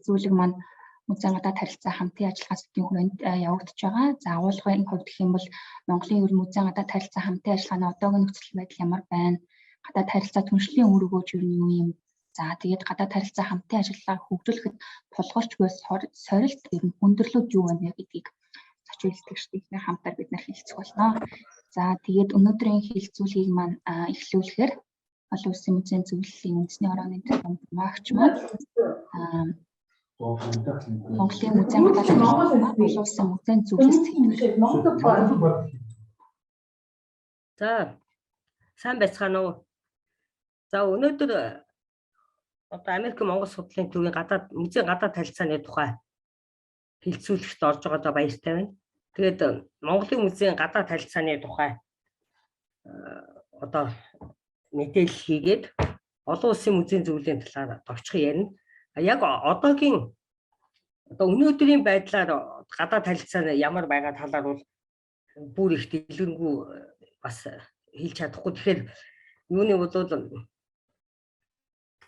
хилцүүлэг маань музейн гадаад харилцаа хамтын ажиллагаа сэдвийн хүрээнд явагдаж байгаа. За агуулгын хувьд гэх юм бол Монголын ер музейн гадаад харилцаа хамтын ажиллагааны одоогийн нөхцөл байдал ямар байна? Гадаад харилцаа түншлэлийн үр өгөөж ер нь юу юм? За тэгээд гадаад харилцаа хамтын ажиллагааг хөгжүүлэхэд тулгуурч буй сорилт ер нь өндөрлөд юу байна гэдгийг зочин хэлцэгчдийн хамтаар бид нар хэлцэх болно. За тэгээд өнөөдрийн хэлцүүлгийг маань эхлүүлэхээр олон улсын музейн зөвлөлийн үндэсний орооны багш маань Монголын музейн гадаад олон улсын музейн зөвлөлт За сайн байцгаана уу. За өнөөдөр одоо Америк Монгол судлалын төвийн музейн гадаад харилцааны тухай хэлцүүлэгт орж байгаадаа баяртай байна. Тэгээд Монголын музейн гадаад харилцааны тухай одоо мэдээлэл хийгээд олон улсын музейн зөвлөлийн талаар товчхон ярина. Яг одоогийн өнөөдрийн байдлаар гадаад харилцаа ямар байгаа талаар бол бүр их дэлгэрэнгүй бас хэлж чадахгүй. Тэгэхээр юуны бол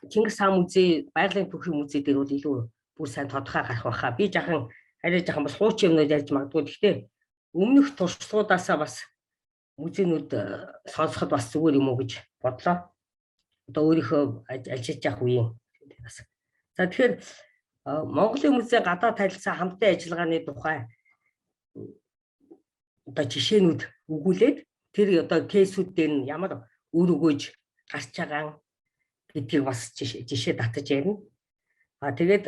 Чингис хаан музей, Байгалийн түүхийн музей дээр бол илүү бүр сайн тодорхой гарах байхаа. Би арай жоохон бас хуучин юмнууд ярьж магадгүй. Гэхдээ өмнөх туршлагуудаасаа бас музейнүүд сонсоход бас зүгээр юм уу гэж бодлоо. Одоо өөрийнхөө ажиллаж явах үеийн. За тэгэхээр Монголын музейн гадаад харилцаа хамтын ажиллагааны тухай одоо жишээнүүд өгүүлээд тэр одоо кейсүүд дээр нь ямар үр өгөөж гарч байгаа гэдгийг бас жишээ татаж ярина. Тэгээд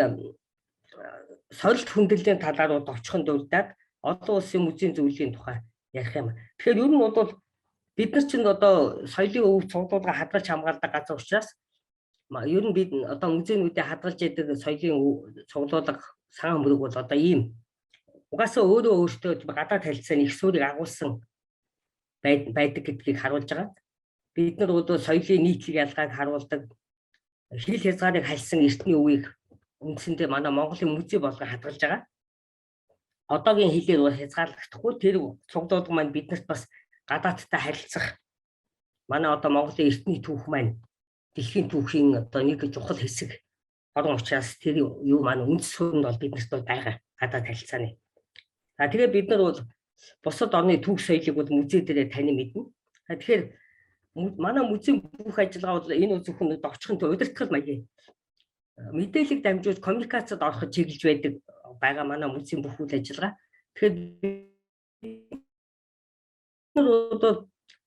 сорилт хүндрэлийн талаар товчхон дурдаад олон улсын музейн зөвлөлийн тухай ярих юм. Тэгэхээр ер нь бол бид нар чинь одоо соёлын өв цуглуулга хадгалж хамгаалдаг газар учраас ер нь бид одоо музейнүүдээ хадгалж яадаг соёлын цуглуулга цагаан мөрөг бол одоо ийм угаасаа өөртөө гадаад харилцааны их суурийг агуулсан байдаг гэдгийг харуулж байгаа. Бид нар бол соёлын нийтлэг ялгааг харуулдаг хил хязгаарыг хальсан эртний үеийг үндсэндээ манай Монголын музей болгоо хадгалж байгаа. Одоогийн хэлээр бол хязгаарлагдахгүй тэр цуглуулга маань биднэрт бас гадаадтай харилцах манай одоо Монголын эртний түүх маань дэлхийн түүхийн одоо нэг чухал хэсэг орон учраас тэр юу маань үндэс суурьнд бол биднэрт байгаа гадаад харилцааны. За тэгээ бид нар бол бусад орны түүх соёлыг бол музей дээр танин мэднэ. Тэгэхээр манай музейн бүх ажиллагаа бол энэ зөвхөн довчхон удирдгал маягийн мэдээлэл дамжуулж коммуникацид ороход чиглэж байдаг байгаа манай музейн бүх үйл ажиллагаа. Тэгэхээр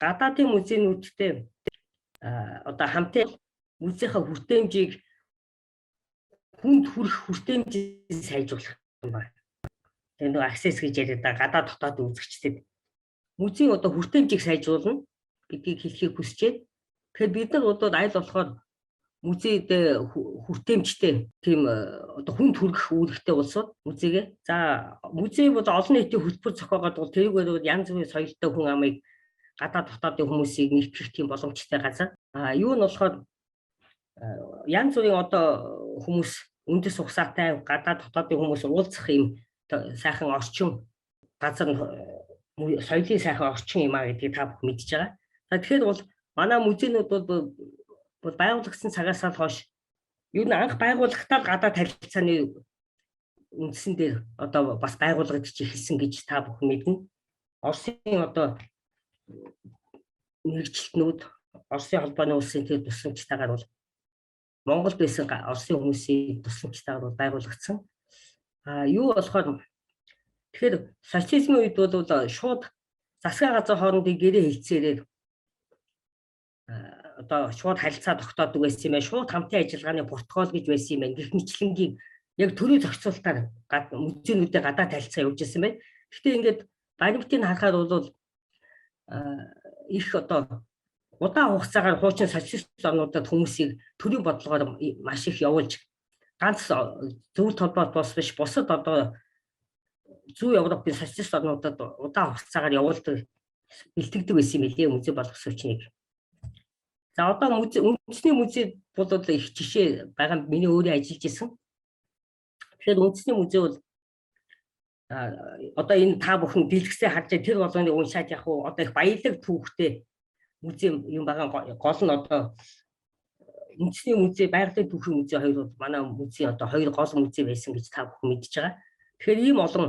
гадаадын музейнүүдтэй одоо хамтын музейнхаа хүртээмжийг хүнд хүрэх хүртээмжийг сайжруулах юм байна. Тэр нэг access гэж яриад гадаад дотоод үзэгчдэд музейн одоо хүртээмжийг сайжруулна гэдгийг хэлхийг хүсчээд тэгэхээр бид нар одоо аль болохоор музейд хүртээмжтэй тийм одоо хүнд хүрэх үүрэгтэй улсууд музейгээ. За музей бол олон нийтийн хөтөлбөр зохиогоод бол тэрүүгээр янз бүрийн соёлтой хүн амыг гадаад дотоодын хүмүүсийг нэгтгэх тийм боломжтой газар. Юу нь болохоор янз бүрийн одоо хүмүүс үндэс ухсаатай гадаад дотоодын хүмүүс уулзах юм сайхан орчин газар соёлын сайхан орчин юм а гэдгийг та бүхэн мэдж байгаа. За тэгэхээр бол манай музейнүүд бол байгуулагдсан цагаас л хойш юу н анх байгууллагатаа гадаад харилцааны үндсэн дээр одоо бас байгуулагдаж эхэлсэн гэж та бүхэн мэднэ. Оросын одоо мэргэжилтнүүд Оросын холбооны улсын тэр тусламжтайгаар бол Монголд байсан Оросын хүмүүсийн тусламжтайгаар бол байгуулагдсан. Юу болохоор тэгэхээр социализмын үед бол шууд засгийн газар хоорондын гэрээ хэлцээрээр одоо шууд харилцаа тогтоодог байсан юм байна. Шууд хамтын ажиллагааны протокол гэж байсан юм байна. Гэх мэтлэнгийн яг төрийн зохицуултаар музейнүүдийн гадаад харилцаа явуулж байсан байна. Гэхдээ ингээд баримтыг харахаар бол их одоо удаан хугацаагаар хуучин социалист орнуудад хүмүүсийг төрийн бодлогоор маш их явуулж ганц зөв толгойд бос биш бусад одоо зүүн Европын социалист орнуудад удаан хугацаагаар явуулдаг бэлтгэдэг байсан юм билээ музей боловсруучныг. За одоо үндэсний музей бол их жишээ байгаа миний өөрөө ажиллаж исэн. Тэгэхээр үндэсний музей бол одоо энэ та бүхэн дэлгэсээ харж тэр болгоныг уншаад явах уу одоо их баялаг түүхтэй музей юм байгаа гол нь одоо үндэсний музей, байгалийн түүхийн музей хоёр бол манай музейн одоо хоёр гол музей байсан гэж та бүхэн мэдж байгаа. Тэгэхээр ийм олон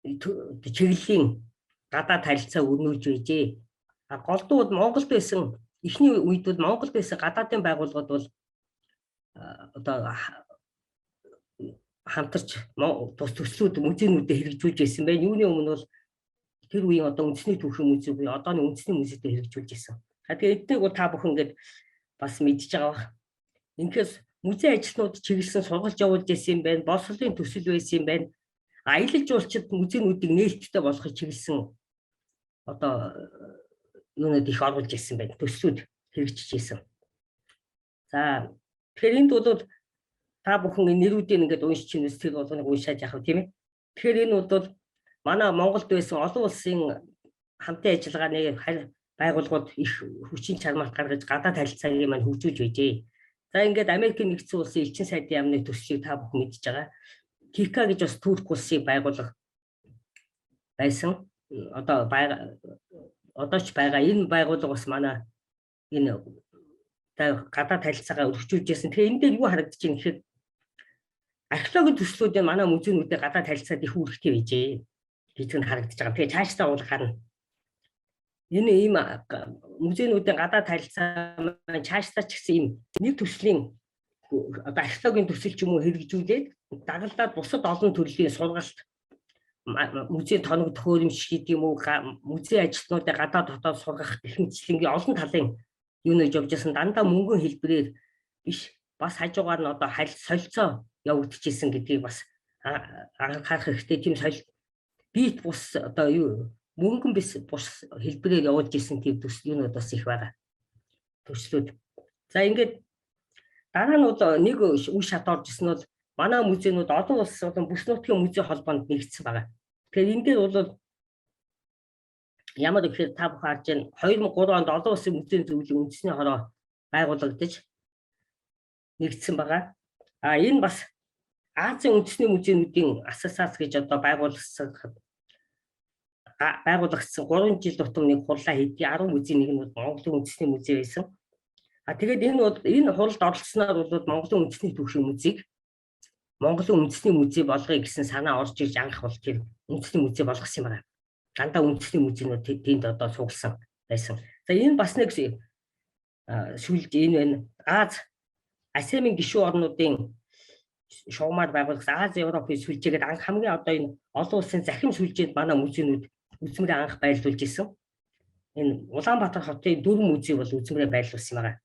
чиглэлийн гадаад харилцаа өрнүүлж байжээ. Голдуу Монголд байсан эхний үед бол Монголд байсан гадаадын байгууллагууд бол одоо хамтарч тус төслүүд музейнүүдэд хэрэгжүүлж байсан байна. Юуны өмнө бол тэр үеийн одоо үндэсний түүхийн музей буюу одооны үндэсний музейд хэрэгжүүлж байсан. Тэгэхээр эднийг бол та бүхэн ингээд бас мэдж байгаа бах. Инхээс музей ажилтнууд чиглэсэн сургалж явуулж байсан юм байна. Боловсролын төсөл байсан юм байна. Аялал жуулчид музейнүүдийг нээлттэй болгохыг чиглэсэн одоо юунууд их оруулж ирсэн байна. Төслүүд хэрэгжиж ирсэн. За тэгэхээр энд бол та бүхэн энэ нэрүүдийг ингээд уншиж чинээс тэр болгоныг уншаад яах вэ тийм ээ. Тэгэхээр энэ бол манай Монголд байсан олон улсын хамтын ажиллагааны байгууллагууд их хүчин чармайлт гаргаж гадаад харилцааг маань хөгжүүлж байжээ. За ингээд Америкийн нэгдсэн улсын элчин сайдын яамны төслийг та бүхэн мэдж байгаа. КИКА гэж бас Турк улсын байгууллага байсан. Одоо ч байгаа энэ байгууллага бас манай энэ гадаад харилцаагаа өргөжүүлж байсан. Тэгэхээр энэ дээр юу харагдаж байна гэхээр археологийн төслүүдийн манай музейнүүдэд гадаад харилцаад их үүрэгтэй байжээ гэж харагдаж байгаа. Тэгэхээр цаашдаа бол харна. Энэ ийм музейнүүдийн гадаад харилцаа маань цаашдаа ч гэсэн ийм нэг төслийн одоо археологийн төсөл ч юм уу хэрэгжүүлээд дагалдаад бусад олон төрлийн сургалт музей тоног төхөөрөмж гэдэг юм уу музей ажилтнуудыг гадаад дотоод сургах гэх мэтлэнгийн олон талын юунаж явж байсан дандаа мөнгөн хэлбэрээр биш бас хажуугаар нь одоо солилцоо явагдчихсэн гэдгийг бас анхаарах хэрэгтэй. Тийм бит бус одоо юу мөнгөн бис бус хэлбэрээр явуулж исэн тийм юунууд бас их байгаа. Төслүүд. За ингээд дараа нь бол нэг үе шат орж исэн нь бол манай музейнүүд олон улс болон бүс нутгийн музей холбоонд нэгдсэн байгаа. Тэгэхээр энэ дээр бол ямар гэхээр та бүхэн харж байна 2003 онд олон улсын музейн зөвлөлийн үндэсний хороо байгуулагдаж нэгдсэн байгаа. Энэ бас Азийн үндэсний музейнүүдийн ассоциац гэж одоо байгуулагдсан 3 жил тутам нэг хурлаа хийдэг 10 музейн нэг нь Монголын үндэсний музей байсан. Тэгээд энэ хуралд оролцсноор бол Монголын үндэсний түүхийн музейг Монголын үндэсний музей болгоё гэсэн санаа орж ирж анх бол тэр үндэсний музей болгосон юм байна. Дандаа үндэсний музейнүүд тэнд одоо сугалсан байсан. За энэ бас нэг сүлж энэ АСЕАН-ийн гишүүн орнуудын шугамаар байгуулсан Аз Европын сүлжээгээд анх хамгийн одоо энэ олон улсын захим сүлжээнд манай музейнүүд үзмэрээ анх байрлуулж исэн. Энэ Улаанбаатар хотын 4 музей бол үзмэрээ байрлуулсан юм байна.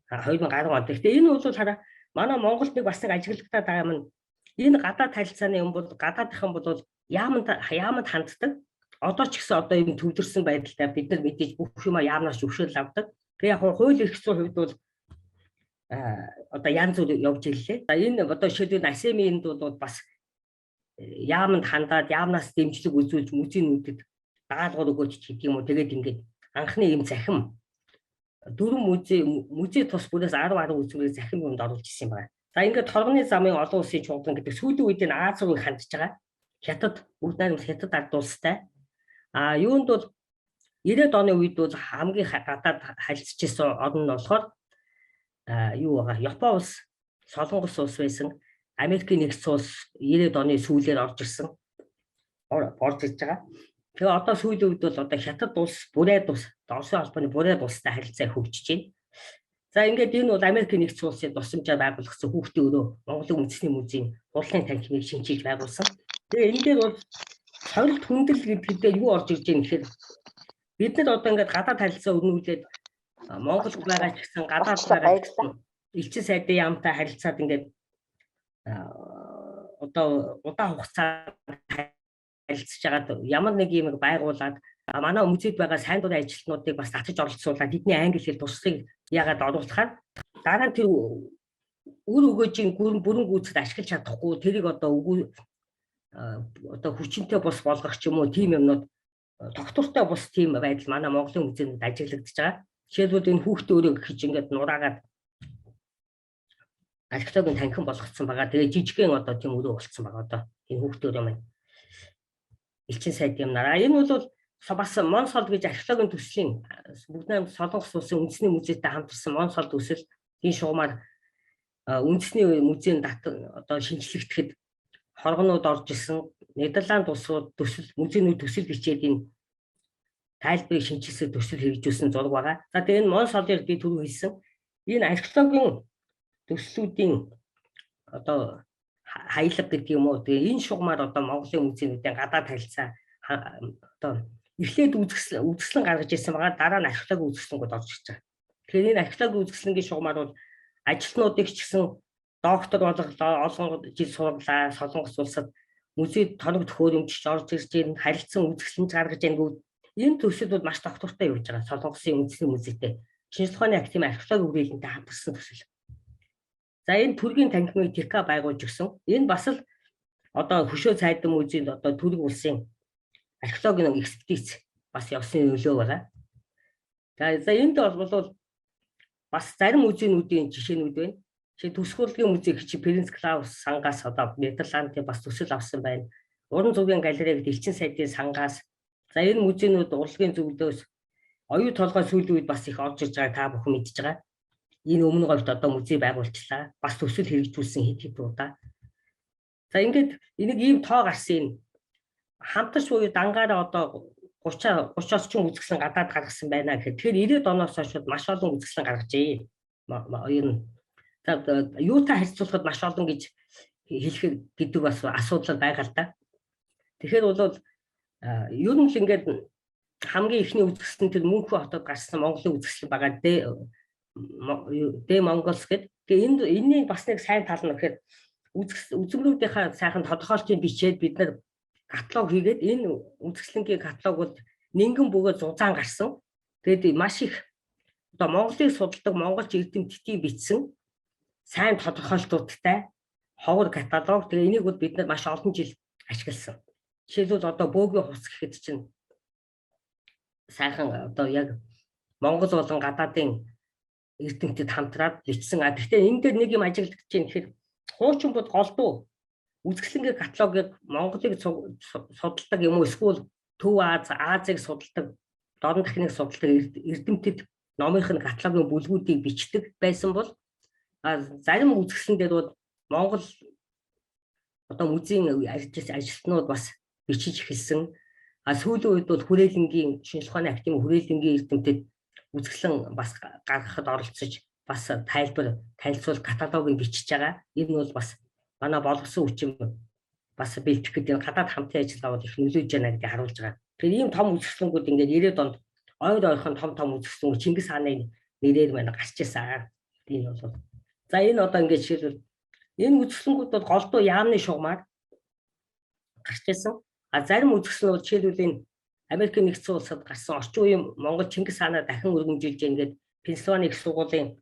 2010 онд. Тэгэхээр энэ бол хараа манай Монголд нэг бас нэг ажиглагтаад байгаа юм. Энэ гадаад харилцааны юм бол гадаадхан бол яамд ханддаг. Одоо ч гэсэн одоо юм төвлөрсөн байдалтай бид нар мэдээж бүх юм яамнаас зөвшөөрөл авдаг. Тэгээ яг хууль эрх зүйн хувьд бол одоо янз бүр явж ирлээ. За энэ одоо шилбэр АСЕАН-д бол бас яамд хандаад яамнаас дэмжлэг үзүүлж музейнүүдэд даалгавар өгөөч гэдэг юм уу. Тэгээд ингээд анхны юм захим 4 музей тус бүрээс 10 үзмэрийг захим юмд оруулж ирсэн юм байна. За ингээд торгоны замын олон улсын чуулган гэдэг сүүлийн үед энэ Аз руу хандж байгаа. Хятад бүгд найрамд Хятад ард улстай. Юунд бол 90-ад оны үед бол хамгийн гадаад харилцаж ирсэн орн нь болохоор юу байгаа Япон улс, Солонгос улс байсан. Америкийн нэгдсэн улс 90-ад оны сүүлээр орж ирж байгаа. Тэгээ одоо сүүлийн үед бол одоо Хятад улс, Бурайд улс, Оросын холбооны Бурайд улстай харилцаа хөгжиж байна. За ингээд энэ бол Америкийн нэгдсэн улсын тусламжаар байгуулагдсан хүүхдийн өрөө Монголын үндэсний музейн хурлын танхимыг шинжилж байгуулсан. Тэгээ энэ дээр бол сорилт хүндэл гэдгээр юу орж ирж байгаа юм гэхээр бид нар одоо ингээд гадаад харилцаа өрнүүлээд Монголд байгаа ч гэсэн гадаад байгаа ч гэсэн элчин сайдын яамтай харилцаад ингээд одоо удаан хугацаанд харилцаж байгаа ямар нэг юм байгуулад манай музейд байгаа сайн дурын ажилтнуудыг бас татаж оролцуулаад тэдний англи хэл туршлагыг яагаад оруулахаар дараа нь тэр үр өгөөжийн бүрэн гүйцэд ашиглаж чадахгүй тэрийг одоо хүчинтэй бус болгох ч юм уу тийм юмнууд тогтвортой бус тийм байдал манай Монголын музейнд ажиглагдаж байгаа. Жишээлбэл энэ хүүхдээ өөрөө гэж ингээд нураагаад археологийн танхим болгоцсон байгаа. Тэгээ жижигхэн одоо тийм өрөө болцсон байгаа одоо энэ хүүхдээ өөрөө маань элчин сайд юмнараа. Энэ бол бас Монсол гэж археологийн төслийн Бүгднайрамд Солонгос улсын үндэсний музейтэй хамтарсан Монсол төсөл энэ шугамар үндэсний музейн одоо шинжлэгдэхэд хоргонууд орж исэн Нидерланд улс руу музейний төсөл бичээд энэ тайлбарыг шинжилсэн төсөл хэрэгжүүлсэн зураг байгаа. За тэгээ энэ Монсолыг би түрүү хэлсэн энэ археологийн төслүүдийн одоо хаялга гэдэг юм уу. Тэгээ энэ шугамар одоо Монголын музейнүүдийн гадаад харилцаа одоо эхлээд үзэсгэлэн гаргаж ирсэн байгаа. Дараа нь археологийн үзэсгэлэнгүүд орж ирж байгаа. Тэгэхээр энэ археологийн үзэсгэлэнгийн шугамар бол ажилтнуудыг ч гэсэн доктор болголоо, олон жил сурлаа, Солонгос улсад музейд тоног төхөөрөмжч орж ирж энэ харилцан үзэсгэлэнж гаргаж янгууд энэ төсөлүүд маш доктортой явж байгаа. Солонгосын үндэсний музейтэй шинжлэх ухааны академи археологи хүрээлэнтэй хамтарсан төсөл. За энэ төргийн танхимыг ТК байгуулж өгсөн. Энэ бас л одоо хөшөө цайдан музейд одоо төрөг улсын археологийн экспертиз бас явсан нөлөө байгаа. За энд бол бас зарим музейнүүдийн жишээнүүд байна. Жишээ төсвөрлөгийн музей гэж Принц Клаус сангаас одоо Нидерландын бас төсөл авсан байна. Уран зургийн галерей гэдэг Элчин сайдын сангаас. За энэ музейнүүд урлагийн зөвлөлөөс оюу толгой сүүлийн үед бас их орж ирж байгааг та бүхэн мэдж байгаа. Энэ өмнө говьд одоо музей байгуулчлаа. Бас төсөл хэрэгжүүлсэн хэд удаа. За ингээд энийг ийм тоо гарсан хамтарч буюу дангаараа одоо 30-оос ч үзэсгэлэн гадаад гаргасан байна гэхэд тэгэхээр 90-ад оноос хойш маш олон үзэсгэлэн гаргажээ. Ер нь юутай харьцуулахад маш олон гэж хэлэх гэдэг бас асуудал байгаа л да. Тэгэхээр бол ер нь л ингээд хамгийн ихний үзэсгэлэн тэр Мөнхбө хотод гарсан Монголын үзэсгэлэн байгаа Дэ Монголс гэдэг. Тэгээ энэний бас нэг сайн тал нь гэхээр үзмрүүдийнхаа сайхан тодорхойлтыг бичээд бид нар каталог хийгээд энэ үзэсгэлэнгийн каталогууд нэгэн бөгөөд зузаан гарсан. Тэгээд маш их одоо Монголыг судалдаг монголч эрдэмтдийн бичсэн сайн тодорхойлтуудтай ховор каталог. Тэгээ энийг бид нар маш олон жил ашигласан. Жишээлбэл одоо бөөгийн хувцас гэхэд чинь сайхан одоо яг Монгол болон гадаадын эрдэмтэд хамтраад бичсэн. Гэхдээ энэ дээр нэг юм ажиглагдаж байна гэхээр хуучин бод голдуу үзэсгэлэнгийн каталогыг Монголыг судалдаг юм уу эсвэл Төв Азийг судалдаг, дорн дахныг судалдаг эрдэмтэд номынхын каталогийн бүлгүүдийг бичдэг байсан бол зарим үзэсгэлэн дээр бол Монгол одоо музейн ажилтнууд бас бичиж эхэлсэн. Сүүлийн үед бол хүрээлэнгийн шинжлэх ухааны академи хүрээлэнгийн эрдэмтэд үзэсгэлэн бас гаргахад оролцож бас танилцуул каталогийг бичиж байгаа. Энэ бол бас манай боловсон хүчин бас бэлтгэх гэдэг гадаад хамтын ажиллагаа бол их нөлөөж байна гэдгийг харуулж байгаа. Тэгэхээр ийм том үзэсгэлэнгүүд ингээд 90-ад онд ойрхон том үзэсгэлэн Чингис хааны нэрээр маань гарч ирсэн. Энэ бол за энэ одоо ингээд жишээлбэл энэ үзэсгэлэнгүүд бол голдуу яамны шугамаар гарч ирсэн. Зарим үзэсгэлэн бол жишээлбэл энэ Америкийн нэгдсэн улсад гарсан орчин үеийн Монгол Чингис хаанаа дахин өргөмжилж ингээд Пенсильвани их сургуулийн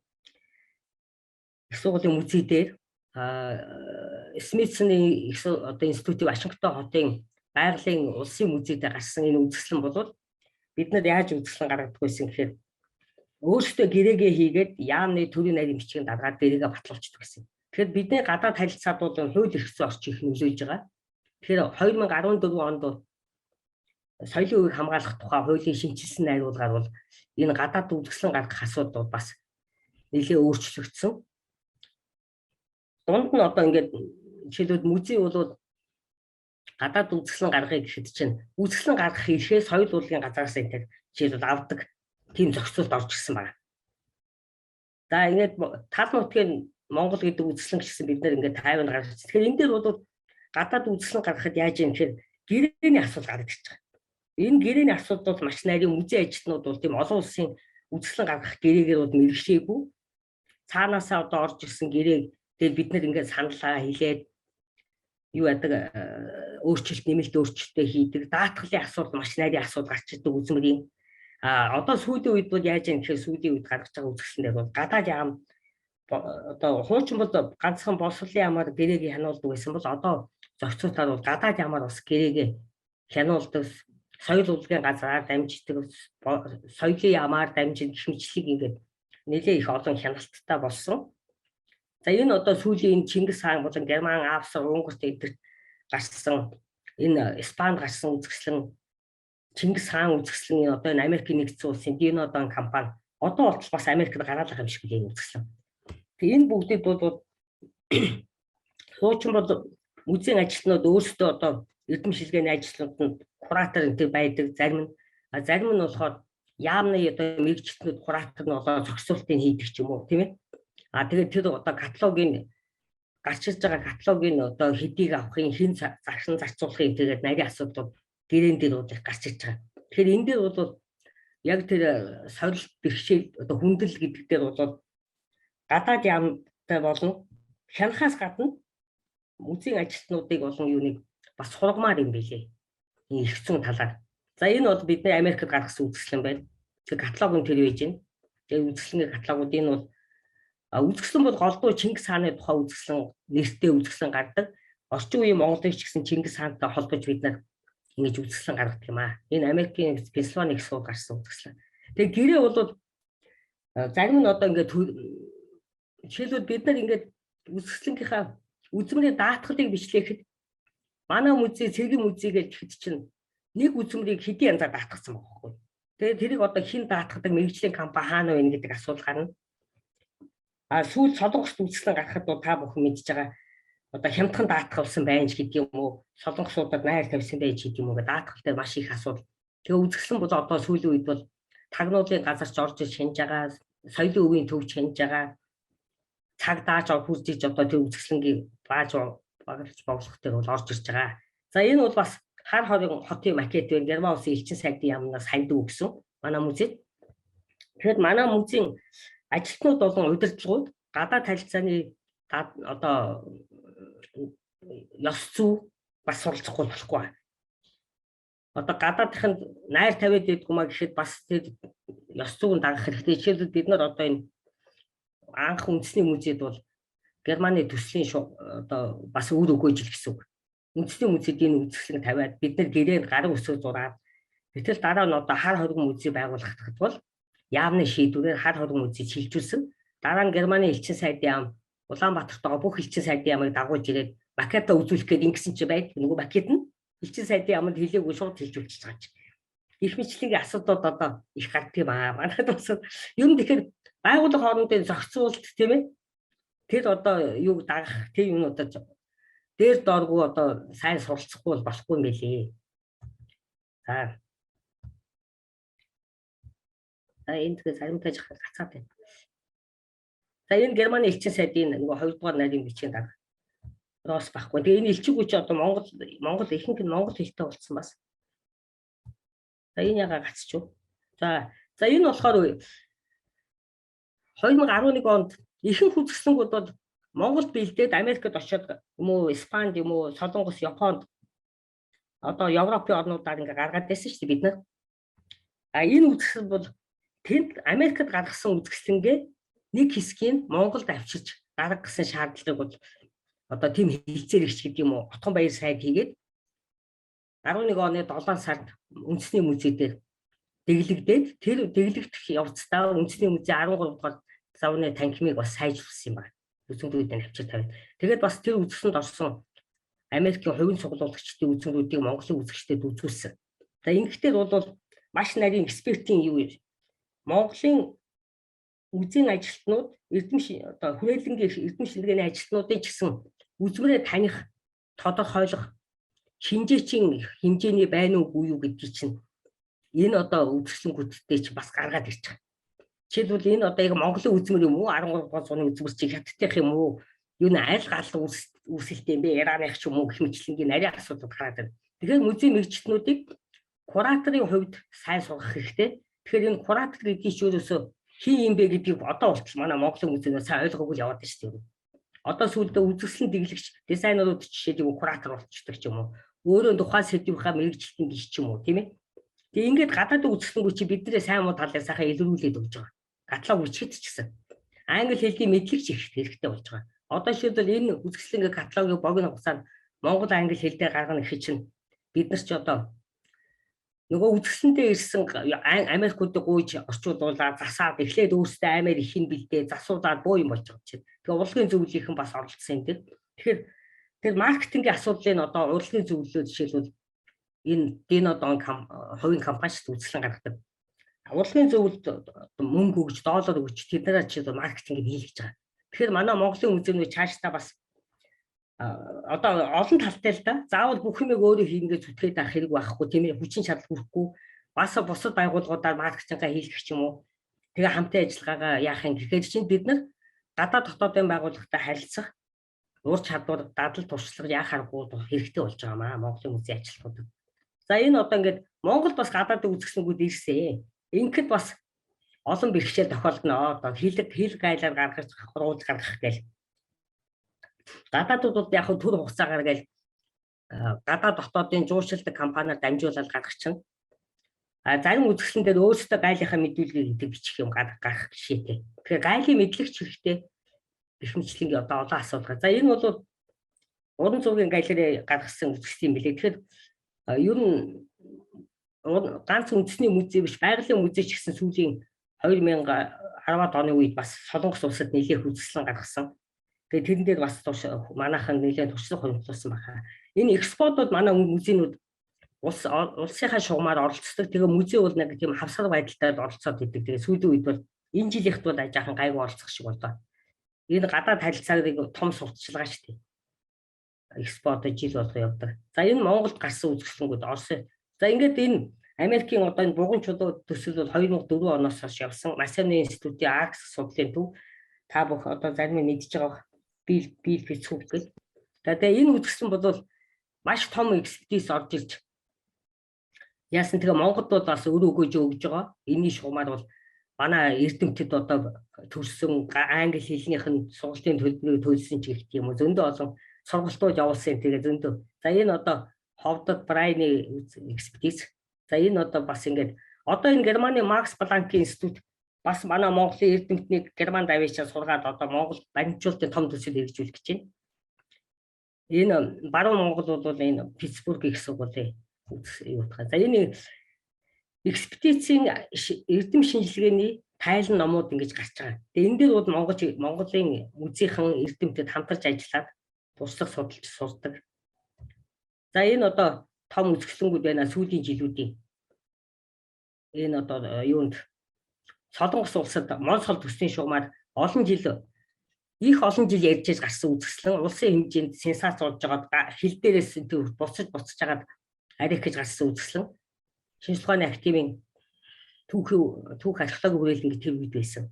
музей дээр Смитсоны одоо институтийн Вашингтон хотын байгалийн улсын музейд гарсан энэ үзэсгэлэн бол бид нар яаж үзэсгэлэн гаргадаг байсан гэхээр өөрсдөө гэрээгээ хийгээд яамны төрийн нарийн бичгийн дараагаар дээрээ батлуулчихдаг гэсэн. Тэгэхээр бидний гадаад харилцаад бол хууль эрх зүйн орчин их нөлөөж байгаа. Тэгэхээр 2014 онд соёлын үеийг хамгаалах тухай хуулийн шинжилсэн найруулгаар бол энэ гадаад үзэсгэлэн гаргах асуудал бас нэлээд өөрчлөгдсөн. Дунд нь одоо ингээд жишээлбэл музей бол гадаад үзэсгэлэн гаргахыг гэхэд чинь үзэсгэлэн гаргах эрхээ соёл урлагийн газраас энэ жишээлбэл авдаг тийм зохицуулт орж ирсэн байна. За ингээд тал нутгийн Монгол гэдэг үзэсгэлэн гэсэн бид нэр ингээд 50-нд гаргаж. Тэгэхээр энэ дээр бол гадаад үзэсгэлэн гаргахад яаж юм гэхээр гэрээний асуудал гараад ирж байгаа. Энэ гэрээний асуудал бол маш нарийн музей ажилтнууд бол тийм олон улсын үзэсгэлэн гаргах гэрээгээр бол мэрэгшээгүй. Цаанаасаа одоо орж ирсэн гэрээ дээр бид нэр ингээд саналаа хэлээд юу яадаг өөрчлөлт нэмэлт өөрчлөлтөө хийдэг. Даатгалын асуудал маш нарийн асуудал гарч ирдэг үзмэрийн. Одоо сүүлийн үед бол яаж юм гэхээр сүүлийн үед гаргаж байгаа үзэсгэлэнээр бол гадаад яам одоо хуучин бол ганцхан боловсролын яамаар гэрээг хянуулдаг байсан бол одоо зохицуултаар бол гадаад яамаар бас гэрээг хянуулдаг, соёл урлагийн газраар дамждаг, соёлын яамаар дамжин гэх мэтлэг ингээд нэлээ их олон хяналттай болсон. За энэ одоо сүүлийн Чингис хаан болон Герман, Австри, Унгар эдгэрт гарсан энэ Испанд гарсан үзэсгэлэн Чингис хаан үзэсгэлэн одоо энэ Америкийн нэгдсэн улсын Динодон компани одоо болтол бас Америкт гараалах юм шиг л үзэсгэлэн. Тэгээ энэ бүгдийг бол хуучин бол музейн ажилтнууд өөрсдөө одоо эрдэм шилгээний ажилтнууд куратор энэ байдаг, зарим нь болохоор яамны одоо мэрэгчлэнүүд куратор нь болоо зохицуултыг хийдэг ч юм уу, тийм ээ. Тэгээд тэр одоо каталогийн гарч ирж байгаа каталогийн одоо хэдийг авахын, хэн зарчим зарцуулахын тэгээд нарийн асуудал гэрэн дээр бол гарч ирж байгаа. Тэгэхээр энэ дээр бол яг тэр сорилт бэрхшээл одоо хүндэл гэдэг дээр бол гадаад яамтай болон хянахаас гадна музейн ажилтнуудыг болон юуныг бас сургамаар юм билээ. Энэ их зүүн талаар. За энэ бол бидний Америкт гаргасан үзэсгэлэн байна. Тэр каталог нь тэр байж байна. Тэгээ үзэсгэлэнгийн каталогууд энэ бол үзэсгэлэн бол голдуу Чингис хааны тухай үзэсгэлэн нэртэй үзэсгэлэн гардаг. Орчин үеийн Монголыг ч гэсэн Чингис хаантай холбож бид нар ингэж үзэсгэлэн гаргадаг юм аа. Энэ Америкийн Пенсильвани их сургууль гарсан үзэсгэлэн. Тэгээ гэрээ бол зарим нь одоо ингээд жишээлбэл бид нар ингээд үзэсгэлэнгийнхаа үзмрийн даатгалыг бичлэхэд манай музей цэргийн музей гэж хэд чинь нэг үзмрийг хэдийн янзаар даатгсан байгаа байхгүй. Тэгээ тэрийг одоо хэн даатгадаг мэрэгжлийн компани хаана байна гэдэг асуулт гарна. Сүүл солонгост үзэсгэлэн гаргахад бол та бүхэн мэдж байгаа одоо хямдхан даатгалсан байж гэдэг юм уу, солонгосуудад найр тавьсан байж гэдэг юм уу гэдэг даатгалтай маш их асуудал. Тэгээ үзэсгэлэн бол одоо сүүлийн үед бол тагнуулын газарч орж шинж байгаа, соёлын өвийн төвч шинж байгаа, цаг дааж хурж иж одоо тэр үзэсгэлэнгийн бааж багж боглохтой бол орж ирж байгаа. За энэ бол бас хар хотын макет байна. Герман улсын элчин сайдын яамнаас хандив өгсөн манай музейд. Тэгэхээр манай музейн ажилтнууд болон удирдлагууд гадаад харилцааны одоо ёс зүй бас суралцахгүй болохгүй. Одоо гадаадынханд найр тавиад байдгүй маа гэхэд бас тэр ёс зүйн дагах хэрэгтэй. Жишээлбэл бид нар одоо энэ анх үндэсний музейд бол Германы төслийн одоо бас үр өгөөж ил гэсэн үг. Үндэсний музейд энэ үзэсгэлэн тавиад бид нар гэрээр гарын өсөө зураад гэтэл дараа нь одоо хар хориг музей байгуулахад бол яамны шийдвэрээр хар хориг музейд шилжүүлсэн. Дараа нь Германы элчин сайдын яам Улаанбаатарт байгаа бүх элчин сайдын яамыг дагуулж ирээд макета үзүүлэх гээд ингэсэн чи байд. Нөгөө макет нь элчин сайдын яамд хэлээгүй шууд хэлжүүлчихэж байгаа ч. Их мэдлэгийн асуудлууд одоо их гардаг юм аа. Манайд бас юм тэгэхээр байгууллага хоорондын зохицуулалт тийм ээ. Тэр одоо юг дагах тийм юмнуудад дээр дооргүй одоо сайн суралцахгүй бол болохгүй юм билий. За энэ тэгээ саримтаж гацаад байна. За энэ Германы элчин сайдын нөгөө 2 дугаар нарийн бичгийн дарга Рос байхгүй. Тэгээ энэ элчин хүч одоо Монгол ихэнх нь монгол хэлтэй болсон бас. За энэ яга гацчихв. За энэ болохоор 2011 онд ихэнх үзэсгэлэнгүүд бол Монголд бэлдээд Америкт очиод юм уу, Испанид юм уу, Солонгос, Японд одоо Европын орнуудаар ингээ гаргаад байсан шүү дээ бид нар. Энэ үзэсгэлэн бол тэнд Америкт гаргасан үзэсгэлэнгээ нэг хэсгийг Монголд авчирч гаргасан шаардлагыг бол одоо тийм хилцээр ихч гэдэг юм уу, Отгон баяр сайд хийгээд 11 оны 7 сард үндэсний музей дээр дэглэгдээд тэр дэглэгдэх явцдаа үндэсний музей 13 дугаар завны танхимыг бас сайжруулсан юм байна. Үзмрүүдийн авчир тавиад. Тэгээд бас тэр үзэсгэлэнд орсон Америкийн хувийн цуглуулагчдын үзмрүүдийг Монголын үзэгчдэд үзүүлсэн. За ингэхдээ бол маш нарийн экспертийн юу юм. Монголын музейн ажилтнууд одоо хүрээлэнгийн эрдэм шилгээний ажилтнуудын ч гэсэн үзмрээ таних, тодорхойлох, шинжээчийн хэмжээний байна уугүй юу гэдгийг чинь энэ одоо үзэсгэлэнгүүдтэй ч бас гаргаад ирж байгаа. Жишээлбэл энэ одоо яг Монголын үзмэр юм уу 13 дугаар зууны үзмэр чи хаттах юм уу юу нэ аль гал үүсэлтэй юм бэ Ираных ч юм уу гэх мэтлэнгийн нарийн асуудал гараад байна. Тэгэхээр музейн мэрэгчтнүүдийг кураторын хувьд сайн сургах хэрэгтэй. Тэгэхээр энэ куратор гэдгийг ч өөрөөсөө хин юм бэ гэдгийг одоо болтол манай Монголын музейнээс сайн ойлгоогүй яваад байна шүү дээ. Одоо сүүлдээ үзэсгэлэн дэглэгч дизайнерууд жишээ нь куратор болчихдог ч юм уу. Өөрөө тухайн сэдвийнхаа мэрэгчлэлтэн гих ч юм уу тийм ээ. Тэгээ ингээд гадаадын үзэсгэлэнгүүд чи бидний сайн муу талаар сайхан илрүүлээд өгч байгаа. Каталог бичгэд ч гэсэн англи хэлний мэдлэг ч их хэрэгтэй болж байгаа. Одоо шийдвэл энэ үзэсгэлэнгийн каталогийг богино хугацаанд монгол англи хэл дээр гаргана гэхэд чинь бид нар ч одоо нөгөө үзэсгэлэнтэй ирсэн Америкуудыг гуйж орчуулуулаад засаад эхлээд өөрсдөө аймаар их юм бэлдээ засуулаад боо юм болж байгаа чинь. Тэгээ урлагийн зөвлөлийнхэн бас оролцсон юм тийм. Тэгэхээр тэр маркетингийн асуудлыг одоо урлагийн зөвлөлөө жишээлбэл энэ одоо хувийн компанич үзэсгэлэн гаргадаг. Урлагийн зөвлөлд мөнгө өгч, доллар өгч тэднээр чи маркетинг хийлгэж байгаа. Тэгэхээр манай Монголын музейнүүд цаашдаа бас одоо олон талтай л да. Заавал бүх юмыг өөрөө хийгээд зүтгээд авах хэрэг байхгүй, тийм ээ, хүчин чадал хүрэхгүй. Бас бусад байгууллагуудаар маркетингаа хийлгэх юм уу? Тэгээ хамтын ажиллагаагаа яах юм гэхээр чинь бид нар гадаад дотоодын байгууллагатай харилцах, ур чадвар, дадал туршлага яах аргагүй хэрэгтэй болж байгаа маа Монголын музей ажилтнууд. За энэ одоо ингээд Монголд бас гадаадын үзэсгэлэнгүүд ирсэн. Ингээд бас олон бэрхшээл тохиолдно. Одоо хилэг гайлаар гаргаж хурууж гаргах гээл. Гадаадууд яг төр хугацаагаар гээл гадаад дотоодын жууршилдаг компаниар дамжуулаад гаргах чинь зарим үзэсгэлэн дээр өөрсдөө гайлынхаа мэдүүлгийг бичих юм гаргах жишээтэй. Тэгэхээр гайлын мэдлэгч хэрэгтэй эрхэмчлэнгийн одоо олон асуудал. За энэ бол уран зургийн гайлаар гаргасан үзэсгэлэн юм билээ. Тэгэхээр ер нь ганц үндэсний музей биш, байгалийн музей ч гэсэн сүүлийн 2010-ад оны үед бас Солонгос улсад нэлээх үзэсгэлэн гаргасан. Тэгээ тэрэн дээр бас манайхан нэлээд туршлага хөндлөсөн байна. Энэ эксподууд манай музейнүүд улсынхаа шугамаар оролцдог. Тэгээ музей бол нэг тийм хавсгар байдалтай оролцоод идэг. Тэгээ сүүлийн үед бол энэ жилийнхэд бол ажаахан гайгүй оролцох шиг болоо. Энэ гадаад харилцааг том сурталчилгаа шүү дээ. Экспорт жил болго явдаг. За энэ Монголд гарсан үзэсгэлэнгүүд Орос. За ингээд энэ Америкийн одоо энэ буган чулуу төсөл бол 2004 оноос хойш явсан. Масоны институтийн Аркс судлалын төв. Та бүх одоо зарим нь мэдж байгаа бил физик гэх. Тэгээ энэ үзэсгэлэн бол маш том экспертиз орж ирж яасан. Тэгээ Монголд бол бас өөрөө өгж байгаа. Энийн шугамаар бол манай эрдэмтэд одоо төрсөн англи хэлнийх нь сургалтын төлбөрийг төлсөн ч гэх юм уу зөндөө олон сургалтууд явуулсан. Тэгээ зөндөө. За энэ одоо Ховдод Брайны экспертиз. За энэ одоо бас ингээд одоо энэ Германы Макс Планкийн институт бас манай Монголын эрдэмтнийг Германд авчирч сургаад одоо Монгол баримтжуулалтын том төсөл хэрэгжүүлэх гэж байна. Энэ баруун Монгол бол энэ Питтсбург их сургуулийн юу утгаа. За энэ экспедицийн эрдэм шинжилгээний тайлан номууд ингэж гарч байгаа. Тэгээ энэ дээр бол Монголын музейхан эрдэмтэд хамтарч ажиллаад туршлага судалж сурдаг. За энэ одоо том үзэсгэлэнгүүд байна сүүлийн жилүүдийн. Энэ одоо юунд Солонгос улсад Монсол төслийн шугамаар олон жил ярьж гарсан үзэсгэлэн улсын хэмжээнд сенсац болж байгаа хил дээрээс буцаж жагаад арих гэж гарсан үзэсгэлэн шинжлэх ухааны академийн түүх археологи хүрээлэн гэх үед байсан.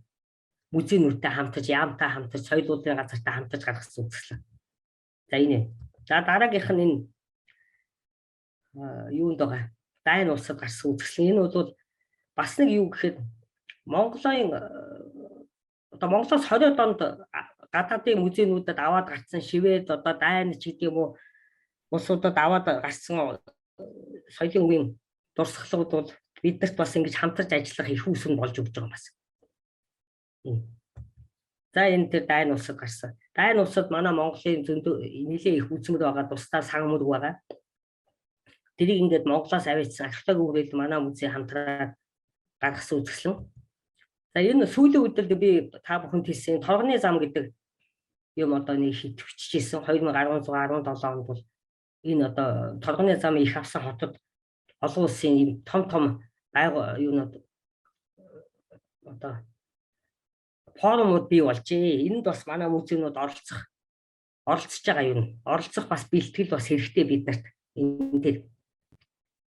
Музейнүүдтэй хамтарч, яамтай хамтарч, соёлын газартай хамтарч гаргасан үзэсгэлэн. За энэ. За дараагийнх нь энэ юунд байгаа? Дайн улсад гарсан үзэсгэлэн. Энэ бол бас нэг юу гэхэд Монголоос 20 онд гадаадын музейнүүдэд аваад гарсан Швед одоо Дайн ч гэдэг юм уу улсуудад аваад гарсан соёлын үеийн дурсгалууд бол биднэрт бас ингэж хамтарч ажиллах их үүсгэн болж өгч байгаа бас. За энэ тэр Дайн улсад гарсан. Дайн улсад манай Монголын зөндөө нэлээд их үзмэр байгаа, тусдаа сан мөр байгаа. Тэрийг ингээд Монголоос авчихсан археологи хүрээлэн манай музей хамтраад гаргасан үзэсгэлэн. За энэ сүүлийн үедээ би та бүхэнд хэлсэн торгоны зам гэдэг юм одоо нэг хитвчижсэн 2016-17 онд бол энэ одоо торгоны зам их авсан хотод олон улсын том юунууд одоо форумуд бий болжээ. Энд бас манай музейнүүд оролцож байгаа юм. Оролцох бас бэлтгэл бас хэрэгтэй биднэрт.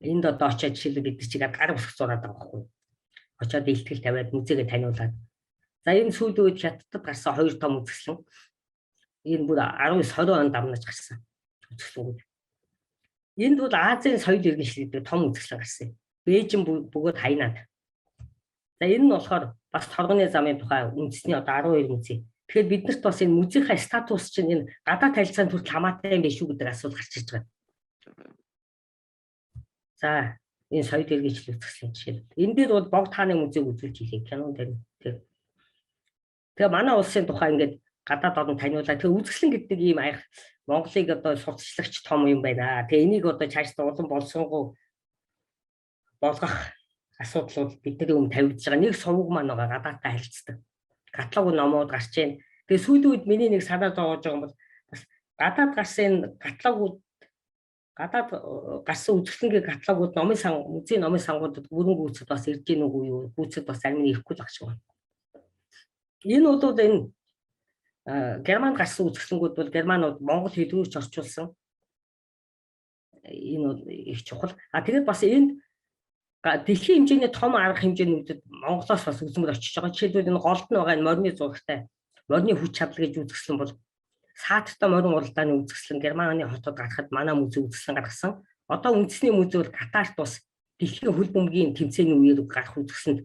Энд одоо очиад жишээлбэл бид чигээр гар босох зураад байгаа байхгүй. Очоод илтгэл тавиад музейгээ таниулаад. За энэ сүүлийн үед Хятадд гарсан 2 том үзэсгэлэн. Энэ бүр 19-20 онд амнаж гарсан үзэсгэлэнүүд. Энд бол Азийн соёл иргэншилдэг том үзэсгэлэн гарсан. Бээжин бөгөөд хайнаад. За энэ нь болохоор бас торгоны замын тухай үндэсний одоо 12 музей. Тэгэхээр биднэрт бас энэ музейхаа статус чинь энэ гадаад харилцааны хүртэл хамаатай юм биш үү гэдэг асуулт гарч ирж байгаа. За энэ соёл иргэншил үзэсгэлэн жишээ. Энэ дээр бол Богд хааны музейг үзүүлж хийх кинон дээр. Тэгээ манай улсын тухай ингээд гадаад орнд таниулаад тэгээ үзэсгэлэн гэдэг ийм аяг Монголыг одоо сурталчлагч том юм байна. Тэгээ энийг одоо цаашдаа улам болсонгоо болгох асуудлууд бидний өмнө тавигдж байгаа. Нэг сувг маань байгаа гадаадтай харилцдаг. Каталог номууд гарч байна. Тэгээ сүүлийн үед миний нэг санаа зовоож байгаа юм бол бас гадаад гарсан каталогууд гадаад гарсан үзэсгэлэнгийн каталогууд музейн номын сангуудад бүрэн гүйцэд бас ирж гин үгүй юу? Гүйцэд бас зарим нь ирэхгүй л ах шиг байна. Энэ бол энэ Германд гарсан үзэсгэлэнгүүд бол германууд монгол хэл рүү ч орчуулсан. Энэ бол их чухал. Тэгээд бас энэ дэлхийн хэмжээний том арга хэмжээнүүдэд Монголоос бас үзмэр очиж байгаа. Жишээлбэл энэ голд нь байгаа энэ морины зурагтай морины хүч чадал гэж үзэсгэлэн бол Сааттай морин уралдааны үзэсгэлэн Германы хотод гарахад манай музей үзэсгэлэн гаргасан. Одоо үндэсний музей бол Катарт бас дэлхийн хөл бөмбөгийн тэмцээний үеэр гарах үзэсгэлэнд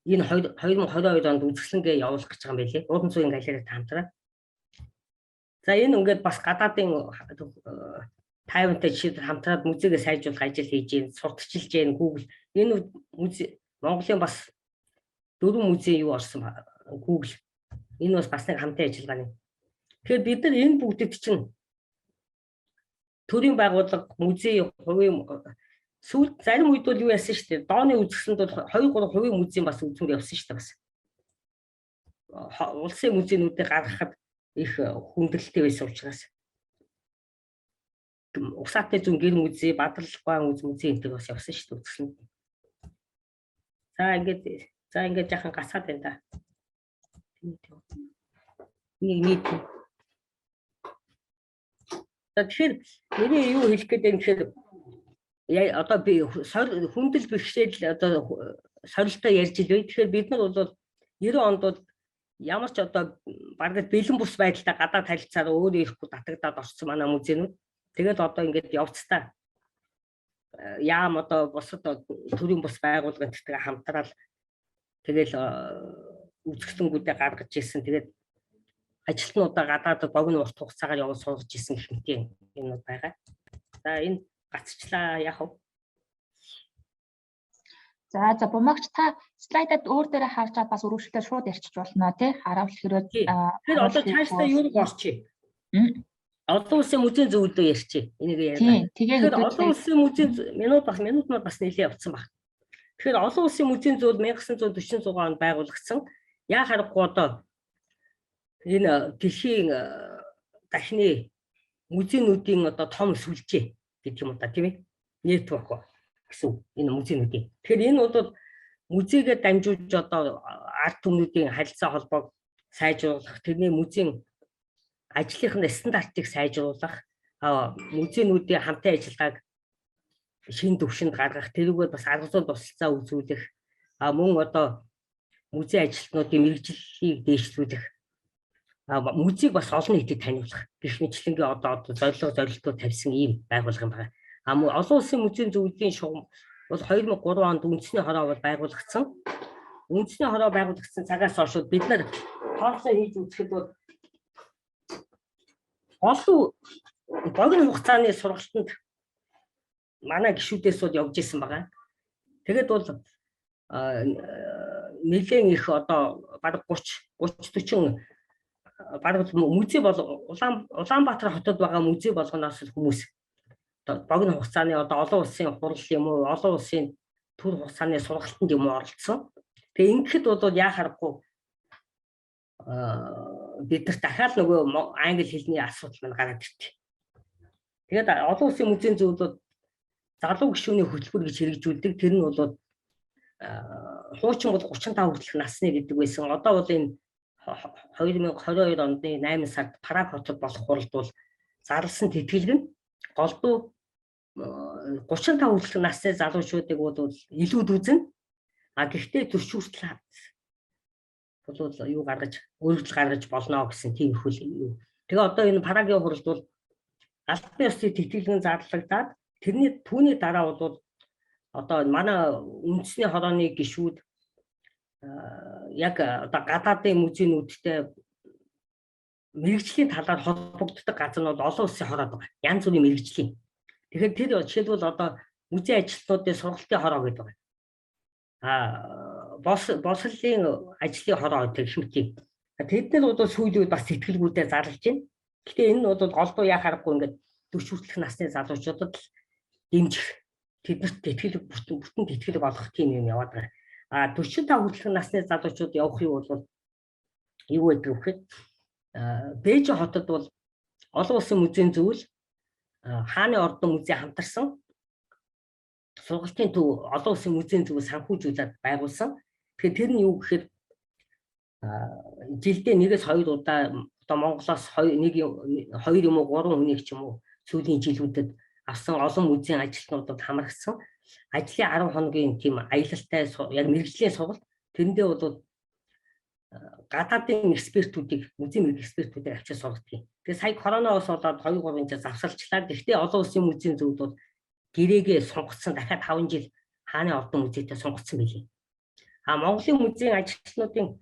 энэ 2022 онд үзэсгэлэнгээ явуулах гэж байгаа юм байлээ. Уран зургийн галерейд хамтраад. За энэ ингээд бас гадаадын тайвантай жишээд хамтраад музейгээ сайжруулах ажил хийж гин, сурталчилж гин Google. Энэ музей Монголын бас 4 музей юу орсон Google. Энэ бас нэг хамтын ажиллагаа юм. Тэгэхээр бид нар энэ бүгдд чинь төрийн байгууллага, музей, хувийн сүүл зарим үед бол юу яасан шүү дээ. Дооны үзэсгэлэнд бол 2-3 хувийн музейн бас үзмэр явсан шүү дээ бас. Улсын музейнүүдийг гаргахад их хүндрэлтэй байсан учраас. Усаатай зүүн гэр музей, Бадралгаан музей энэ бас явсан шүү дээ үзэсгэлэнд. За ингээд яхан гасаад байна да. Нэг тэгэхээр миний юу хэлэх гээд юм гэхээр одоо би хүндэл бэрхшээл одоо сорилтоо ярьж илвэ. Тэгэхээр бид нар бол 90 онд бол ямар ч одоо бараг бэлэн бус байдалтай гадаад харилцаар өөрөө ирэхгүй татагдаад орсон манай музейнүүд. Тэгээд одоо ингээд явцдаа яам одоо бусад төрийн бус байгууллагуудтай хамтраад тэгэл үзэсгэлэнгүүдээ гаргаж ирсэн. Тэгээд ажилтнуудаа гадаад богино урт хугацаагаар явуулж суулгаж ирсэн гэх мэт юмнууд байгаа. За энэ гацчлаа яах вэ? За бумагч та слайдад өөр дээрээ харж чад бас өргөжлөлтөөр шууд ярьчих болно тий. Хараавал хэрэг. Тэгэхээр одоо цаашдаа юу орчих? Олон улсын музейн зөвлөлөө ярьчих. Энийг яриа. Тэгэхээр олон улсын музейн минут бас нэлээд явцсан баг. Тэгэхээр олон улсын музейн зөвлөл 1946 онд байгуулагдсан. Яа харахгүй одоо энэ дэлхийн дахны музейнүүдийн одоо том сүлжээ гэдэг юм да тийм ээ. Нэтворк гэсэн энэ музейнүүдийн. Тэгэхээр энэ бол музейгээ дамжуулж одоо арт түмнүүдийн харилцаа холбоог сайжруулах, тэрний музейн ажлынхын стандартыг сайжруулах, музейнүүдийн хамтын ажиллагааг шинэ түвшинд гаргах, тэрүүгээр бас арга зүйн тусалцаа үзүүлэх, мөн одоо музей ажилтнуудын мэргэжлийг дээшлүүлэх, музейг бас олон нийтэд таниулах гэх мэтлэнгийн одоо зорилтууд тавьсан ийм байгууллага юм байна. Олон улсын музейн зөвлөлийн шугам бол 2003 онд үндэсний хороо бол байгуулагдсан. Үндэсний хороо байгуулагдсан цагаас хойш бид нар тооллоо хийж үзэхэд бол олон богино хугацааны сургалтанд манай гишүүдээс бол явж исэн байгаа. Тэгээд бол нэлээд их одоо бараг 30-40 бараг музей бол Улаанбаатар хотод байгаа музей болгоноос хүмүүс богино хугацааны одоо олон улсын хурал юм уу, олон улсын төр хугацааны сургалтанд юм оролцсон. Тэгээ ингэхэд бол яа харахгүй бид нар дахиад нөгөө англи хэлний асуудал мань гараад иртээ. Тэгээд олон улсын музейн зөвлөлд залуу гишүүний хөтөлбөр гэж хэрэгжүүлдэг. Тэр нь бол хуучин бол 35 хүртэлх насны гэдэг байсан. Одоо бол энэ 2022 оны 8 сард Праг хотод болох хуралд бол зарласан тэтгэлэг нь голдуу 35 хүртэлх насны залуучуудыг бол илүүд үзэн. Гэхдээ төрч хүртэл бол юу гаргаж өөрчлөлт гаргаж болно гэсэн тийм их үл. Тэгээ одоо энэ Прагийн хуралд бол албан ёсны тэтгэлэг нь зарлагдаад түүний дараа бол одоо манай үндэсний хорооны гишүүд яг одоо гадаадын музейнүүдтэй мэрэгжлийн талаар холбогддог газар нь бол олон улсын хороод байгаа. Янз бүрийн мэрэгжлийн. Тэгэхээр тэр жишээлбэл одоо музей ажилтнуудын сургалтын хороо гэдэг байгаа. Боловсролын ажлын хороо гэх мэт юм. Тэд нар бол сүүлийн үед бас сэтгэлгүүдээ зарлаж байна. Гэхдээ энэ нь бол голдуу яа харахгүй ингээд 40 хүртэлх насны залуучуудад дэмжих, тэднэрт тэтгэлэг бүтэн тэтгэлэг олгох тийм юм яваад байгаа. 45 хүртэлх насны залуучууд явах юм бол юу гэдэг вэ гэхээр Бээжин хотод бол олон улсын музейн зөвлөл хааны ордон музей хамтарсан сургалтын төв олон улсын музейн зөв санхүүжүүлээд байгуулсан. Тэгэхээр тэр нь юу гэхээр жилдээ 1-2 удаа одоо Монголоос 2 юм уу 3 хүнийг ч юм уу сүүлийн жилүүдэд авсан олон музейн ажилтнуудад хамрагдсан. Ажлын 10 хоногийн тийм аялалтай яг мэргэжлийн сургалт тэрэндээ бол гадаадын экспертүүдийг музейн экспертүүдийг авчиж сургадгийг. Тэгээ сая коронавирус болоод 2-3 жил завсарлчлаа. Гэхдээ олон улсын музейн зөвд бол гэрээгээ сунгацсан дахиад 5 жил хааны ордон музейтэй сунгацсан билий. Монголын музейн ажилтнуудын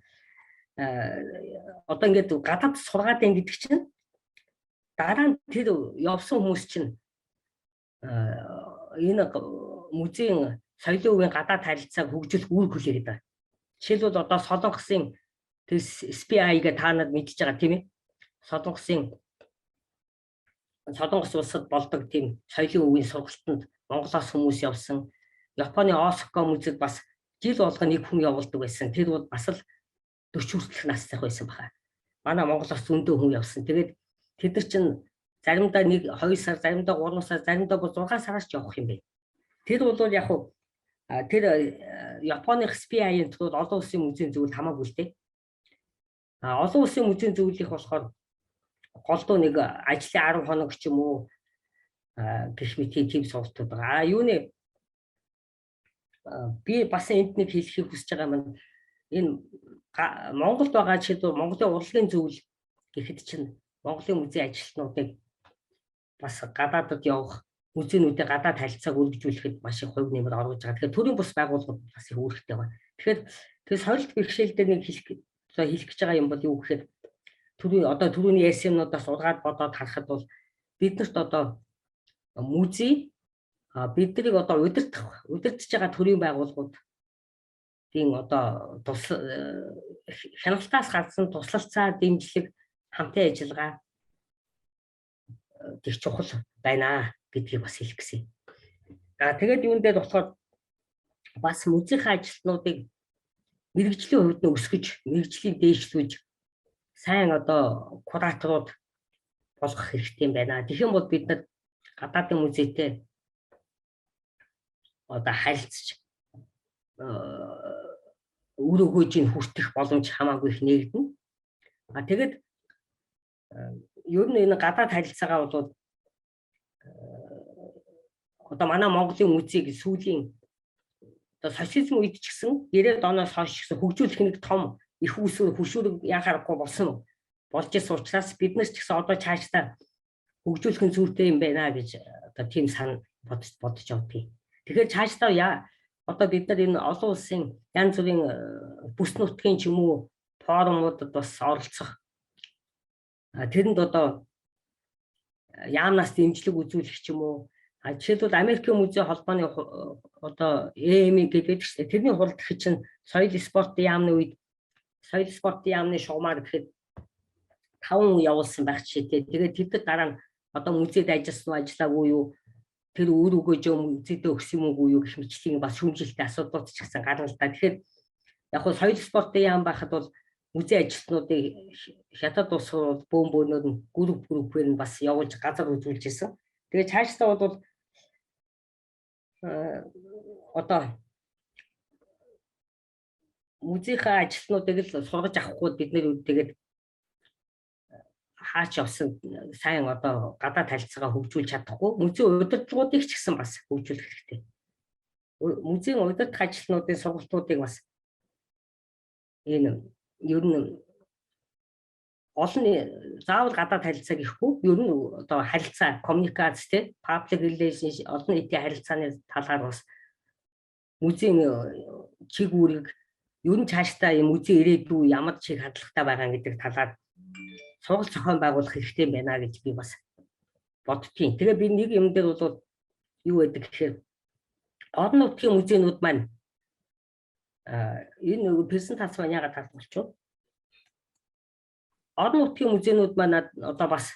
одоо ингээд гадаад сургаад ин гэдэг чинь дараа нь тэр явсан хүмүүс чинь энэ музейн соёлын үеийн гадаад харилцааг хөгжүүлэх үр хүлээгээд байна. Жишээлбэл одоо Солонгосын тэр SPI гээ та нарт мэдчихэж байгаа тийм ээ. Солонгос улсад болдог тийм соёлын үеийн сургалтанд Монголоос хүмүүс явсан. Японы Осака музейд бас жил болго нэг хүн явуулдаг байсан. Тэр бол бас л 40 хүртэлх настай байсан баха. Манай Монголоос зөндөө хүн явсан. Тэгээд тэд нар чинь заримдаа 1-2 сар, заримдаа 3 сар, заримдаа 6 сараас ч явах юм бэ. Тэр бол яг тэр Японых SPI-ийн төлөө олон улсын музейн зөвлөлд хамаагүй л дээ. Олон улсын музейн зөвлөлийнх болохоор голдуу нэг ажлын 10 хоног ч юм уу гэх мэт тийм сургалтууд байгаа. Юуны би бас энд нэг хэлхийг хүсэж байгаа маань энэ Монголд байгаа жишээлбэл Монголын урлагийн зөвлөл гэхэд чинь Монголын музейн ажилтнуудыг бас гадаадд явах музейнүүдийн гадаад харилцааг үргэлжлүүлэхэд маш их хувь нэмэр оруулж байгаа. Тэгэхээр төрийн бус байгууллагууд бас их үүрэгтэй байна. Тэгэхээр соёлт бэрхшээлдээ нэг хэлэх гэж байгаа юм бол юу гэхээр түрүүний ярьсануудаас ургаад бодоод харахад бол биднэрт одоо музей биднийг одоо удирдах байгаа төрийн байгууллагууд тийм одоо хяналтаас гадсан туслалцаа дэмжлэг хамтын ажиллагаа их чухал байна гэдгийг бас хэлэх гэсэн. Тэгээд юун дээр болохоор бас музейн ажилтнуудыг мэргэжлийн хувьд нь өсгөж, мэргэжлийн дээшлүүлж сайн одоо кураторууд болгох хэрэгтэй юм байна. Тэгэх юм бол бид нар гадаадын музейтэй одоо харилцаж үр өгөөжийг хүртэх боломж хамаагүй их нээгдэнэ. Тэгээд ер нь энэ гадаад харилцаагаа бол одоо манай Монголын музейг сүүлийн одоо социализм үед ч гэсэн 90-ад оноос хойш гэсэн хөгжүүлэх нэг том их хөшүүрэг яхаарахгүй болж ирсэн учраас бид нар ч гэсэн одоо цаашдаа хөгжүүлэх нь зүйтэй юм байна гэж одоо тийм сан бодож явдгийг. Тэгэхээр цаашдаа одоо бид нар энэ олон улсын янз бүрийн бүс нутгийн ч юм уу форумуудад бас оролцох тэрэнд одоо яамнаас дэмжлэг үзүүлэх ч юм уу жишээлбэл Америкийн музей холбооны одоо EMI гэдэг чинь тэрний хурал гэхэд чинь соёл спортын яамны үед соёл спортын яамны шугамар гэхэд 5 явуулсан байх жишээтэй. Тэгээд тэд дараа нь одоо музейд ажиллаагүй юу тэр үр өгөөж музейд өгсөн юм уу юу гэх мэтчлийн бас шүүмжилттэй асуудлууд ч гэсэн гарна л да. Тэгэхээр яг хөө соёл спортын яам байхад бол музей ажилтнуудыг хятад улс бөөнбөөнөөр нь группээр нь бас явуулж газар үзүүлж ирсэн. Тэгээд цаашдаа бол одоо музейн ажилтнуудыг л сургаж авахгүй бид нэр тэгээд хаач явсан сайн одоо гадаад харилцаагаа хөгжүүлж чадахгүй музейн удирдлагуудыг ч гэсэн бас хөгжүүлэх хэрэгтэй. Музейн удирдах ажилтнуудын сургалтуудыг бас энэ ер нь олон заавал гадаад харилцаа гэхгүй ер нь одоо харилцаа коммуникац те public relations олон нийтийн харилцааны талаар бас музейн чиг үүрэг ер нь цаашдаа юм музей ирээдүй ямар чиг хандлагатай байгаа гэдэг талаар сургалт зохион байгуулах хэрэгтэй байна гэж би бас боддгийн. Тэгээ би нэг юм дээр бол юу гэдэг гэхээр орон нутгийн музейнууд маань энэ презентацийн яагаад тайлбарлаж орон нутгийн музейнууд маань одоо бас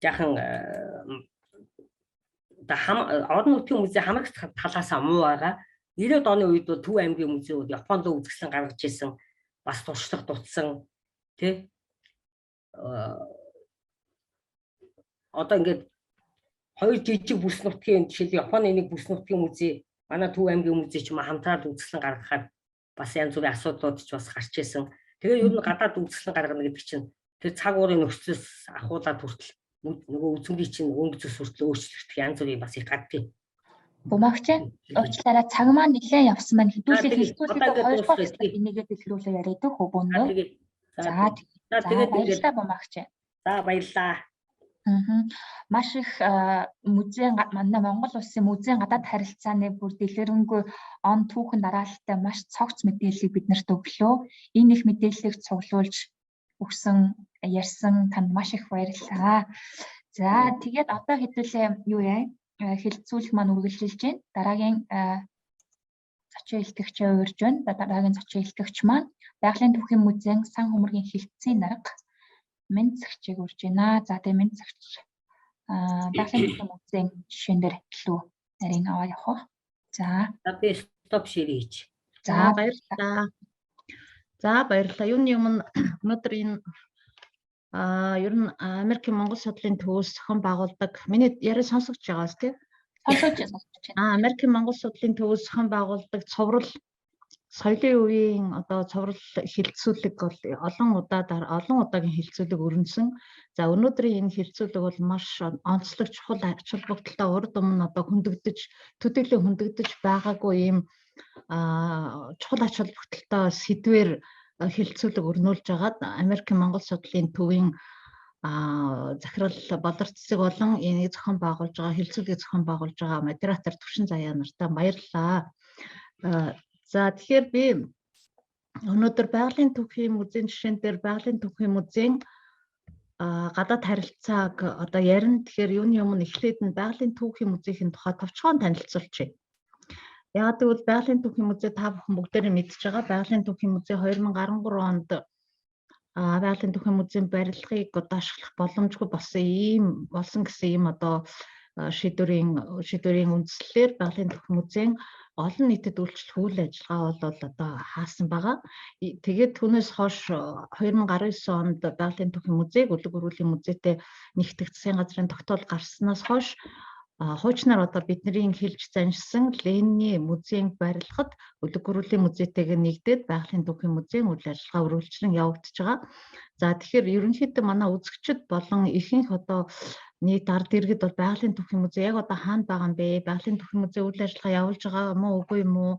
жаахан орон нутгийн музей хамрагч талаас муу байгаа. 90-ад оны үед бол Төв аймгийн музейуд Японд үзэсгэлэн гаргаж ирсэн бас туршлага дутсан тий одоо ингээд 2 жижиг бүс нутгийн жишээл Японы нэг бүс нутгийн музей, манай Төв аймгийн музей ч юм хамтраад үзэсгэлэн гаргахаар бас янз бүрийн асуудлууд ч бас гарч ирсэн. Тэгээ ер нь гадаад үзэсгэлэн гаргана гэдэг чинь тэр цаг уурын нөхцөлс ахуулаад хүртэл нөгөө үзмэрийн чинь өнгө зүс хүртэл өөрчлөгдөх янз бүрийн бас их гадаг. Бумагч уучлаарай цаг маань нэлээд явсан байна. Хэдүүлээ хоёр дахь энийгээ дэлгэрүүлээ яриад хөө бөндөө. За тэгээд баярлалаа бумагч. За баярлалаа. Маш их музейн манай Монгол улсын музейн гадаад харилцааны бүр дэлгэрэнгүй он түүхэн дараалттай маш цогц мэдээллийг биднэрт өглөө. Энэ их мэдээллийг цуглуулж өгсөн ярьсан танд маш их баярлалаа. За тэгээд одоо хэдүүлээ юу яа хэлцүүлэх маань үргэлжилж байна. Дараагийн зочин хэлтгчээ уурж байна. Дараагийн зочин хэлтгч маань Байгалийн түүхийн музейн сан хөмөргийн хилцээний дарга Менцэгчийг урьж байна. За тэгээ Менцэгч Байгалийн түүхийн музейн жишээн дээр илүү нарийн аваа явах уу? За би стоп шир хийж. За баярлалаа. За баярлалаа. Юуны өмнө өнөөдөр энэ ер нь Америкийн Монгол судлалын төвөөс зохион байгуулдаг миний яриа сонсогч байгаас тийм сонсогч байна. Америкийн Монгол судлалын төвөөс зохион байгуулдаг цоврал соёлын үеийн одоо цоврал хилцүүлэг бол олон удаагийн хилцүүлэг өрнөсөн. За өнөөдрийн энэ хилцүүлэг бол маш онцлог чухал ач холбогдолтой урд өмнө одоо төдийлөн хөндөгдөж байгаагүй ийм чухал ач холбогдолтой сэдвээр хилцүүлэг өрнүүлж агаад Америкийн Монгол судлалын төвийн захирал Болор Цэцэг болон энийг зохион байгуулж байгаа хилцүүлгийг зохион байгуулж байгаа модератор Төвшин Заяа нартай баярлалаа. За тэгэхээр би өнөөдөр Байгалийн түүхийн музейн жишээн дээр Байгалийн түүхийн музейн гадаад харилцааг одоо ярина. Тэгэхээр юуны өмнө эхлээд нь Байгалийн түүхийн музейн тухай товчхон танилцуулчихъя. Яг тэгвэл Байгалийн түүхийн музей та бүхэн бүгдээрээ мэдж байгаа. Байгалийн түүхийн музей 2013 онд Байгалийн түүхийн музейн барилгыг одоо ашиглах боломжгүй болсон гэсэн ийм одоо шийдвэрийн үндслээр Байгалийн түүхийн музейн олон нийтэд үйлчлэх үйл ажиллагаа бол одоо хаасан байгаа. Тэгээд түүнээс хойш 2019 онд Байгалийн түүхийн музейг Үлэг өрүүлийн музейтэй нэгтгэх засгийн газрын тогтоол гарснаас хойш хуучнаар одоо бидний хэлж заншсан Ленины музейн барилгад Үлэг өрүүлийн музейтэйг нэгдээд Байгалийн түүхийн музейн үйл ажиллагаа үргэлжлэн явагдаж байгаа. За тэгэхээр ерөнхийдөө манай үзэгчид болон ихэнх одоо нийт ард иргэд бол Байгалийн түүхийн музей яг одоо хаана байгаа юм бэ? Байгалийн түүхийн музей үйл ажиллагаа явуулж байгаа юм уу, үгүй юм уу?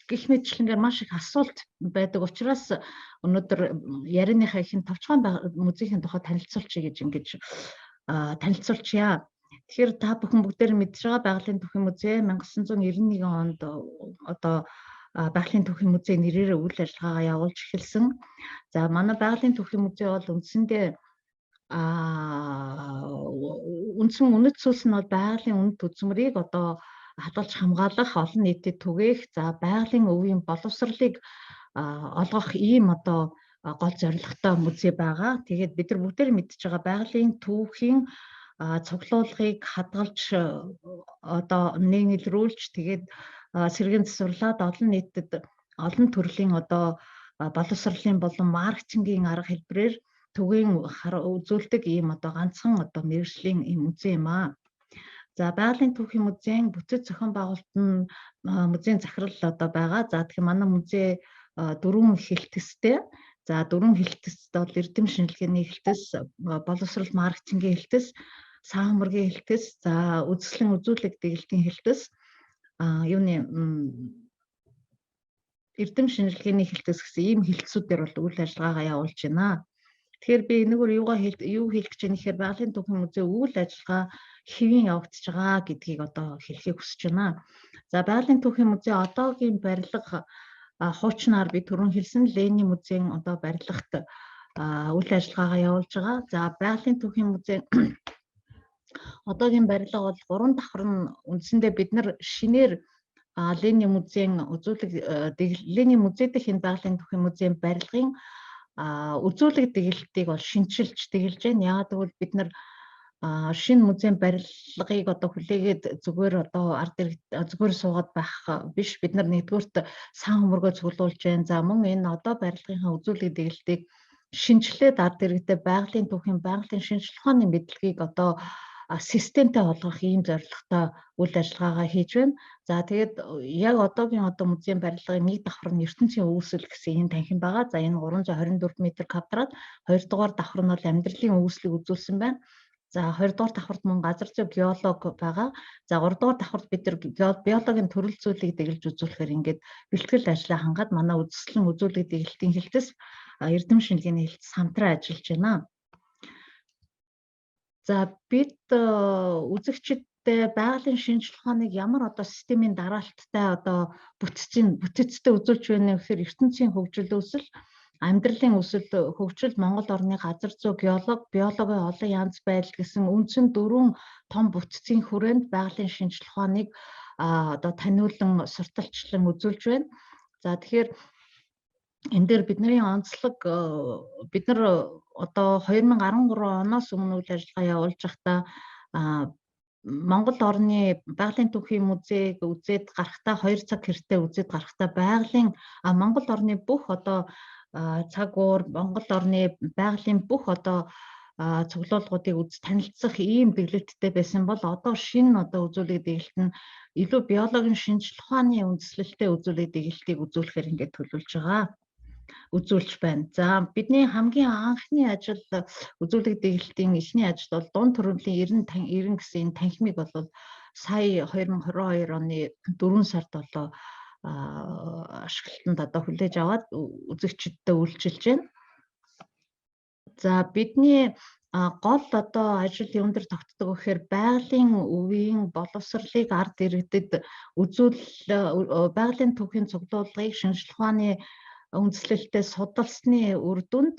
Гэх мэтчлэнгээр маш их асуулт байдаг учраас өнөөдөр ярианыхаа ихэнд товчхон музейн тухай танилцуулчих гэж ингэж танилцуулчихъя. Тэгэхээр та бүхэн бүгдээр мэдж байгаа Байгалийн түүхийн музей 1991 онд одоо Байгалийн түүхийн музей нэрээр үйл ажиллагаагаа явуулж эхэлсэн. За манай Байгалийн түүхийн музей бол үндсэндээ үндсэн үнэт зүйлс нь бол байгалийн үнэт үзмэрийг одоо хадгалж хамгаалах, олон нийтэд түгээх, за байгалийн өвийн боловсролыг олгох ийм одоо гол зорилготой музей байгаа. Тэгээд бид нар бүгдээр мэдж байгаа байгалийн түүхийн цуглуулгыг хадгалж одоо нийлрүүлж тэгээд сэргээн засварлаад олон нийтэд олон төрлийн одоо боловсролын болон маркетингийн арга хэлбэрээр түгээн үзүүлдэг ийм одоо ганцхан одоо мэргэжлийн ийм музей юм аа. За Байгалийн түүхийн музейн бүтэц зохион байгуулалтын музейн захирал одоо байгаа. За тэгэхээр манай музей 4 хэлтстэй. За 4 хэлтсэд бол эрдэм шинжилгээний хэлтс, боловсрол маркетингийн хэлтс, сан хөмөргийн хэлтс, за үзэсгэлэн үзүүлэг дэглэлтийн хэлтс, эрдэм шинжилгээний хэлтс гэсэн ийм хэлтсүүдээр бол үйл ажиллагаагаа явуулж байна. Тэгэхээр би энэгээр юу хэлэх гэж байна гэхээр Байгалийн түүхийн музей үйл ажиллагаа хэвэн явагдаж байгаа гэдгийг одоо хэлхийг хүсэж байна. За Байгалийн түүхийн музей одоогийн барилга хуучнаар би түрүүн хэлсэн Ленины музейн одоо барилгад үйл ажиллагаагаа явуулж байгаа. За Байгалийн түүхийн музей одоогийн барилга бол 3 давхар нь үндсэндээ бид нар шинээр Ленины музейн үзүүлэг Ленины музей дэх энэ Байгалийн түүхийн музейн барилгын үзүүлэг дэглэлтийг бол шинчилж дэглэж байна. Яг тэгвэл бид нар шинэ музейн барилгыг одоо хүлээгээд зүгээр одоо ард иргэд зүгээр суугаад байх биш. Бид нар нэгдүгürt сан хөмөргөө цуглуулж байна. За мөн энэ одоо барилгынхаа үзүүлэг дэглэлтийг шинжилээд ард иргэдэд байгалийн түүхийн байгалийн шинжилгээ ухааны мэдлэгийг одоо системтэй болгох ийм зорилготой үйл ажиллагаагаа хийж байна. За тэгээд яг одоогийн музейн барилгын нэг давхар нь ертөнцийн өвөсөл гэсэн энэ танхим байгаа. За энэ 324 м квадрат, 2 дугаар давхар нь бол амьдралын өвөслийг үзүүлсэн байна. За 2 дугаар давхарт мөн газар зүй геолог байгаа. За 3 дугаар давхарт бид нар биологийн төрөл зүйлийг дэглэж үзүүлэхээр ингээд бэлтгэл ажлаа хангаад манай үзэсгэлэн үзүүлэг дэглэлтийн хэлтэс эрдэм шинжилгээний хэлтэс хамтран ажиллаж байна. За бид үзэгчдэд байгалийн шинжилгээ ухааныг ямар системийн дараалттай бүтцтэй үзүүлж байна гэхээр ертөнцийн хөгжил өсөл, амьдралын өсөл, хөгжил, Монгол орны газар зүй геолог, биологийн олон янз байдал гэсэн үндсэн 4 том бүтцийн хүрээнд байгалийн шинжилгээ ухааныг таниулан сурталчлан үзүүлж байна. За тэгэхээр энэ дээр бидний онцлог бид нар 2013 оноос өмнө үйл ажиллагаа явуулж байхдаа Монгол орны байгалийн түүхийн музейг үзээд гарахтаа 2 цаг хэртээ үзээд гарахтаа байгалийн Монгол орны бүх цаг уур, Монгол орны байгалийн бүх цуглуулгуудыг танилцах ийм дэглэлттэй байсан бол одоо шинэ үзүүлэг дэглэлт нь илүү биологийн шинжилгээ ухааны үндэслэлтэй үзүүлэг дэглэлтийг үзүүлэхээр ингээд төлөвлөж байгаа. Үзүүлж байна. За бидний хамгийн анхны ажил үзүүлэг дэглэлтийн эхний ажил бол дунд төрөмлийн 90 гэсэн танхимыг бол сая 2022 оны 4 сард ашиглалтанд хүлээж аваад үзэгчдэд үйлчилж байна. За бидний гол ажил юун дээр тогтдог гэхээр байгалийн өвийн боловсролыг ард иргэдэд байгалийн түүхийн цуглуулгыг шинжилгээ ухааны үндэслэлтэй судалсны үр дүнд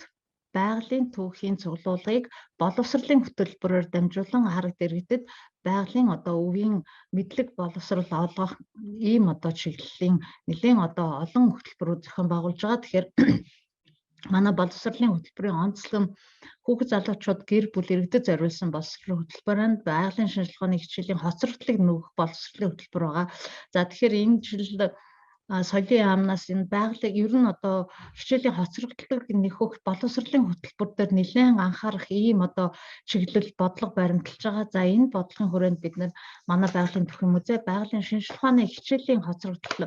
байгалийн түүхийн цуглуулгыг боловсролын хөтөлбөрөөр дамжуулан ард иргэдэд байгалийн өвийн мэдлэг боловсрол олгох ийм чиглэлийн нэлээд олон хөтөлбөрүүд зохион байгуулж байгаа. Тэгэхээр манай боловсролын хөтөлбөрийн онцлог нь хүүхэд залуучууд гэр бүл иргэдэд зориулсан боловсролын хөтөлбөрөнд байгалийн шинжилгээ ухааны хичээлийн хоцрогдлыг нүүгэх боловсролын хөтөлбөр байгаа. За тэгэхээр энэ жил соёлын яамнаас энэ байгалыг ер нь хичээлийн хоцрогдлыг нөхөх боловсролын хөтөлбөр дээр нэлээд анхаарах ийм чиглэл бодлого баримталж байгаа. За энэ бодлогын хүрээнд бид манай байгалийн түүхийн музей байгалийн шинжилгээ ухааны хичээлийн хоцрогдол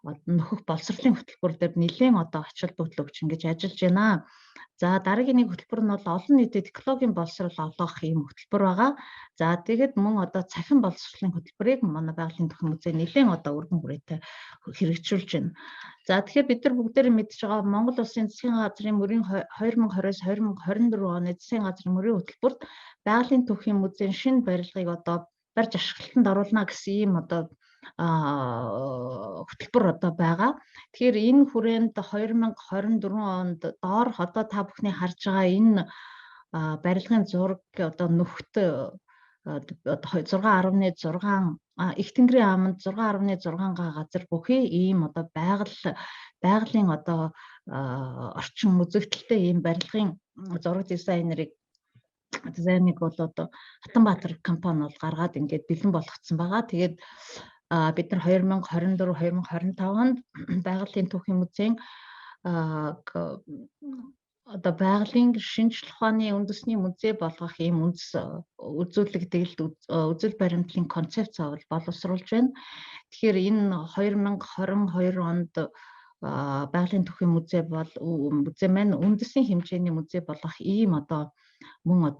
нөхөх боловсролын хөтөлбөр дээр нэлээд ачаал бүтэл өгч ингэж ажиллаж байна. За дараагийн нэг хөтөлбөр нь бол олон нийтэд экологийн боловсрол олгох ийм хөтөлбөр байгаа. За тэгээд мөн цахим боловсролын хөтөлбөрийг манай байгалийн түүхийн музей нэлээд өргөн хүрээтэй хэрэгжүүлж байна. За тэгэхээр бид нар бүгдээрээ мэдж байгаа Монгол Улсын засгийн газрын мөрийн 2020-2024 оны засгийн газрын мөрийн хөтөлбөрт байгалийн түүхийн музейн шинэ барилгыг барьж ашиглалтанд оруулна гэсэн ийм хөтөлбөр байгаа. Тэгэхээр энэ хүрээнд 2024 онд доорх та бүхний харж байгаа энэ барилгын зураг нөхөд 6.6 их тэнгэрийн аманд 6.6 газар бүхий ийм байгалийн орчин үзэгдэлтэй ийм барилгын зураг дизайныг бол Хатанбаатар компани гаргаад ингээд бэлэн болгоцсон байгаа. Тэгээд бид нар 2024-2025 онд байгалийн түүхийн музейн байгалийн шинжилгээ ухааны үндэсний музей болгох ийм үзүүлэг дэглэлт үзэл баримтлалын концепц боловсруулж байна. Тэгэхээр энэ 2022 онд байгалийн түүхийн музей маань үндэсний хэмжээний музей болох ийм мөн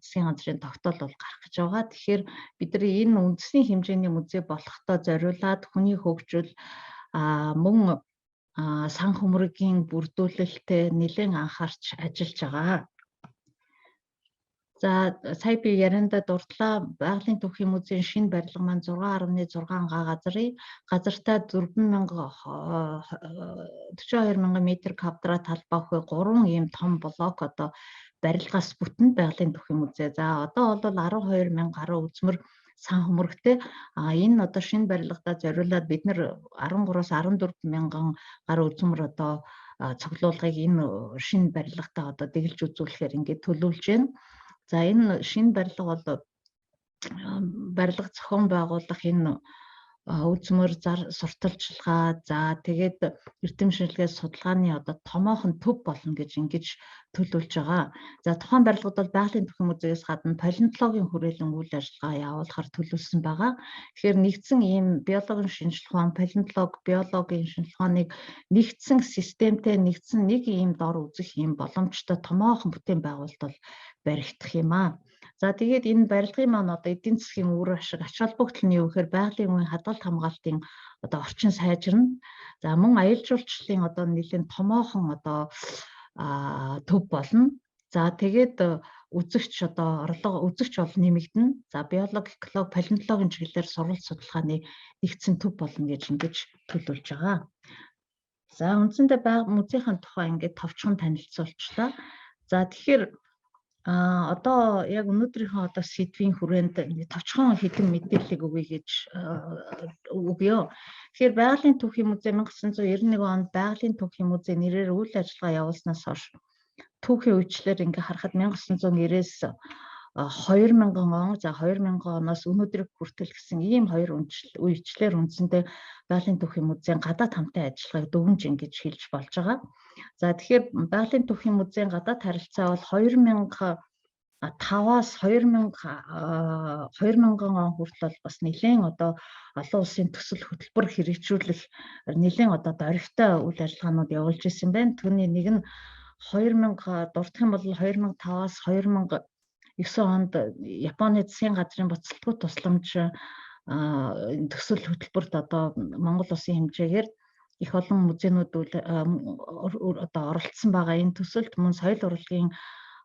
засгийн газрын тогтоол гарах гэж байгаа. Тэгэхээр бид нар энэ үндэсний хэмжээний музей болохтой зориулаад хүний хөгжил мөн сан хөмрөгийн бүрдүүлэлтэд нэлээд анхаарч ажиллаж байгаа. За сая би яриандаа дурдлаа байгалийн түүхийн музейн шинэ барилга маань 6.6 газартай 42,000 м квадрат талбай өгөө 3 ийм том блок барилгаас бүтэн байгалийн түүхийн музей. За одоо бол 12,000 гаруй үзмэр сан хөмрөгтэй энэ шинэ барилгадаа зориулаад бид нэр 13-аас 14,000 гаруй үзмэр цуглуулгыг энэ шинэ барилгатаа дэглэж үзүүлэхээр ингээд төлөвлөж байна. За энэ шинэ барилга бол барилга зохион байгуулах энэ үзмөр сурталчилгаа за тэгээд эрдэм шинжилгээ судалгааны одоо томоохон төв болно гэж ингэж төлөвлөж байгаа. За тухайн барилгад бол байгалийн төхөөрөмж музейс гадна палеонтологийн хүрээлэн үйл ажиллагаа явуулахар төлөвлөсөн байгаа. Тэгэхээр нэгдсэн ийм биологийн шинжилгээ ухаан, палеонтолог, биологийн шинжилгээ ухааныг нэгдсэн системтэй нэгдсэн нэг ийм дор үзэх ийм боломжтой томоохон бүтээн байгуулалт баригдах юм аа. За тэгээд энэ барилгын маань одоо эдийн засгийн үр ашиг ач холбогдол нь юу гэхээр байгалийн үеийн хадгалт хамгаалтын одоо орчин сайжирна. За мөн аялал жуулчлалын одоо нэлийн томоохон одоо төв болно. За тэгээд үзэгч одоо орлого үзэгч бол нэмэгдэнэ. За биологи, экологи, палеонтологийн чиглэлээр сурвалж судалгааны нэгдсэн төв болно гэж ингэж төлөвлөж байгаа. За үндсэндээ музейхийн тухай ингээд товчхон танилцуулчлаа. За тэгэхээр одоо яг өнөөдрийнхөө одоо сэдвийн хүрээнд товчхон хэдэн мэдээллийг өгье гэж өгье. Тэгэхээр байгалийн түүхийн музей 1991 онд байгалийн түүхийн музей нэрээр үйл ажиллагаа явуулснаас хойш түүхийн үечлэр ингээ харахад 1990-ээс 2000 он, за 2000 оноос өнөөдрийг хүртэл гэсэн ийм хоёр үечлэр үндсэндээ байгалийн түүхийн музейн гадаад хамтын ажиллагааг дөвөнж ингэж хэлж болж байгаа. За тэгэхээр байгалийн түүхийн музейн гадаад харилцаа бол 2005-аас 2000 он хүртэл бас нэлээд одоо олон улсын төсөл хөтөлбөр хэрэгжүүлэх нэлээд одоо дөрвтэй үйл ажиллагаанууд явуулж ирсэн байна. Түүний нэг нь 2000 дурдах юм бол 2005-аас 2009 онд Японы засгийн газрын буцалтгүй тусламж төсөл хөтөлбөрт одоо Монгол улсын хэмжээгээр их олон музейнууд одоо оролцсон байгаа. Энэ төсөлд мөн соёл урлагийн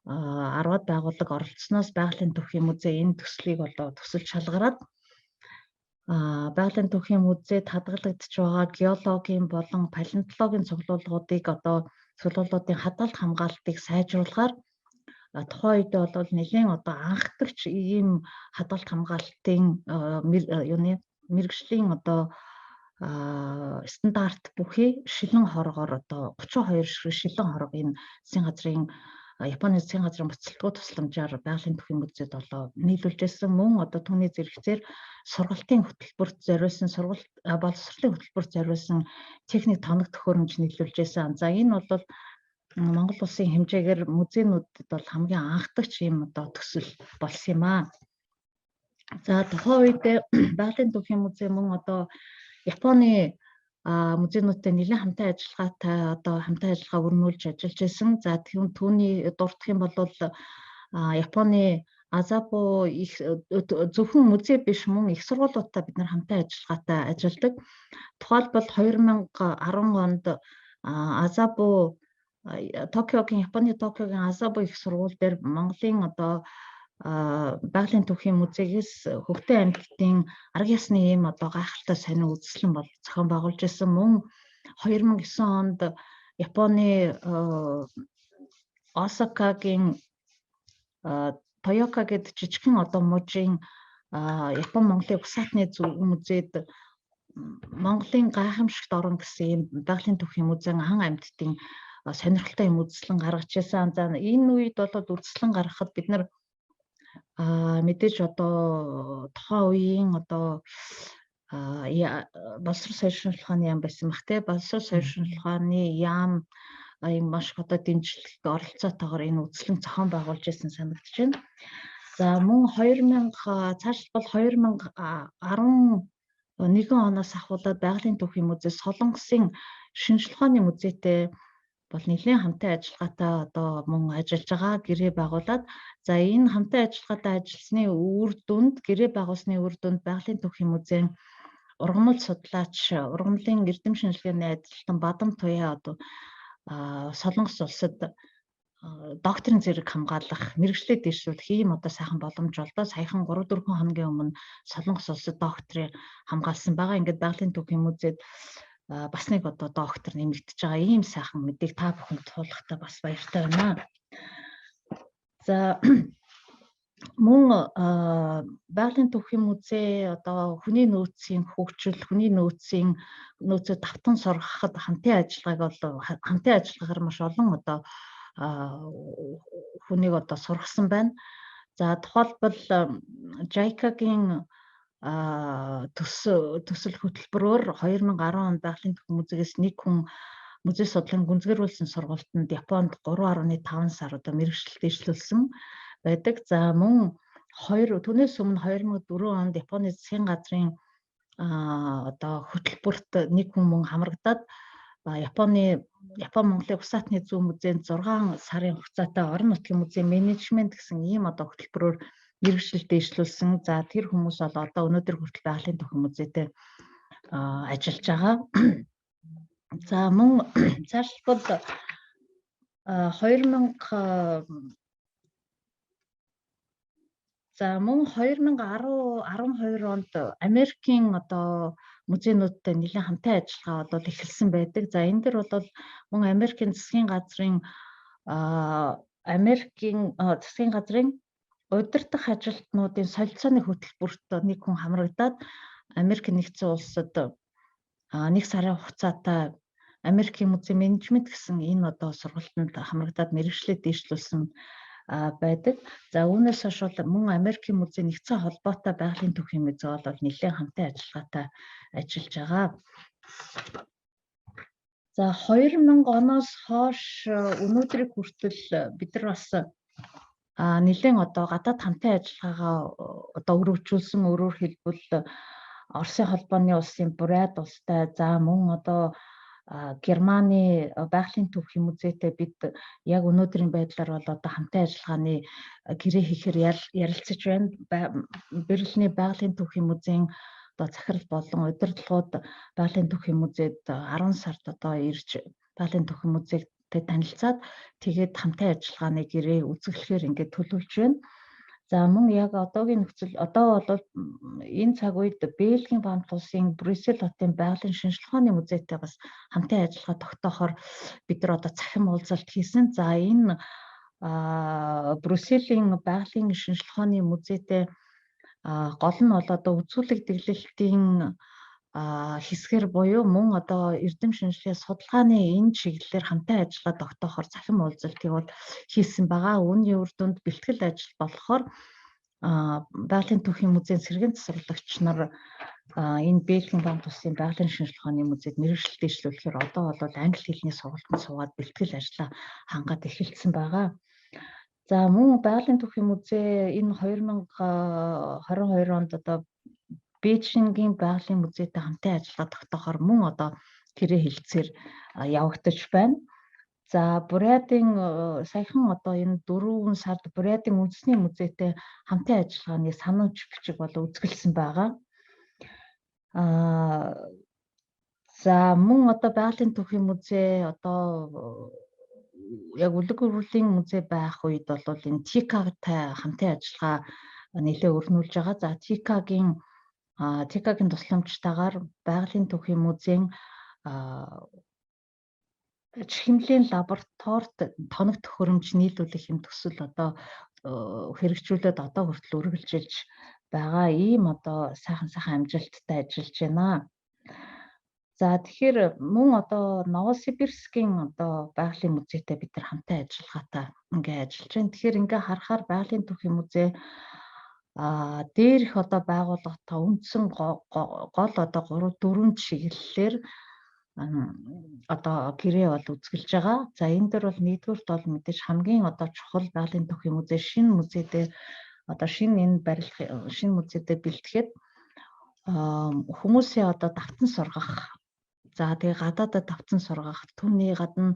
10-аад байгууллага оролцсноос байгалийн түүхийн музей энэ төслийг болоо төсөлж шалгараад байгалийн түүхийн музейд хадгалагдж байгаа геологийн болон палеонтологийн цуглуулгуудыг одоо цуглуулгуудын хадгалт хамгаалтыг сайжруулахаар тухайн үедээ бол нэлээд одоо анхдагч ийм хадгалт хамгаалтын мэргэжлийн одоо стандарт бүхий шилэн хоргоор одоо 32 шилэн хорго энэ засгийн газрын Японы засгийн газрын буцалтгүй тусламжаар байгалийн түүхийн музейд болоо нийлүүлжсэн. Мөн одоо түүний зэрэгцээр сургалтын хөтөлбөрт зориулсан боловсролын хөтөлбөрт зориулсан техник тоног төхөөрөмж нийлүүлжсэн. За энэ бол Монгол улсын хэмжээгээр музейнүүдэд бол хамгийн анхдагч ийм одоо төсөл болсон юм аа. За тухайн үед байгалийн түүхийн музей мөн одоо Японы музейнуудтай нэлээд хамтын ажиллагаатай одоо хамтын ажиллагаа өрнүүлж ажиллаж байсан. За түүний дурдах юм бол Японы Азабо их зөвхөн музей биш мөн их сургуулиудтай бид нар хамтын ажиллагаатай ажилладаг. Тухайлбал 2010 онд Азабо Японы Токиогийн Азабо их сургууль дээр Монголын одоо байгалийн түүхийн музейгээс хөгтөө амьтдын арга ёсны ийм одоо гайхалтай сонин үзэсгэлэн бол зохион байгуулж байсан. Мөн 2009 онд Японы Осакагийн Тойока гэдэг жижигхэн одоо мужийн Япон Монголын угсаатны музейд Монголын гайхамшигт орон гэсэн ийм байгалийн түүхийн музейн ан амьтдын сонирхолтой юм үзэсгэлэн гаргаж байсан. За энэ үед бол үзэсгэлэн гаргахад бид нар мэдээж одоо тухайн үеийн одоо боловсрол сайжруулах ухааны яам байсан бах те боловсрол сайжруулах ухааны яам маш одоо дэмжлэг оролцоотойгоор энэ үзэсгэлэн зохион байгуулж байсан санагдаж байна. За мөн 2000 цаашдаа бол 2011 оноос ахуулаад байгалийн түүхийн музей Солонгосын шинжилгээ ухааны музейтэй бол нэлээд хамтын ажиллагаатай одоо мөн ажиллаж байгаа гэрээ байгуулад за энэ хамтын ажиллагаатай ажилласны үр дүнд гэрээ байгуулсны үр дүнд байгалийн түүхийн музейн ургамал судлаач ургамлын эрдэм шинжилгээний ажилтан Бадам Туяа одоо Солонгос улсад докторийн зэрэг хамгаалах мэргэжлээ дэвшүүлэх ийм одоо сайхан боломж болдоо саяхан 3-4 хоногийн өмнө Солонгос улсад докторийн хамгаалсан байгаа. Ингээд байгалийн түүхийн музейд бас нэг одоо доктор нэмэгдэж байгаа ийм сайхан мэдээг та бүхэнд туулахтаа бас баяртай байна. За мөн байгалийн түүхийн музей одоо хүний нөөцийн хөгжил, хүний нөөцөд давтан сургахад хамтын ажиллагааг бол хамтын ажиллагаар маш олон одоо хүнийг одоо сургасан байна. За тухайлбал JICA-гийн төсөл хөтөлбөрөөр 2010 онд байгалийн төхөн музейгээс нэг хүн музей судлалын гүнзгийрүүлсэн сургалтанд Японд 3.5 сар одоо мэргэжилт дэвшлүүлсэн байдаг. За мөн түүнээс өмнө 2004 онд Японы засгийн газрын одоо хөтөлбөрт нэг хүн мөн хамрагдаад Япон Монголын Улс наадмын зүүн музейд 6 сарын хугацаатай орон нутгийн музей менежмент гэсэн ийм одоо хөтөлбөрөөр мэргэжилт дэвшлүүлсэн. За тэр хүмүүс бол одоо өнөөдөр хүртэл байгалийн төхөн музейд ажиллаж байгаа. За мөн цаашдаа 2012 онд Америкийн одоо музейнуудтай нэлээд хамтын ажиллагаа бол эхэлсэн байдаг. За энэ дэр бол мөн Америкийн засгийн газрын удирдах ажилтнуудын солилцооны хөтөлбөрт нэг хүн хамрагдаад Америк нэгдсэн улсад 1 сарын хугацаатай Америкийн музей менежмент гэсэн энэ одоо сургалтанд хамрагдаад мэргэжлээ дэвшлүүлсэн байдаг. За үүнээс хойш мөн Америкийн музей нэгдсэн холбоотой байгалийн төхийн музей бол нэлээд хамтын ажиллагаатай ажиллаж байгаа. За 2000 оноос хойш өнөөдрийг хүртэл бид нар бас нэлээд одоо гадаад хамтын ажиллагаагаа одоо өргөжүүлсэн. Өөрөөр хэлбэл Оросын холбооны улсын Бурят улстай, за мөн одоо Германы байгалийн төвхийн музейтэй бид яг өнөөдрийн байдлаар бол одоо хамтын ажиллагааны гэрээ хийхээр ярилцаж байна. Берлиний байгалийн төвхийн музейн одоо захирал болон удирдлагууд байгалийн төвхийн музейд 10 сард одоо ирж байгалийн төвхийн музейтэй танилцаад тэгээд хамтын ажиллагааны гэрээ үзэглэхээр ингээд төлөвлөж байна. За мөн яг одоогийн нөхцөл одоо бол энэ цаг үед Бельгийн Бамт улсын Брюссел хотын байгалийн шинжилгээ ухааны музейтэй бас хамтын ажиллагаа тогтоохоор бид нар одоо цахим уулзалт хийсэн. За энэ Брюсселийн байгалийн шинжилгээ ухааны музейтэй гол нь бол одоо үзүүлэг дэглэлтийн хэсгэр буюу мөн одоо эрдэм шинжилгээ судалгааны энэ чиглэлээр хамтын ажиллагаа тогтоохоор цахим уулзалтыг бол хийсэн байгаа. Үүний үр дүнд бэлтгэл ажил болохоор байгалийн төвхийн музейн сэргээн засварлагч нар энэ Бельгийн Бамт улсын байгалийн шинжилгээ ухааны музейд мэргэжилт дэвшлүүлэхээр одоо бол англи хэлний сургалтанд суугаад бэлтгэл ажлаа хангаад эхэлсэн байгаа. За мөн байгалийн төвхийн музей энэ 2022 онд одоо Бээжингийн байгалийн музейтэй хамтын ажиллагаа тогтоохоор мөн одоо гэрээ хэлцээр явагдаж байна. За Бурятын саяхан одоо энэ 4 сард Бурятын үндэсний музейтэй хамтын ажиллагааны санамж бичиг бол үзгэлсэн байгаа. За мөн одоо байгалийн төвхийн музей одоо яг үлэг өргөлийн музей байх үед бол энэ ТИКА-тай хамтын ажиллагаа нэлээд өрнүүлж байгаа. За ТИКА-гийн тусламжтайгаар байгалийн төвхийн музейн чихэмлийн лабораторид тоног төхөөрөмж нийлүүлэх юм төсөл одоо хэрэгжүүлээд одоо хүртэл үргэлжилж байгаа. Ийм одоо сайхан амжилттай ажиллаж байна. За тэгэхээр мөн одоо Новосибирскийн одоо байгалийн музейтэй бид нар хамтан ажиллагаатай ингээ ажиллаж байна. Тэгэхээр ингээ харахаар байгалийн төвхийн музей дээрх одоо байгууллагатай үндсэн гол одоо 3-4 чиглэлээр одоо гэрээ бол үзгэлж байгаа. За энэ дээр бол нэгдүгürt бол мэдээж хамгийн одоо чухал байгалийн төвхийн музей шинэ музейдээ одоо шинэ энэ барилгын шинэ музейдээ бэлтгэхэд хүмүүсийн одоо давтан сургах. За тэгээ гадаадад давтан сургах, түүний гадна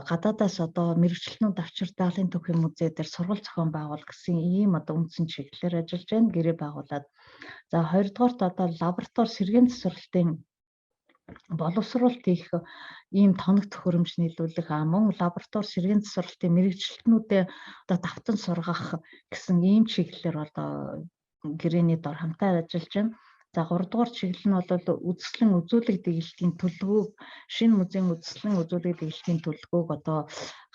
гадаадаас одоо мэргэжилтнүүд авчир байгалийн төвхийн музей дээр сургууль зохион байгуул гэсэн ийм одоо үндсэн чиглэлээр ажиллаж байна. Гэрээ байгуулад. За хоёрдугаарт одоо лаборатори сэргээн засварлалтын боловсруулалт хийх ийм тоног төхөөрөмж нийлүүлэх мөн лаборатори сэргээн засварлалтын мэргэжилтнүүдэд одоо давтан сургах гэсэн ийм чиглэлээр одоо гэрээний дор хамтаа ажиллаж байна. За 3 дугаар чиглэл нь бол үзэсгэлэн үзүүлэг дэглэлтийн төлөвлөгөөг шинэ музейн үзэсгэлэн үзүүлэг дэглэлтийн төлөвлөгөөг одоо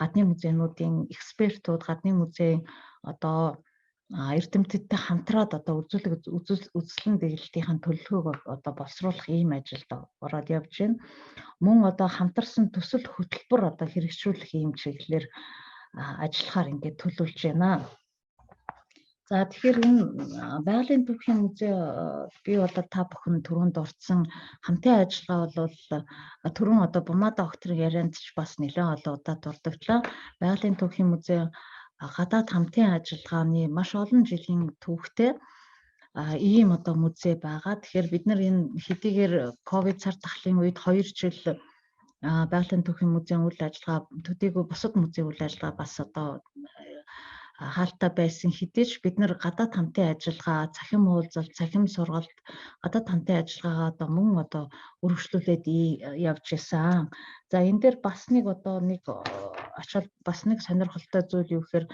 гадны музейнуудын экспертүүд, гадны музейн одоо эрдэмтдтэй хамтраад одоо үзэсгэлэн дэглэлтийн төлөвлөгөөг одоо боловсруулах ийм ажилд ороод явж байна. Мөн одоо хамтарсан төсөл хөтөлбөр одоо хэрэгжүүлэх ийм чиглэлээр ажиллахаар ингээд төлөвлөж байна. За тэгэхээр энэ байгалийн түүхийн музей би одоо та бүхэн түрүүнд дурдсан хамтын ажиллагаа бол түрүүн одоо Бумада докторын ярианд ч бас нэлээд олон удаа дурдагдлаа. Байгалийн түүхийн музей гадаад хамтын ажиллагааны маш олон жилийн түүхтэй ийм одоо музей байгаа. Тэгэхээр бид нар энэ хэдийгээр ковид цар тахлын үед 2 жил байгалийн түүхийн музейн үйл ажиллагаа төдийгүй бусад музейн үйл ажиллагаа бас одоо хаалттай байсан хэдий ч бид нар гадаад хамтын ажиллагаа, цахим уулзалт, цахим сургалт, гадаад хамтын ажиллагаагаа одоо мөн одоо өргөжлүүлээд явж байсан. За энэ дээр бас нэг бас нэг сонирхолтой зүйл юу гэхээр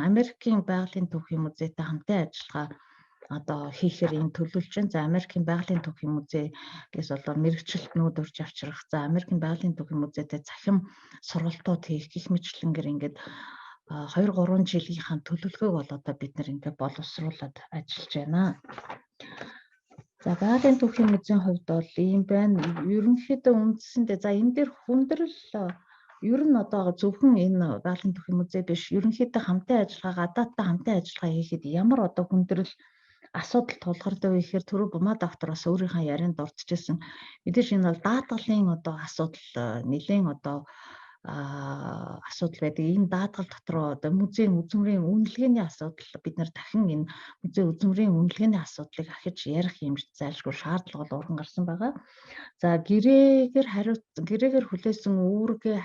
Америкийн байгалийн түүхийн музейтэй хамтын ажиллагаа одоо хийхээр энэ төлөвлөж байна. За Америкийн байгалийн түүхийн музейгээс болоод мэрэгчлэлтнүүд урьж авчрах. За Америкийн байгалийн түүхийн музейтэй цахим сургалтууд хийх гэх мэтлэнгээр ингээд 2-3 жилийнхаа төлөвлөгөөг бол одоо бид нэр ингээд боловсруулад ажиллаж байна. За байгалийн түүхийн музейн хувьд бол ийм байна. Ерөнхийдөө үндсэндээ за энэ дээр хүндрэл ер нь одоо зөвхөн энэ байгалийн түүхийн музей биш, ерөнхийдөө хамтын ажиллагаа, гадаадтай хамтын ажиллагаа хийхэд ямар одоо хүндрэл асуудал тулгардаг вэ гэхээр түрүү Бума доктор бас өөрийнхөө ярианд дурдчихсан. Мэдээж энэ бол даатгалын одоо асуудал нэлээд одоо асуудал байдаг. Энэ даатгал дотор одоо музейн үзмрийн үнэлгээний асуудал бид нар дахин энэ музейн үзмрийн үнэлгээний асуудлыг ахиж ярих юм зайлшгүй шаардлага бол уран гарсан байгаа. За гэрээгээр хүлээсэн үүргээ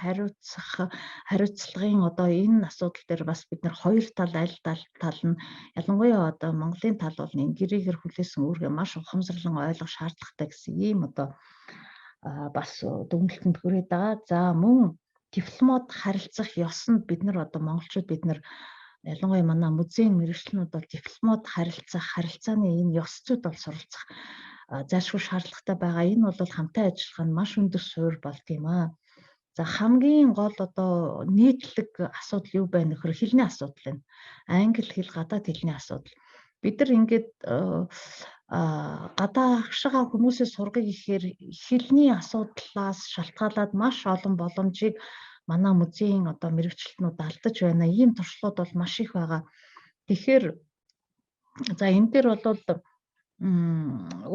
хариуцлагын одоо энэ асуудал дээр бас бид нар хоёр тал аль тал нь ялангуяа одоо Монголын тал бол энэ гэрээгээр хүлээсэн үүргээ маш ухамсарлан ойлгох шаардлагатай гэсэн ийм одоо бас дүгнэлтэнд хүрээд байгаа. За мөн дипломод харилцах ёсонд бид нар одоо монголчууд бид нар ялангуяа манай музейн мэргэжлэнүүд бол дипломод харилцааны энэ ёс зүйд бол суралцах зайлшгүй шаардлагатай байгаа. Энэ бол хамтын ажиллагаа нь маш өндөр суурь болд юм аа. За хамгийн гол одоо нийтлэг асуудал юу байна нөхөр хэлний асуудал байна. Англи хэл, гадаад хэлний асуудал. Бид нар ингээд гадаа агшгаа хүмүүсээс сургая гэхээр хэлний асуудлаас шалтгаалаад маш олон боломжийг манай музейн одоо мэргэжлэлтнүүд алдаж байна. Ийм туршлагууд бол маш их байгаа. Тэгэхээр за энэ дээр бол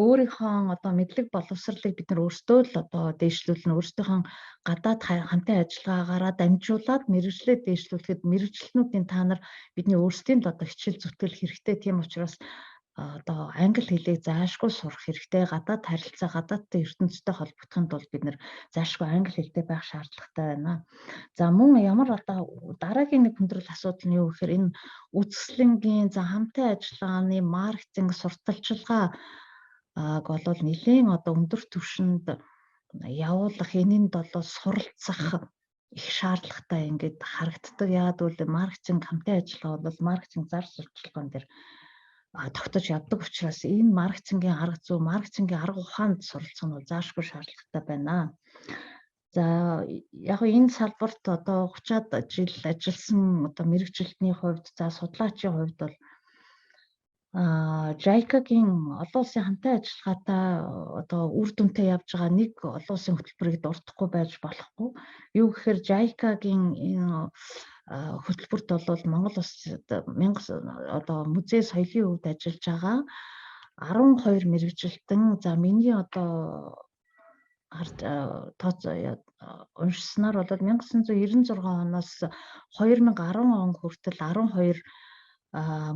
өөрийнхөө одоо мэдлэг боловсролыг бид нар өөрсдөө л одоо дээшлүүлнэ. Өөрсдийнхөө гадаад хамтын ажиллагаагаараа дамжуулаад мэргэжлээ дээшлүүлэхэд мэргэжлэлтнүүдийн та нар бидний өөрсдийн л одоо хичээл зүтгэл хэрэгтэй. Тийм учраас одоо англи хэлийг заашгүй сурах хэрэгтэй. Гадаад харилцаа, гадаадтай ертөнцтэй холбогдохын тулд бид нэр заашгүй англи хэлтэй байх шаардлагатай байна. За мөн ямар одоо дараагийн нэг хүндрэл асуудал нь юу гэхээр энэ үзэсгэлэнгийн за хамтын ажиллагааны маркетинг, сурталчилгаа болол нэлийн одоо өндөр түвшинд явуулах энэнд бол суралцах их шаардлагатай ингээд харагддаг. Яагаад гэвэл маркетинг хамтын ажиллагаа бол маркетинг зар сурталчилгаан дээр тогтож явдаг учраас энэ маркетингийн арга зүй, маркетингийн арга ухаанд суралцах нь бол заашгүй шаардлагатай байна. За яг энэ салбарт одоо 30-аад жил ажилласан одоо мэргэжилтний хувьд, за судлаачийн хувьд бол JICA-гийн олон улсын хамтын ажиллагаатай одоо үр дүнтэй явж байгаа нэг олон улсын хөтөлбөрийг дуртахгүй байж болохгүй. Юу гэхээр JICA-гийн энэ хөтөлбөрт бол Монгол улсад одоо музей соёлын хувьд ажиллаж байгаа 12 мэргэжилтэн за миний одоо уншсанаар бол 1996 оноос 2010 он хүртэл 12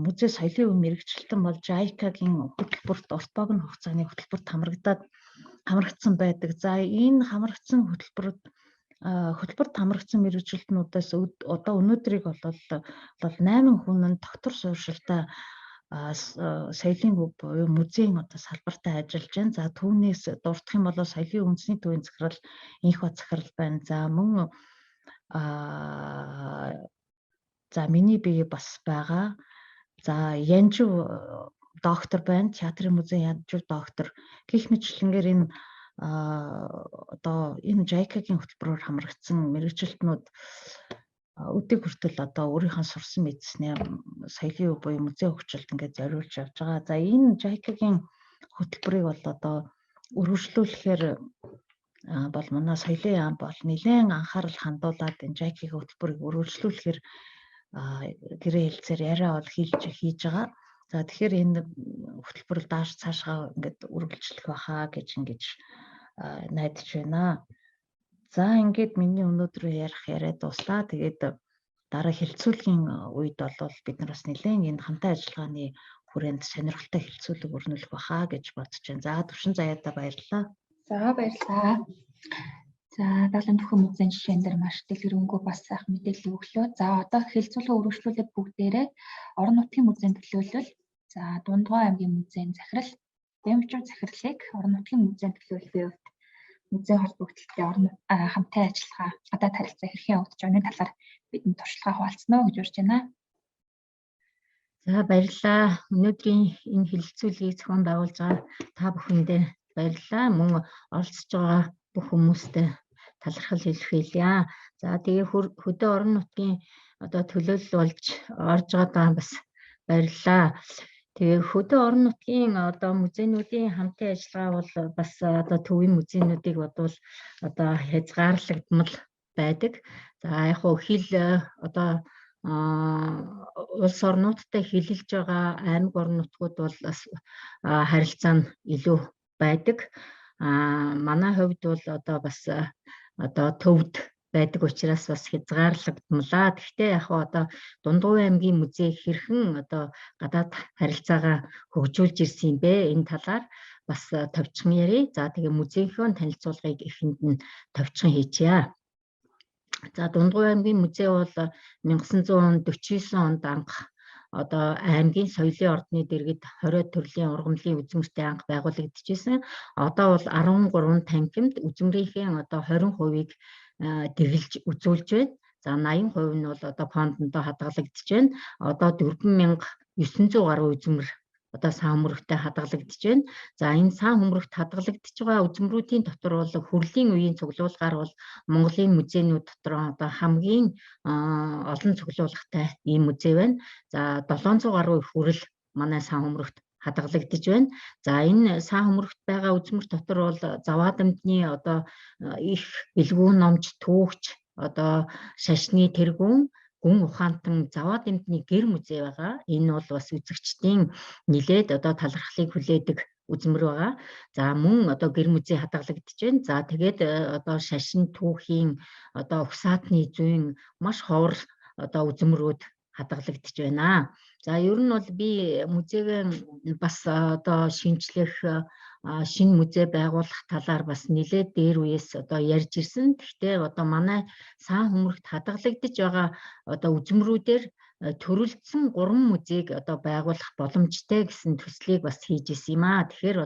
музей соёлын мэргэжилтэн бол JICA-гийн хөтөлбөрт урт богино хугацааны хөтөлбөрт хамрагдсан байдаг. За энэ хамрагдсан хөтөлбөрт хамрагдсан мэргэжилтнүүдээс одоо өнөөдрийг бол 8 хүн нь доктор суурьшилтай соёлын буюу музейн одоо салбартаа ажиллаж байна. За түүнээс дурдах юм бол соёлын үндэсний төвийн захирал, инх бат захирал байна. За мөн за миний бие бас байгаа. За Янжив доктор байна. Театрын музейн Янжив доктор гэх мэтлэнгээр энэ одоо энэ JICA-гийн хөтөлбөрөөр хамрагдсан мэргэжилтнүүд өдөө хүртэл одоо өөрийнхөө сурсан мэдснээ соёлын буюу музей хөгжилд ингээд зориулж явж байгаа. За энэ JICA-гийн хөтөлбөрийг бол одоо өргөжлүүлэхээр бол манай соёлын яам бол нэлээд анхаарал хандуулад энэ JICA-гийн хөтөлбөрийг өргөжлүүлэхээр гэрээ хэлцээр яриа бол хийж байгаа. За тэгэхээр энэ хөтөлбөр цаашгаа ингээд үргэлжлэх байхаа гэж ингэж найдаж байна. За ингээд миний өнөөдрөө ярих яриа дуслаа. Тэгээд дараа хилцүүлгийн үед бол бид нар бас нэлээд энэ хамтаа ажиллагааны хүрээнд сонирхолтой хилцүүлэг өрнүүлэх байхаа гэж бодож байна. За төвшин заяатаа баярлалаа. За баярлалаа. За даалгавар төхөн музейн жишээн дээр маш дэлгэрэнгүй бас сайхан мэдээлэл өглөө. За одоо хилцүүлэг өргөжлүүлээд бүгдээрээ орон нутгийн музейн төлөөлөл, за Дундгой аймгийн музейн захирал, Бямбчур захирлыг орон нутгийн музейн төлөөллийн хувьд музей холбогдлолтой хамтын ажиллагаа, гадаад харилцаа хэрхэн явагдаж байгааны талаар бидэнд туршлагаа хуваалцсан гэж урьж байна. За баярлалаа. Өнөөдрийн энэ хилцүүлгийг зохион байгуулж байгаа та бүхэндээ баярлалаа. Мөн оролцож байгаа бүх хүмүүстээ талархал илэрхийлье. За тэгээ хөдөө орон нутгийн төлөөлөл болж орж байгаа бас баярлалаа. Тэгээ хөдөө орон нутгийн музейнуудын хамтын ажиллагаа бол бас төвийн музейнуудыг бодвол хязгаарлагдмал байдаг. За яг хөө хил улс орнуудтай хилэлж байгаа аймаг орон нутгууд бол харилцаа нь илүү байдаг. Манай хувьд бол бас төвд байдаг учраас бас хязгаарлагдмалаа. Гэхдээ яг Дундгой аймгийн музей хэрхэн гадаад харилцаагаа хөгжүүлж ирсэн юм бэ? Энэ талаар бас товчхон ярив. За тэгээ музейнхөө танилцуулгыг эхэнд нь товчхон хийчихье. За Дундгой аймгийн музей бол 1949 онд анх аймгийн соёлын ордны дэргэд 20 төрлийн ургамлын үзмэртэй анх байгуулагдчихсэн. Одоо бол 13 танхимд үзмрийнхээ 20%-ийг дэглэж үзүүлж байна. За 80% нь бол фондондоо хадгалагдж байна. Одоо 4900 гаруй үзмэр сан хөмрөгтэй хадгалагдж байна. За энэ сан хөмрөгт хадгалагдж байгаа үзмрүүдийн дотор бол хүрлийн үеийн цуглуулгаар бол Монголын музейнууд дотор хамгийн олон цуглуулгатай ийм музей байна. За 700 гаруй хүрэл манай сан хөмрөгт хадгалагдж байна. За энэ сан хөмрөгт байгаа үзмэр дотор бол заваа дамжны их бэлгүү номч, түүхч, шашны тэргүүн, гүн ухаантан заваа дамжны гэр музей байгаа. Энэ бол бас үзэгчдийн нэлээд талархлыг хүлээдэг үзмэр байгаа. За мөн гэр музей хадгалагдж байна. За тэгээд шашин түүхийн угсаатны зүйн маш ховор үзмрүүд хадгалагдж байна. За ер нь бол би музейгээ бас шинжлэх шинэ музей байгуулах талаар бас нэлээд дээр үеэс ярьж ирсэн. Гэхдээ манай сан хөмрөгт хадгалагдж байгаа үзмрүүдээр төрөлдсөн 3 музейг байгуулах боломжтой гэсэн төслийг бас хийж исэн юм аа. Тэгэхээр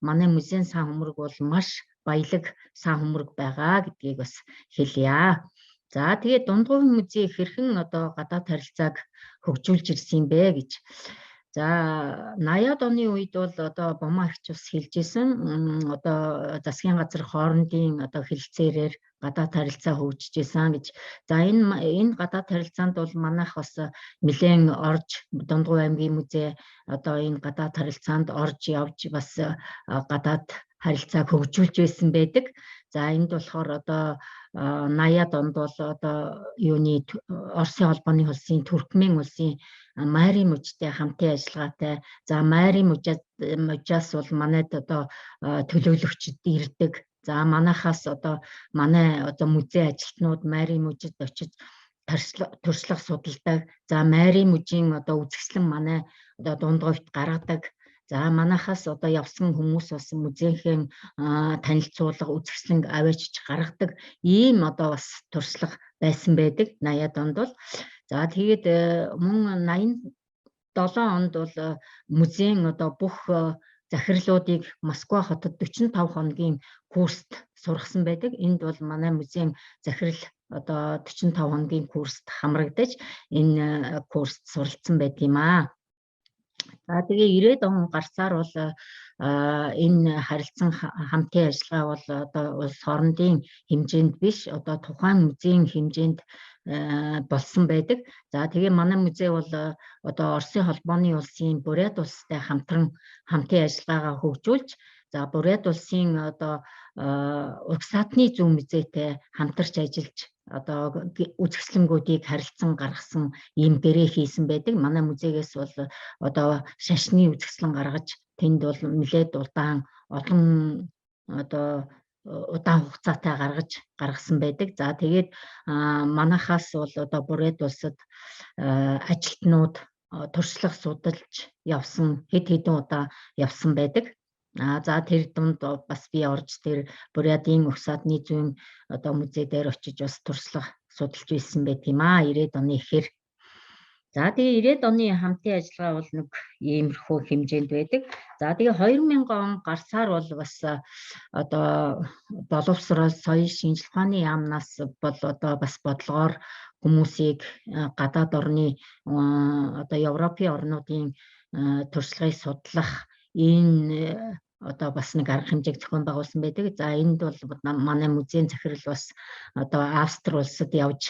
манай музейн сан хөмрөг бол маш баялаг сан хөмрөг байгаа гэдгийг бас хэлье. За тэгээд Дундгой музей хэрхэн гадаад харилцааг хөгжүүлж ирсэн юм бэ гэж. За 80-аад оны үед бол Бомаа эгч ус хэлжсэн засгийн газар хоорондын хэлэлцээрээр гадаад харилцаа хөгжиж исэн гэж. За энэ гадаад харилцаанд бол манайх бас нэлээд орж Дундгой аймгийн музей энэ гадаад харилцаанд орж явж бас гадаад харилцааг хөгжүүлж байсан байдаг. За энд болохоор 80-аад онд бол Оросын холбооны улсын Туркмен улсын Мари мужтай хамтын ажиллагаатай. За Мари мужаас бол манайд төлөөлөгчд ирдэг. За манайхаас манай музей ажилтнууд Мари мужид очиж туршлага судалдаг. За Мари мужийн үзэсгэлэн манай Дундгойт гаргадаг. За манайхаас явсан хүмүүс бас музейнхэн танилцуулга үзэсгэлэнг аваачиж гаргадаг ийм бас туршлага байсан байдаг 80-аад онд бол. За тэгээд мөн 87 онд бол музейн бүх захирлуудыг Москва хотод 45 хоногийн курст сургасан байдаг. Энд бол манай музейн захирал 45 хоногийн курст хамрагдаж энэ курст суралцсан байдаг юм аа. За тэгээ 90-ад он гарсаар бол энэ харилцан хамтын ажиллагаа бол улс орнын хэмжээнд биш тухайн музейн хэмжээнд болсон байдаг. За тэгээ манай музей бол одоо Оросын холбооны улсын Бурят улстай хамтан хамтын ажиллагаагаа хөгжүүлж, за Бурят улсын одоо угсаатны зүүн музейтэй хамтарч ажиллаж одоо үзэсгэлэнгүүдийг харилцан гаргасан ийм гэрээ хийсэн байдаг. Манай музейгээс бол одоо шашны үзэсгэлэн гаргаж тэнд бол нэлээд олон одоо удаан хугацаатай гаргасан байдаг. За тэгээд манайхаас бол одоо Бурят улсад ажилтнууд туршлага судалж явсан, хэд хэдэн удаа явсан байдаг. За тэр дунд бас би орж тэр Бурятын угсаатны зүүн одоо музей дээр очиж бас туршлага судалж байсан байт юм 90-ад оны ихэр. За тэгээ 90-ад оны хамтын ажиллагаа бол нэг иймэрхүү хэмжээнд байдаг. За тэгээ 2000 он гарсаар бол бас одоо боловсроос соёл шинжилгээ ухааны яамнаас бол одоо бас бодлогоор хүмүүсийг гадаад орны одоо Европын орнуудын туршлагыг судлах энэ одоо бас нэг арга хэмжээг зохион байгуулсан байдаг. За энд бол манай музейн захирал бас одоо Австри улсад явж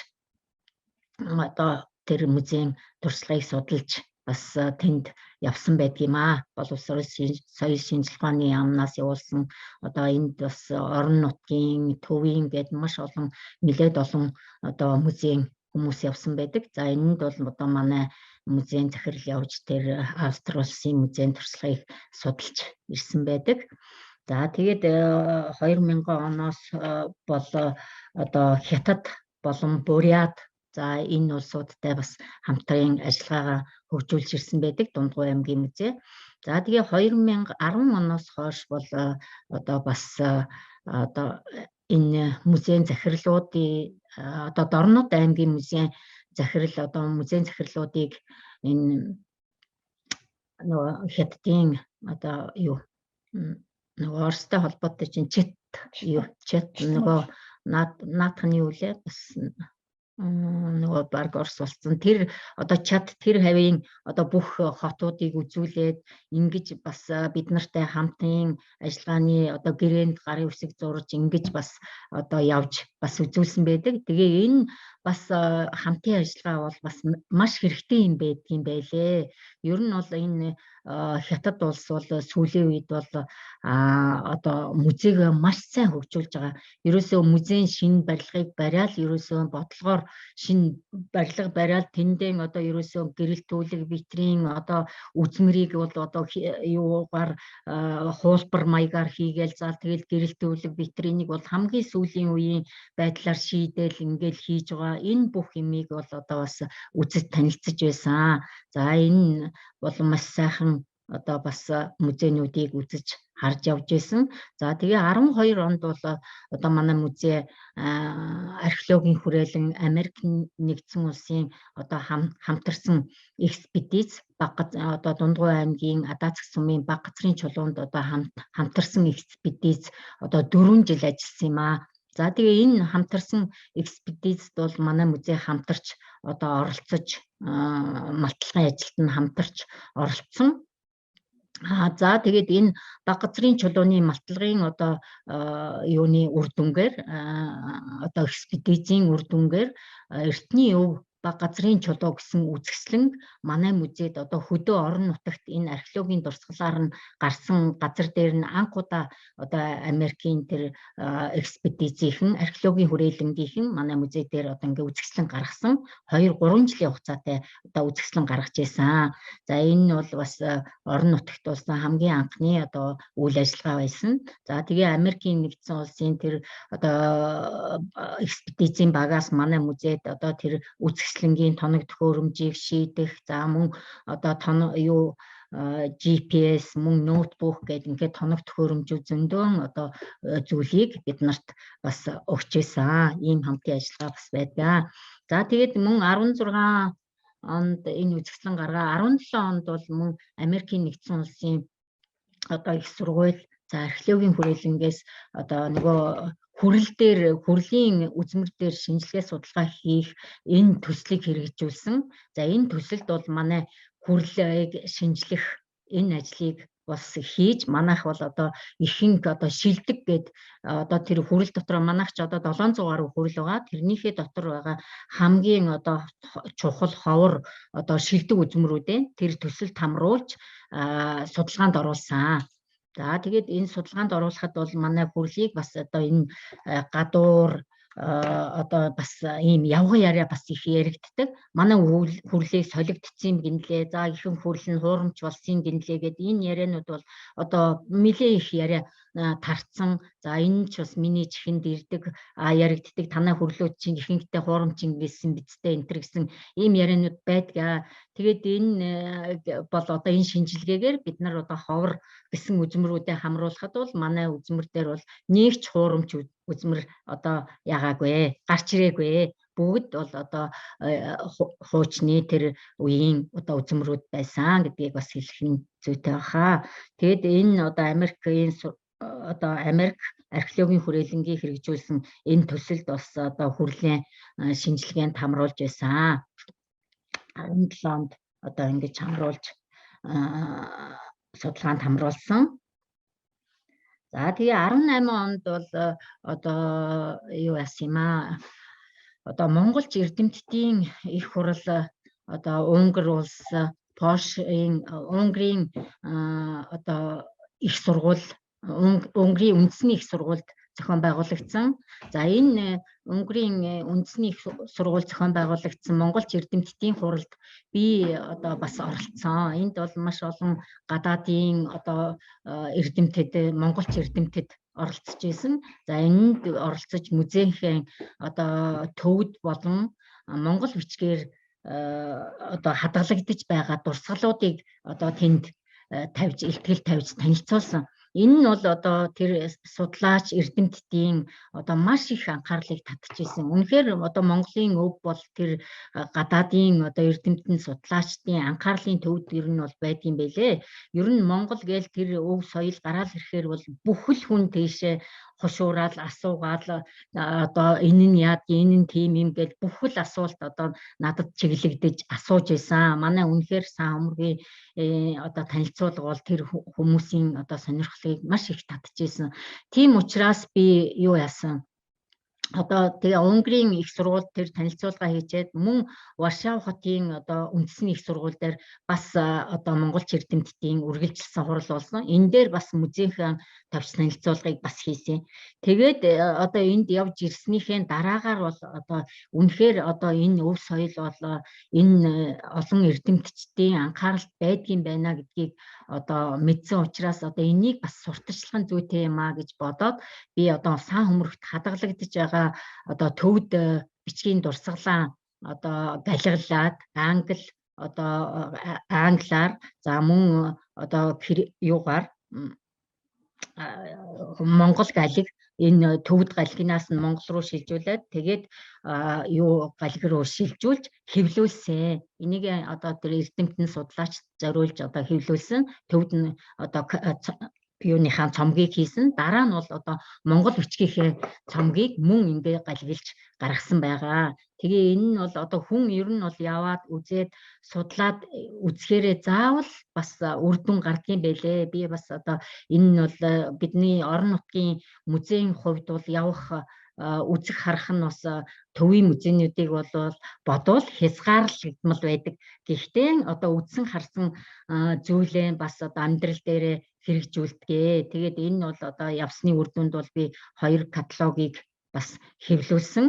одоо тэр музейн туршлагыг судалж бас тэнд явсан байдаг. Боловсрол соёл шинжилгээ ухааны яамнаас явуулсан одоо энд бас орон нутгийн төвийн гээд маш олон нэлээд олон одоо музейн хүмүүс явсан байдаг. За энэнд бол одоо манай музейн захирал явж тэр Австри улсын музейн туршлагыг судалж ирсэн байдаг. За тэгээд 2000 оноос бол одоо Хятад болон Бурят за энэ улсуудтай бас хамтран ажиллагаагаа хөгжүүлж ирсэн байдаг Дундгуй аймгийн музей. За тэгээ 2010 оноос хойш бол одоо бас одоо энэ музейн захирлуудын одоо Дорнод аймгийн музейн захирал одоо музейн захирлуудыг энэ нөгөө Хятадын одоо юу нөгөө Оростой холбоотой чинь чат нөгөө наадхны үлээ бас нөгөө баг Орос болсон. Тэр одоо чад тэр хавийн одоо бүх хотуудыг үзүүлээд ингэж бас бид нартай хамтын ажиллагааны одоо гэрээнд гарын үсэг зурж ингэж бас одоо явж бас үзүүлсэн байдаг. Тэгээ энэ бас хамтын ажиллагаа бол бас маш хэрэгтэй юм байдгийн байлээ. Ер нь бол энэ Хятад улс бол сүүлийн үед бол одоо музейг маш сайн хөгжүүлж байгаа. Ерөөсөө музейн шинэ барилгыг бариад ерөөсөө бодлогоор шинэ барилга бариад тэндээ одоо ерөөсөө гэрэлтүүлэг витрин одоо үзмэрийг бол одоо юугаар хуулбар маягаар хийгээл зал тэгэл гэрэлтүүлэг витринийг бол хамгийн сүүлийн үеийн байдлаар шийдэл ингээл хийж байгаа. Энэ бүх юмыг бол одоо бас үзэж танилцж байсан. За энэ бол маш сайхан одоо бас музейнуудыг үзэж харж явж байсан. За тэгээ 12 онд бол одоо манай музей археологийн хүрээлэн Америк нэгдсэн улсын одоо хамтарсан экспедиц одоо Дундгуй аймгийн Адаацх сумын баг газрын чулуунд одоо хамтарсан экспедиц одоо 4 жил ажилласан юм. За тэгээ энэ хамтарсан экспедицид бол манай музей хамтарч одоо оролцож малтлагын ажилд нь хамтарч оролцсон. За тэгээд энэ баг газрын чулууны малтлагын одоо юуны үр дүнгээр одоо экспедицийн үр дүнгээр Эртний өв баг газрын чулуу гэсэн үзэсгэлэн манай музейд одоо хөдөө орон нутагт энэ археологийн дурсгалаар нь гарсан газар дээр нь анхудаа одоо Америкийн тэр экспедицийнхэн археологийн хүрээлэнгийнхэн манай музей дээр одоо ингээ үзэсгэлэн гаргасан 2-3 жилийн хугацаатай одоо үзэсгэлэн гаргаж байсан. За энэ бол бас орон нутагт болсон хамгийн анхны одоо үйл ажиллагаа байсан. За тэгээ Америкийн нэгдсэн улсын тэр одоо экспедицийн багаас манай музейд одоо тэр үзэсгэлэнгийн тоног төхөөрөмжийг шийдэх, за мөн одоо GPS мөн ноутбук гэдэг ингээд тоног төхөөрөмжүүд зөндөө одоо зүйлийг бид нарт бас өгч байсан. Ийм хамтын ажиллагаа бас байдаг. За тэгээд мөн 16 онд энэ үзэсгэлэн гаргаа 17 онд бол мөн Америкийн нэгдсэн улсын одоо их сургууль за археологийн хүрээлэнгээс одоо нөгөө хүрлийн үзмэр дээр шинжилгээ судалгаа хийх энэ төслийг хэрэгжүүлсэн. За энэ төсөлд бол манай хүрлийг шинжлэх энэ ажлыг бас хийж манайх бол одоо ихэнх одоо шилдэг гээд одоо тэр хүрэл дотор манайх ч одоо 700 гаруй хүрэл байгаа. Тэрнийхээ дотор байгаа хамгийн одоо чухал ховор одоо шилдэг үзмрүүдээ тэр төсөлд хамруулж судалгаанд оруулсан. За тэгээд энэ судалгаанд оруулахад бол манай хүрлийг бас одоо энэ гадуур одоо бас ийм явган яриа бас их яригддаг. Манай хүрлийг солигдсон гинлээ. За ихэнх хүрэл нь хуурамч болсон гинлээ гэдэг энэ ярианууд бол одоо нэлээ их яриа тарцсан. За энэ ч бас миний чихэнд ирдэг яригддаг. Танай хүрлүүд чинь ихэнхдээ хуурамч гэсэн бидтэй энэ төр гэсэн ийм ярианууд байдаг. Тэгээд энэ бол одоо энэ шинжилгээгээр бид нар одоо ховор гэсэн үзмрүүдэд хамруулахад бол манай үзмэр дээр бол нэг ч хуурамч үзмэр одоо ягаагүй, гарч ирээгүй. Бүгд бол одоо хуучны тэр үеийн одоо үзмрүүд байсан гэдгийг бас хэлэх нь зүйтэй баха. Тэгээд энэ одоо Америкийн одоо Америк археологийн хүрээлэнгийн хэрэгжүүлсэн энэ төсөлд бас одоо хүрлийн шинжилгээнд хамруулж байсан. 17 онд одоо ингэж хамруулж судалгаанд хамруулсан. За тэгээ 18 онд бол одоо юу яасан юм аа? Одоо Монголч эрдэмтдийн их хурал одоо Унгар улс, Польшийн Унгарын одоо их сургууль, Унгарын үндэсний их сургуульд зохион байгуулагдсан. За энэ Унгарын үндэсний их сургууль зохион байгуулагдсан Монголч эрдэмтдийн хуралд би одоо бас оролцсон. Энд бол маш олон гадаадын одоо эрдэмтэд, монголч эрдэмтэд оролцож байсан. За энд оролцож музейнхэн одоо төвд болон монгол бичгээр одоо хадгалагдаж байгаа дурсгалуудыг одоо тэнд тавьж, илтгэл тавьж танилцуулсан. Энэ нь бол одоо тэр судлаач эрдэмтдийн одоо маш их анхаарлыг татчихсэн. Үнэхээр одоо Монголын өв бол тэр гадаадын одоо эрдэмтэн судлаачдын анхаарлын төвд ер нь бол байдгийн байлээ. Ер нь Монгол гээл тэр өв соёл гараал ирэхээр бол бүхэл хүн тийшээ хушуурал асуугаал одоо энэ нь яад, энэ нь тийм юм гэж бүхэл асуулт одоо надад чиглэгдэж асууж байсан. Манай үнэхээр сайн өмөргийн одоо танилцуулга бол тэр хүмүүсийн одоо сонирхлыг маш их татчихсан. Тийм учраас би юу яасан? Одоо тэгээ Унгарын их сургууль тэр танилцуулга хийчээд мөн Варшав хотын одоо үндэсний их сургууль дээр бас одоо монголч эрдэмтдийн үргэлжилсэн хурал болсон. Энэ дээр бас музейнхэн тавьж танилцуулгыг бас хийсэн. Тэгээд одоо энд явж ирснийхээ дараагаар бол одоо үнэхээр одоо энэ өв соёл бол энэ олон эрдэмтдийн анхааралд байдгийн байна гэдгийг одоо мэдсэн учраас одоо энийг бас сурталчлах нь зүйтэй юм а гэж бодоод би одоо сан хөмөрөгт хадгалагдаж байгаа одоо төвд бичгийн дурсгалаа одоо галиглаад англиар за мөн одоо юугаар монгол галиг энэ төвд галигнаас нь монгол руу шилжүүлээд тэгээд юу галиг руу шилжүүлж хэвлүүлсэн. Энийг одоо тэр эрдэмтэн судлаач зориулж одоо хэвлүүлсэн. Төвд нь одоо юуныхаа цомгийг хийсэн. Дараа нь бол одоо монгол бичгийнхээ цомгийг мөн ингээ галгилж гаргасан байгаа. Тэгээ энэ нь бол одоо хүн ер нь бол яваад үзээд судлаад үзэхээрээ заавал бас үр дүн гардгийн байлээ. Би бас одоо энэ нь бол бидний орон нутгийн музейн хувьд бол явах үзэх харах нь бас төвийн музейнүүдийг бол бодвол хязгаарлагдмал байдаг. Гэхдээ одоо үзсэн харсан зүйлээ бас одоо амьдрал дээрээ хэрэгжүүлдэг. Тэгээд энэ бол одоо явсны үр дүнд бол би 2 каталогийг бас хэвлүүлсэн.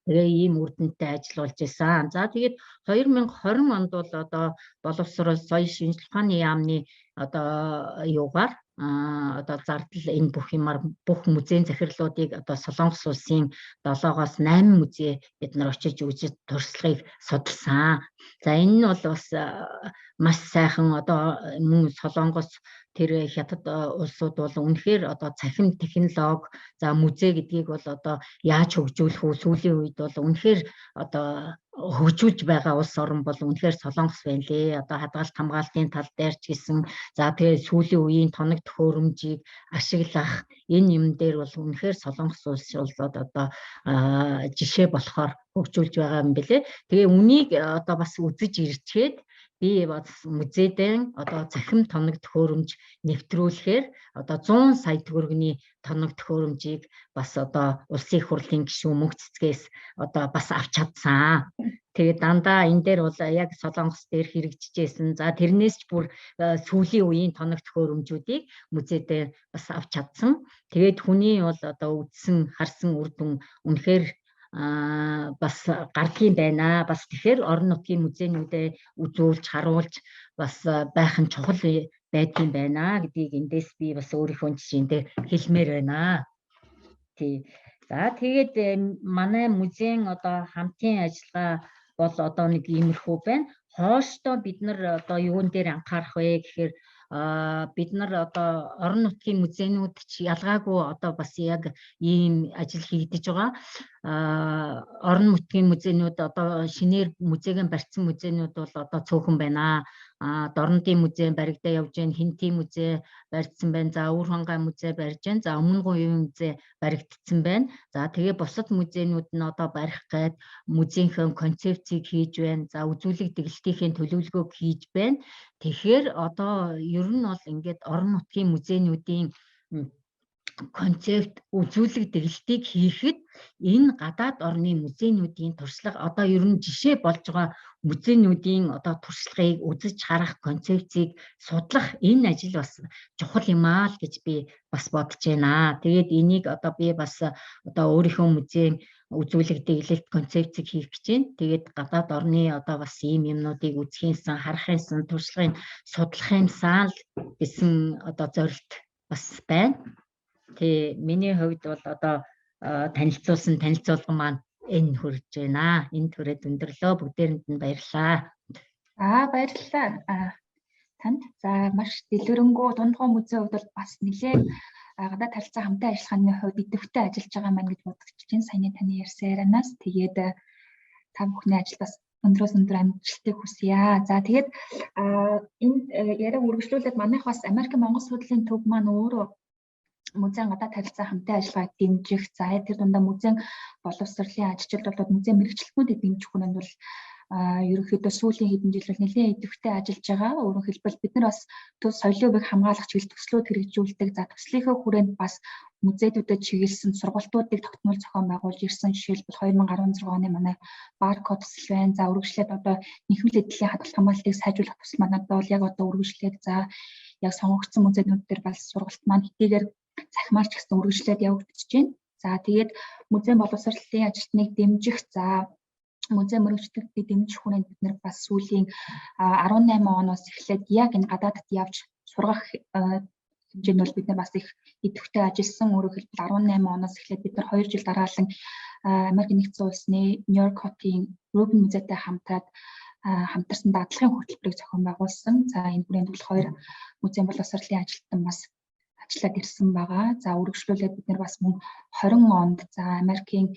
Тэгээ ийм үр дүнтэй ажиллаж байсан. За тэгээд 2020 онд бол одоо боловсрол соёл шинжилгээ ухааны яамны одоо юугаар одоо зардал энэ бүх юмар бүх музейн захирлуудыг одоо Солонгос улсын 7-8 музей бид нар очиж үзэж туршлагыг судалсан. За энэ нь бол бас маш сайхан одоо мөн Солонгос тэр хятад улсууд бол үнэхээр одоо цахим технологи за музей гэдгийг бол одоо яаж хөгжүүлэх вэ? Сүүлийн үед бол үнэхээр одоо хөгжүүлж байгаа улс орн бол үнэхээр Солонгос байна лээ. Одоо хадгалт хамгаалтын тал дээр ч гэсэн за тэгээ сүүлийн үеийн тоног төхөөрөмжийг ашиглах энэ юм дээр бол үнэхээр Солонгос улс одоо жишээ болохоор хөгжүүлж байгаа юм бэлээ. Тэгээ үнийг одоо бас үзэж ирчээд би бас музейдээ одоо захим тоног төхөөрөмж нэвтрүүлэхээр одоо 100 сая төгрөгийн тоног төхөөрөмжийг бас одоо улсын их хурлын гишүүн мөнх цэцгээс одоо бас авч чадсан. Тэгээд дандаа энэ дээр бол яг Солонгос дээр хэрэгжижсэн. За тэрнээс ч бүр сүүлийн үеийн тоног төхөөрөмжүүдийг музейдээ бас авч чадсан. Тэгээд хүний бол одоо үзсэн харсан үр дүн үнэхээр бас гардгийн байна. Бас тэгэхээр орон нутгийн музейнүүдэд үзүүлж харуулж бас байх нь чухал байдгийн байна гэдгийг эндээс би бас өөрийнхөө жишээндээ хэлмээр байна. Тий. За тэгээд манай музейн одоо хамтын ажиллагаа бол одоо нэг иймэрхүү байна. Хоошдоо бид нар одоо юун дээр анхаарах вэ гэхээр бид нар одоо орон нутгийн музейнүүд ч ялгаагүй одоо бас яг ийм ажил хийгдэж байгаа. Орон нутгийн музейнүүд одоо шинээр музейгэн барьсан музейнүүд бол одоо цөөхөн байна. Дорнодын музей баригдаа явж байна, Хинтийн музей барьдсан байна, за Өвөр хангай музей барьж байна, за Өмнө Говийн музей баригдсан байна. За тэгээ бусад музейнүүд нь одоо барих гээд музейнхэн концепцийг хийж байна. За үзүүлэг дэглэлтийн төлөвлөгөөг хийж байна. Тэгэхээр одоо ер нь бол ингээд орон нутгийн музейнүүдийн концепт үзүүлэг дэглэлтийг хийхэд энэ гадаад орны музейнүүдийн туршлага одоо ер нь жишээ болж байгаа музейнүүдийн одоо туршлагыг үзэж харах концепцийг судлах энэ ажил бас чухал юм аа л гэж би бас бодож байна. Тэгээд энийг одоо би бас одоо өөрийнхөө музейн үзүүлэг дэглэлт концепцийг хийх гэж байна. Тэгээд гадаад орны одоо бас ийм юмнуудыг үзэхийнсэн, харахынсан, туршлагын судлахынсан л гэсэн одоо зорилт бас байна. Тэ миний хувьд бол одоо танилцуулсан танилцуулга маань энэ хүрэж байна. Энэ түрээд өндөрлөө. Бүгдээрэнд нь баярлалаа. Баярлалаа. Танд за маш дэлгэрэнгүй дундгой музейн хувьд бол бас нэлээд гадаад харилцаа хамтын ажиллагааны хувьд идэвхтэй ажиллаж байгаа маань гэж бодож байна. Саяны таны ярьсан ярианаас тэгээд та бүхний ажил бас өндрөөс өндөр амжилтыг хүсье. За тэгээд энэ яриаг үргэлжлүүлээд манайх бас Америк Монгол судлалын төв маань өөрөө музейн гадаад харилцаа хамтын ажиллагааг дэмжих, за тэр дундаа музейн боловсролын ажилчид музейн мэрэгчлэнүүдийг дэмжих хүнд бол ерөнхийдөө сүүлийн хэдэн жил бол нэлээд идэвхтэй ажиллаж байгаа. Өөрөөр хэлбэл бид нар бас төв соёлын үеийг хамгаалах чиглэл төслүүд хэрэгжүүлдэг. За төслийнхөө хүрээнд бас музейдүүдэд чиглэсэн сургалтуудыг тогтмол зохион байгуулж ирсэн. Жишээлбэл 2016 оны манай баркод төсөл байна. За үргэлжлээд одоо нийгмийн эдлийн хадгалах хамгаалтыг сайжруулах төсөл манайд бол яг одоо үргэлжлээд за яг сонгогдсон музейнүүд дээр бас сургалт маань хэдийгээр захимаарч гэсэн үргэлжлээд явагдаж байна. За тэгээд музейн боловсролын ажилтныг дэмжих, за музейн мөрөгчлөлтийг дэмжих хүрээнд бид нар бас сүүлийн 18 оноос эхлээд яг энэ гадаадд явж сургах хэмжээнд бол бид нар бас их идэвхтэй ажилласан. Өөрөөр хэлбэл 18 оноос эхлээд бид нар 2 жил дараалан Америк нэгдсэн улсны Нью-Йорк хотын Рубин музейтэй хамтарсан даатгалын хөтөлбөрийг зохион байгуулсан. За энэ хүрээнд бол 2 музейн боловсролын ажилтан бас ажиллаад ирсэн байгаа. За үргэлжлүүлээд бид нар бас мөн 20 онд за Америкийн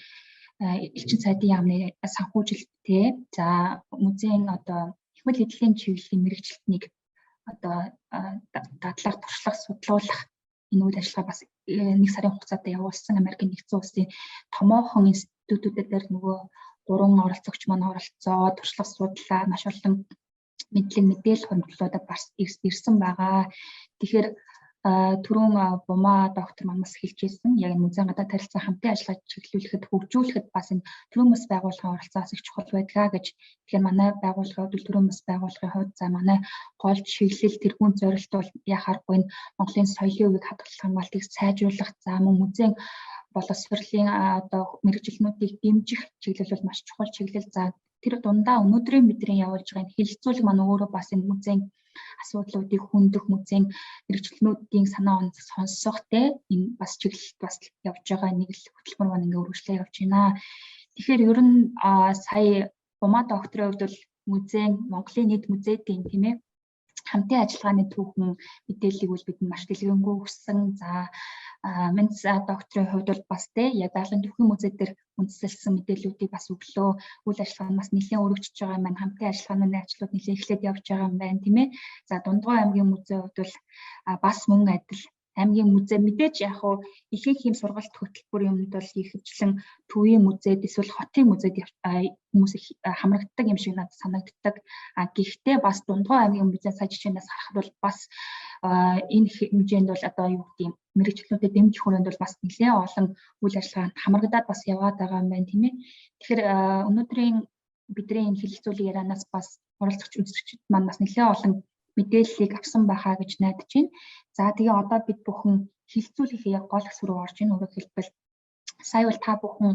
элчин сайдын яамны санхүүжилттэй за музейн одоо ихмэл эдлийн чиглэлийн мэрэгчлэлтнийг одоо дадлах, туршлах, судлуулах энэ үйл ажиллагаа бас 1 сарын хугацаанд явуулсан. Америкийн нэгдсэн улсын томоохон институтуудад нөгөө 3 оролцогч маань оролцоод туршлага судлаа, маш олон мэдлэг мэдээлэл хөндлөлтөд бас ирсэн байгаа. Тэгэхээр түрүүн Бума доктор маань бас хэлжсэн яг музейн гадаад харилцаа хамтын ажиллагааг чиглүүлэхэд хөгжүүлэхэд бас энэ төрийн бас байгууллагын оролцоос их чухал байдаг гэж. Тэгэхээр манай байгууллагын хувьд төрийн бас байгууллагын хувьд за манай гол чиглэл тэргүүн зорилт бол яхааргүй энэ Монголын соёлын үеийг хадгалах хамгаалтыг сайжруулах, за мөн музейн боловсролын одоо мэрэгжилтнүүдийг дэмжих чиглэл бол маш чухал чиглэл. За тэр дундаа өнөөдрийн бидний явуулж байгаа энэ хэлэлцүүлэг маань өөрөө бас энэ музейн асуудлуудыг хөндөх, музейн мэрэгчлэнүүдийн санаа онцыг сонсох энэ бас чиглэлд бас явж байгаа нэг л хөтөлбөр маань ингээ үргэлжлээ явж байна. Тэгэхээр ер нь сая Бума докторийн хувьд бол музейн Монголын нийт музейдийн тийм ээ хамтын ажиллагааны түүхэн мэдээллийг бол бид маш дэлгэрэнгүй өгсөн. За Менц докторийн хувьд бол бас яг Байгалийн түүхийн музей дээр үндэслэлсэн мэдээллүүдийг бас өглөө. Үйл ажиллагаа нь бас нэлээд өргөжж байгаа юм байна. Хамтын ажиллагааны ажлууд нэлээд эхлээд явж байгаа юм байна, тийм ээ. За Дундгой аймгийн музейн хувьд бол бас мөн адил аймгийн музей мэдээж яг хуу ихэнх юм сургалт хөтөлбөр юмд бол ихэвчлэн төвийн музейд эсвэл хотын музейд хүмүүс хамрагддаг юм шиг надад санагддаг. Гэхдээ бас Дундгой аймгийн музей сая жишээнээс харахад бол бас энэ хэмжээнд бол одоо юу гэдэг юм мэрэгчлүүдэд дэмжих хүрээнд бол бас нэлээд олон үйл ажиллагаанд хамрагдаад бас яваад байгаа юм байна тийм ээ. Тэгэхээр өнөөдрийн бидний энэ хэлэлцүүлэг ярианаас бас оролцогч үзэгчид маань бас нэлээд олон мэдээллийг авсан байхаа гэж найдаж байна. За тэгээ одоо бид бүхэн хэлэлцүүлэхээ яг гол хэсэг рүү орж ийн. Өөрөөр хэлбэл сая бол та бүхэн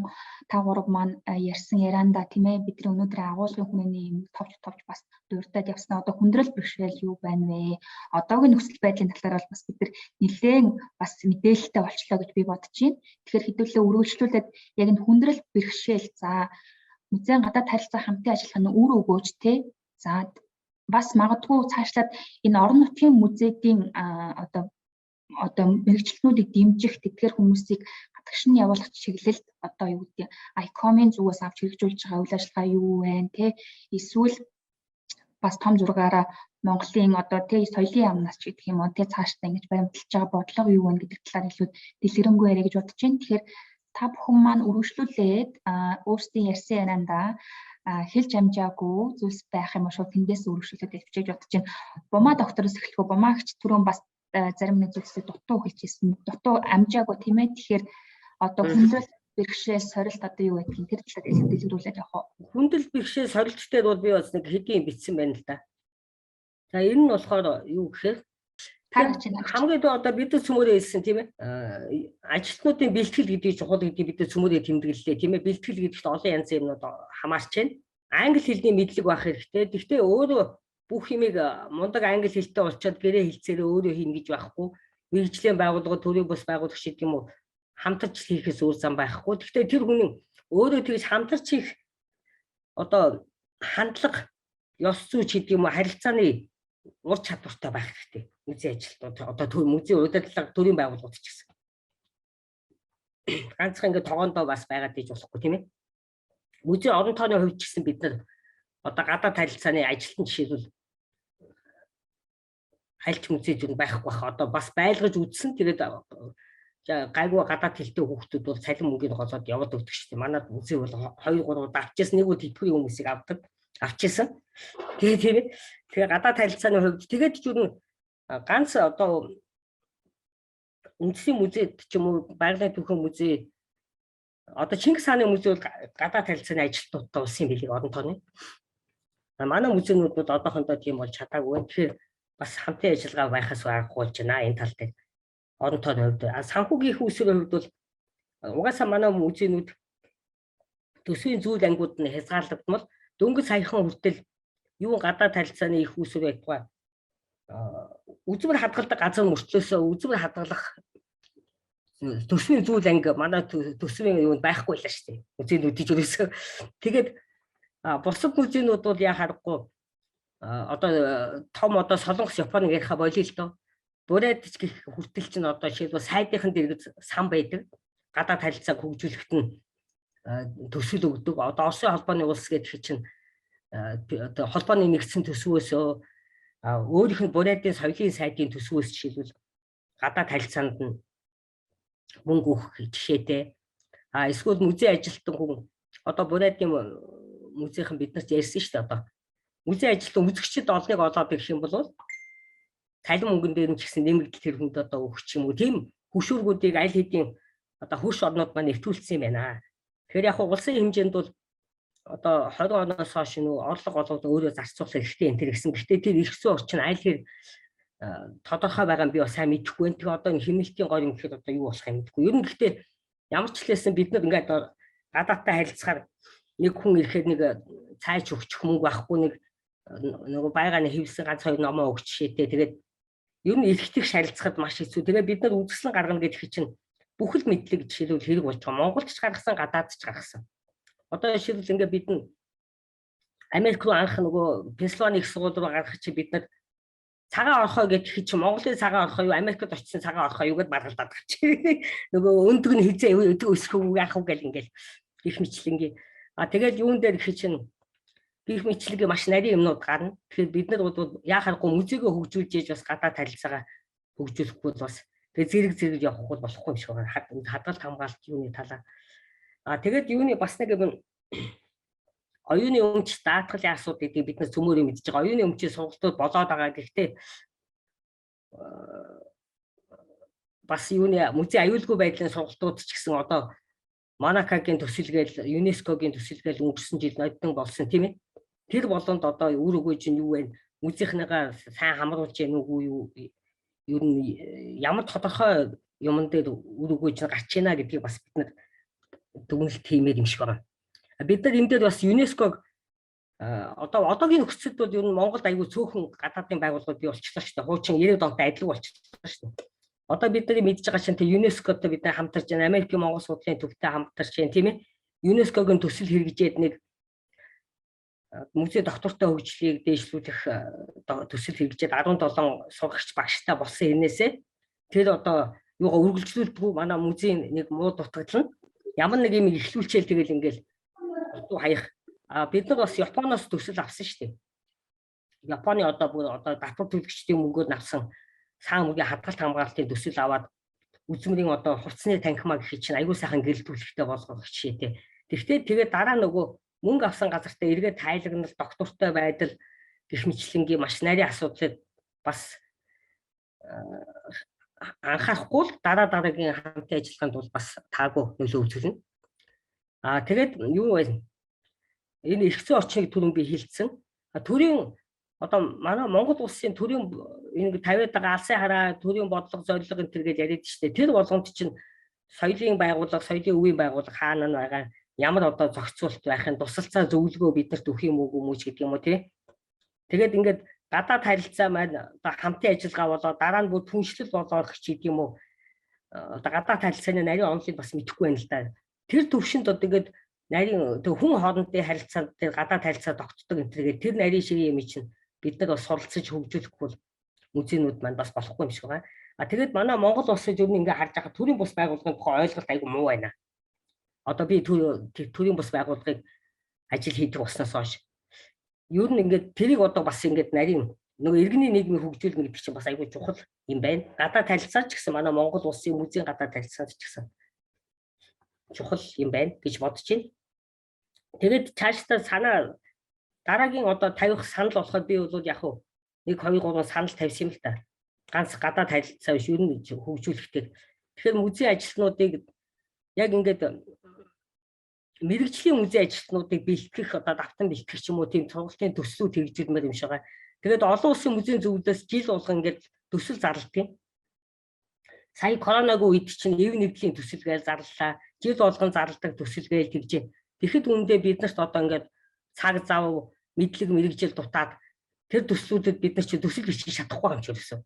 та гурав маань ярьсан ярианда тийм ээ бидний өнөөдрийн агуулгын хүрээний юм товч бас дурдаад явсан. Одоо хүндрэл бэрхшээл юу байна вэ? Одоогийн нөхцөл байдлын талаар бол бас бид нар нэлээд бас мэдээлэлтэй болчлоо гэж би бодож байна. Тэгэхээр хэдүүлээ үргэлжлүүлээд яг энэ хүндрэл бэрхшээл за музейн гадаад харилцаа хамтын ажиллагааны үр өгөөж тий. За бас магадгүй цаашлаад энэ орон нутгийн музейдийн одоо мэрэгчлэнүүдийг дэмжих тэдгээр хүмүүсийг гадагшин явуулах чиглэлд одоо юу гэдэг ICOM-ын зүгээс авч хэрэгжүүлж байгаа үйл ажиллагаа юу вэ те эсвэл бас том зургаараа Монголын одоо те соёлын яамнаас ч гэдэг юм уу те цаашдаа ингэж баримталж байгаа бодлого юу вэ гэдэг талаар илүү дэлгэрэнгүй яриа гэж бодож байна. Тэгэхээр та бүхэн маань үргэлжлүүлээд өөрсдийн ярьсан ярианда хэлж амжаагүй зүйлс байх юм шүү тэндээс үргэлжлүүлээд хичээж бодож байна. Бума доктороос эхлэхгүй бумаагч түрүүн бас зарим нэг зүйлсээ дутуу хэлчихсэн. Дутуу амжаагүй тийм ээ. Тэгэхээр одоо хүндрэл бэрхшээл сорилт одоо юу гэдгийг тэр талаар дэлгэрүүлээд явах уу? Хүндрэл бэрхшээл сорилттэй бол би бас нэг хэдийн бичсэн байна л да. За энэ нь болохоор юу гэхээр хамгийн одоо бид нар цөмөрөө хэлсэн тийм ээ. Ажилтнуудын бэлтгэл гэдгийг чухал гэдгийг бид нар цөмөрөө тэмдэглэлээ тийм ээ. Бэлтгэл гэдэгт олон янзын юмнууд хамаарч байна. Англи хэлний мэдлэг байх хэрэгтэй. Гэхдээ өөрөө бүх юмыг мундаг англи хэлтэй болчоод гэрээ хэлцээрээ өөрөө хийнэ гэж байхгүй. Мэргэжлийн байгууллага төрийн бус байгууллага шиг юм уу хамтарч хийхээс өөр зам байхгүй. Гэхдээ тэр хүний өөрөө тэгж хамтарч хийх одоо хандлага ёс зүйч гэдэг юм уу харилцааны ур чадвартай байх хэрэгтэй. Музей ажилтнууд одоо музей удирдлага төрийн байгууллагууд ч гэсэн. Ганцхан ингэ тогоондоо бас байгаад иж болохгүй тийм ээ. Музей орон тооны хувьд ч гэсэн бид нар одоо гадаад харилцааны ажилтан жишээлбэл хальч музейд байхгүй бах одоо бас байлгаж үзсэн. Тэгээд гайгүй гадаад хэлтэй хүүхдүүд бол цалин мөнгөний голоод яваад өгдөг шүү дээ. Манай музей бол 2-3 удаа авчихсан. Нэг үл идэвхрийн хүмүүсийг авчихсан. Тэгээ гадаад харилцааны хувьд тэгээд ч юу ганц одоо үндэсний музейд ч юм уу байгалийн түүхэн музей одоо Чингис хааны музей бол гадаад харилцааны ажилтнуудтай улсын билег орон тооны. Манай музейнүүд одоохондоо тийм болж чадаагүй. Тэгэхээр бас хамтын ажиллагаа байхаас аргагүй болж байна энэ тал дээр. Орон тооны хувьд санхүүгийн үүсвэрийн хувьд бол угаасаа манай музейнүүд төсвийн зүйл ангууд нь хязгаарлагдмал дөнгөж саяхан хүртэл юу гадаад харилцааны их үүсвэр ятгаа үзмэр хадгалдаг газар мөртлөөсөө үзмэр хадгалах төсвийн зүйл анги манай төсвийн юунд байхгүй л шүү дээ. Музейнүүд ижирээсээ. Тэгээд бусад музейнүүд бол яа харахгүй одоо том одоо Солонгос Японы яриха болио л доо. Бурайд гэх хүртэл чинь одоо жишээлбэл сайдынхан дэргэд сан байдаг. Гадаад харилцааг хөгжүүлэхэд нь төсөл өгдөг. Одоо Оросын холбооны улс гэдэг чинь одоо холбооны нэгдсэн төсвөөс өөрийнх нь бурайдын соёлын сайдын төсвөөс жишээлбэл гадаад харилцаанд нь мөнгө өгөх жишээтэй. Эсвэл музей ажилтан хүн одоо бурайдын музейхан бид нарт ярьсан шүү дээ одоо. Музей ажилтан үзэгчид олныг олоод ирэх юм бол цалин мөнгөн дээр нь ч гэсэн нэмэгдэл тэр хүнд одоо өгч юм уу тийм хөшүүргүүдийг аль хэдийн одоо хөрш орнууд маань нэвтрүүлсэн юм байна. Тэгэхээр яг улсын хэмжээнд бол одоо 20 оноос хойш нөө орлого олгоод өөрөө зарцуулах хэрэгтэй энэ гэсэн. Гэхдээ тэр эрхсэн орчин аль хэр тодорхой байгаа нь би бас сайн мэдэхгүй байна. Тэгээ одоо энэ хэмнэлтийн гол юм гэхэд одоо юу болох юм мэдэхгүй. Ер нь гэхдээ ямар ч хэлсэн бид нар ингээд гадаадтай харилцахаар нэг хүн ирэхэд нэг цайж өгчих мөнгө байхгүй нэг нөгөө байгааны хэвсэн ганц хоёр номоо өгч шийдээ. Тэгээд ер нь эрхтэх шалилцахад маш хэцүү. Тэгээ бид нар үзэсгэлэн гаргана гэдэг чинь бүхэл мэдлэг жишээлбэл хэрэг болж байгаа. Монголд ч гаргасан, гадаад ч гаргасан. Одоо жишээлбэл ингээд бид нь Америк руу анх нөгөө Пенсильвани их сургууль руу гаргах чи бид нар цагаан орхой гэдэг чи Монголын цагаан орхой юу Америкт очсон цагаан орхой юу гэд маргалдаад гарч. Нөгөө өндөг нь хизээ өсөх үү яах вэ гэл ингээл их мэтлэнгийн. Тэгээд юун дээр их чинь их мэтлэгийн маш нарийн юмнууд гарна. Тэгэхээр бид нар бол яахааргүй музейгээ хөгжүүлж яаж бас гадаад харилцаагаа хөгжүүлэхгүй бол бас Тэгээ зэрэг явах бол болохгүй юм шиг байна. Хадгалт хамгаалт юуны талаар. Тэгээд юуны бас нэг юм оюуны өмч даатгалын асуудлыг бид нар цөмөрөө мэдж байгаа. Оюуны өмчийн сургалтууд болоод байгаа. Гэхдээ бас юуны музей аюулгүй байдлын сургалтууд ч гэсэн одоо Манакагийн төсөлгээл, ЮНЕСКОгийн төсөлгээл өнгөрсөн жил нодон болсон тийм ээ. Тэр болонд одоо үр өгөөж нь юу вэ? Музейхныгаа сайн хамруулж яах нүггүй юу? Ер нь ямар тодорхой юмн дээр үр өгөөж гарч ийна гэдгийг бас бид нар дүгнэлт хиймээр юм шиг байна. Бид нар энэ дээр бас ЮНЕСКОг одоогийн нөхцөлд бол ер нь Монголд аягүй цөөхөн гадаадын байгууллагууд бий болчихлоо шүү дээ. Хуучин 90 онтой адилхан болчихлоо шүү дээ. Одоо бид нар мэдж байгаа чинь ЮНЕСКОтой бид нар хамтарч байна. Америкийн Монгол судлалын төвтэй хамтарч байна тийм ээ. ЮНЕСКОгийн төсөл хэрэгжээд нэг музей доктортой хөгжлийг дээшлүүлэх төсөл хэрэгжээд 17 сурагч багштай болсон хэрнээсээ тэр одоо юугаа үргэлжлүүлдэггүй манай музейн нэг муу дутагдал нь ямар нэг юм ихлүүлчихэл тэгэл ингээл дутуу хаях. Бид нар бас Японоос төсөл авсан шүү дээ. Японы одоо татвар төлөгчдийн мөнгөөр авсан цаан мөнгөний хадгалт хамгаалтын төсөл аваад үзмэрийн одоо хувцсны танхимаа гэх чинь аягүй сайхан гэрэлтүүлэхтэй болгох жишээтэй. Тэгээд дараа нөгөө мөнгө авсан газартаа эргээд тайлагнал, доктортой байдал гэх мэтлэнгийн маш нарийн асуудлыг бас анхаарахгүй л дараагийн хамтын ажиллагаанд бол бас таагүй нөлөө үзүүлнэ. Тэгээд юу вэ? Энэ эрхцэн орчныг түрүүн би хэлсэн. Төрийн одоо манай Монгол улсын төрийн энэ 50-аад байгаа алсын хараа, төрийн бодлого, зорилго энэ төр гэж яриад штэ. Тэр болгонд чинь соёлын байгууллага, соёлын өвийн байгууллага хаана нь байгаа, ямар одоо зохицуулт байхын тусалцаа зөвлөгөө биднэрт өгөх юм уу гэдэг юм уу тий. Тэгээд ингээд гадаад харилцаа маань одоо хамтын ажиллагаа болоод дараа нь бүр түншлэл болоод ч гэдэг юм уу. Одоо гадаад харилцааны нарийн онолыг бас мэдэхгүй байна л да. Тэр төвшөнд одоо ингээд нарийн хүн хоорондын харилцаанд тэр гадаад харилцаа тогтдог энэ төргээд тэр нарийн шиг юм чинь бид нар бас суралцаж хөгжүүлэхгүй бол музейнүүд маань бас болохгүй юм шиг байна. Тэгээд манай Монгол улсыг зөв ингээ харж байгаа төрийн бус байгууллагын тухай ойлголт айгүй муу байна. Одоо би төрийн бус байгууллагыг ажил хийдэг болсноос хойш ер нь ингээд тэрийг одоо бас ингээд нарийн нөгөө иргэний нийгмийг хөгжүүлнэ гэдэг чинь бас айгүй чухал юм байна. Гадаад харилцаа ч гэсэн манай Монгол улсын музейн гадаад харилцаа ч гэсэн чухал юм байна гэж бодож байна. Тэгээд цаашдаа санаа дараагийн одоо тавих санал болоход би бол яг хөө 1 2 3 санал тавьсан юм л та. Ганц гадаад харилцаа биш ер нь хөгжүүлэхтэй. Тэгэхээр музейн ажилтнуудыг яг ингээд мэрэгжлийн музейн ажилтнуудыг бэлтгэх одоо давтан бэлтгэх ч юм уу тийм сургалтын төслүүд хэрэгжүүлмээр юм шиг байгаа. Тэгээд олон улсын музейн зөвлөлөөс жил болгон ингээд төсөл зарладаг. Сая коронавигийн үед чинь эв нэгдлийн төсөл гээл зарлалаа. Жил болгон зарладаг төсөл гээл тэгж. Тэгэхэд үүндээ бид нарт одоо ингээд цаг зав мэдлэг мэрэгжил дутаад тэр төслүүдэд бид нар чи төсөл бичих чадахгүй юм ч гэсэн.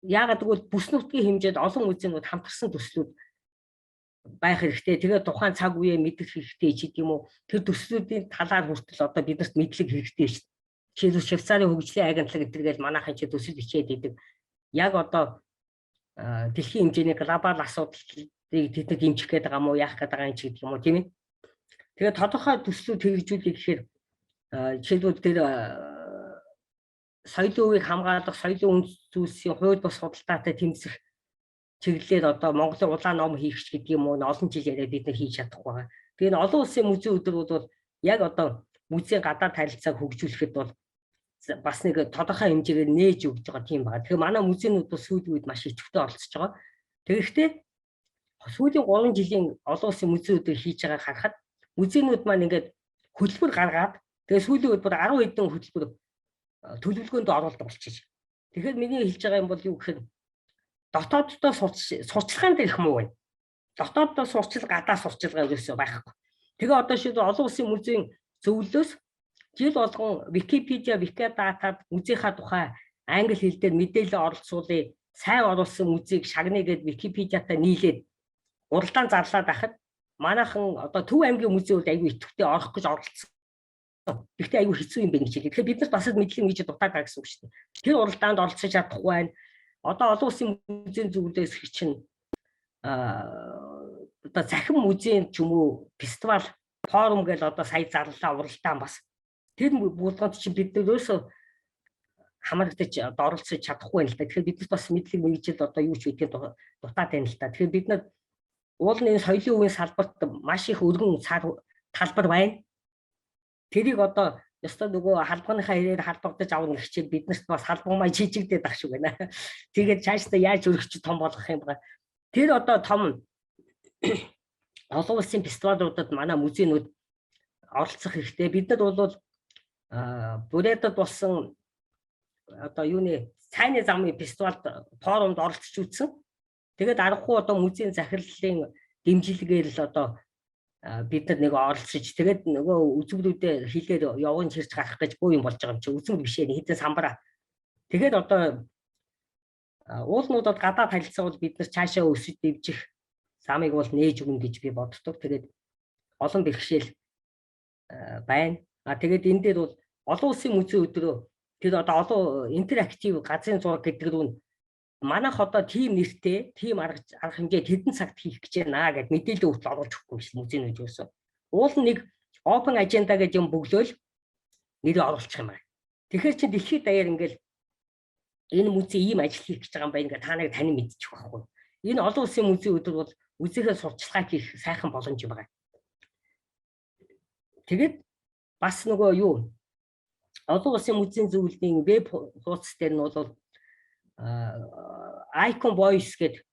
Яагаад гэвэл бүс нутгийн хэмжээнд олон музейнууд хамтарсан төслүүд байх хэрэгтэй. Тэгээд тухайн цаг үеэ мэдэх хэрэгтэй ч гэдэг юм уу. Тэр төслүүдийн талаар хүртэл одоо биднэрт мэдлэг хэрэгтэй шүү дээ. Жишээлбэл Швейцарын хөгжлийн агентлаг гэдэргээл манайхан чи төсөл бичээд идэг. Яг одоо дэлхийн хэмжээний глобал асуудлыг тэдэд дэмжих гээд байгаа мó яах гээд байгаа юм ч гэдэг юм уу тийм ээ. Тэгээд тодорхой төслүүд хэрэгжүүлэх гэхээр жишээлбэл тэр соёлын өвийг хамгаалах, соёлын үндэс зүйлсийн хууль бус судалтаатай тэмцэх чиглэлээр одоо Монголын улаан ном хийх ч гэдэг юм уу олон жил яриад бид нар хийж чадахгүй байгаа. Тэгээд олон улсын музей өдрүүд бол яг одоо музейн гадаад харилцааг хөгжүүлэхэд бол бас нэг тодорхой хэмжээгээр нээж өгж байгаа тийм байна. Тэгэхээр манай музейнүүд бол сүүлийн үед маш идэвхтэй оролцож байгаа. Тэгэхдээ сүүлийн 3 жилийн олон улсын музей өдрийг хийж байгааг харахад музейнүүд маань ингээд хөтөлбөр гаргаад тэгээд сүүлийн үед бүр 10 хэдэн хөтөлбөр төлөвлөгөөнд оруулдаг болчихж. Тэгэхээр миний хэлж байгаа юм бол юу гэхээр дотооддоо сурчлагын дээр их муу байна. Дотооддоо сурчлага, гадаа сурчлагаа ерөөсөө байхгүй. Тэгээ одоо шийдвэр олон улсын музейн зөвлөлөөс жил болгон Википедиа, Викидатад музейхаа тухай англи хэл дээр мэдээлэл оролцуулъя. Сайн оруулсан музейг шагнаа гэд Википедиатаа нийлээд уралдаан зарлаад байхад манайхан одоо Төв аймгийн музейуд аягүй идэвхтэй орох гэж оролцсон. Гэхдээ аягүй хэцүү юм байна гэж хэлээ. Тэгэхээр бид нар бас мэдлэг гэж дутаад байгаа гэсэн үг шүү дээ. Тэр уралдаанд оролцож чадахгүй байна. Одоо олон улсын музейн зөвлөлөөс чинь одоо захин музейн ч юм уу фестивал форум гэж одоо сая зарлалаа уралдаан бас тэр болгонд чинь бид нөөсөө хамрагдаж одоо оролцож чадахгүй байна л да. Тэгэхээр биднес бас мэдлэг мэргэжил одоо юу ч үгтэй дутаад байна л да. Тэгэхээр бид нар уулын соёлын үеийн салбарт маш их өргөн талбар байна. Тэрийг одоо ёстой нөгөө халбагныхаа ирээр халбагдаж авах хичээл биднэрт бас халбагмаа жижигдээд ах шиг байна. Тэгээд цаашдаа яаж өргөж том болгох юм бэ? Тэр одоо том олон улсын фестивалуудад манай музейнүүд оролцох хэрэгтэй. Бид нар бол Бурятад болсон одоо юуны цайны замын фестивалд форумд оролцож үзсэн. Тэгээд аргагүй одоо музейн захирлын дэмжлэгээр л одоо бид нар нэг оролцож тэгээд нөгөө үзэгдлүүдэд хилээр явган чирч гарах гэж боо юм болж байгаа юм чи үзмэл бишээ хэдэн самбараа. Тэгээд одоо уулнуудад гадаад харилцаа бол бид нар цаашаа өсөж дэвжих замыг бол нээж өгнө гэж би боддог. Тэгээд олон бэрхшээл байна. Тэгээд энэ дээр бол олон улсын музей өдрөө тэр одоо олон интерактив газрын зураг гэдэг нь манайх одоо тийм нэртэй, тийм арга хэмжээд хэдэн цагт хийх гэж байна гэд мэдээлэл өгч оруулж өгөхгүй биш музейнүүд юусэн. Уул нэг open agenda гэж юм бөглөөл нэрээ оруулчих юм байна. Тэгэхээр чи дэлхийд даяар ингээл энэ музей ийм ажил хийх гэж байгаа юм байна ингээд та нарыг танин мэдчих байхгүй. Энэ олон улсын музей өдөр бол музейхээ сурталчилгаа хийх сайхан боломж юм байна. Тэгээд бас нөгөө юу олон улсын музейн зөвлөлийн веб хуудас дээр нь бол Icon Voice гэдэг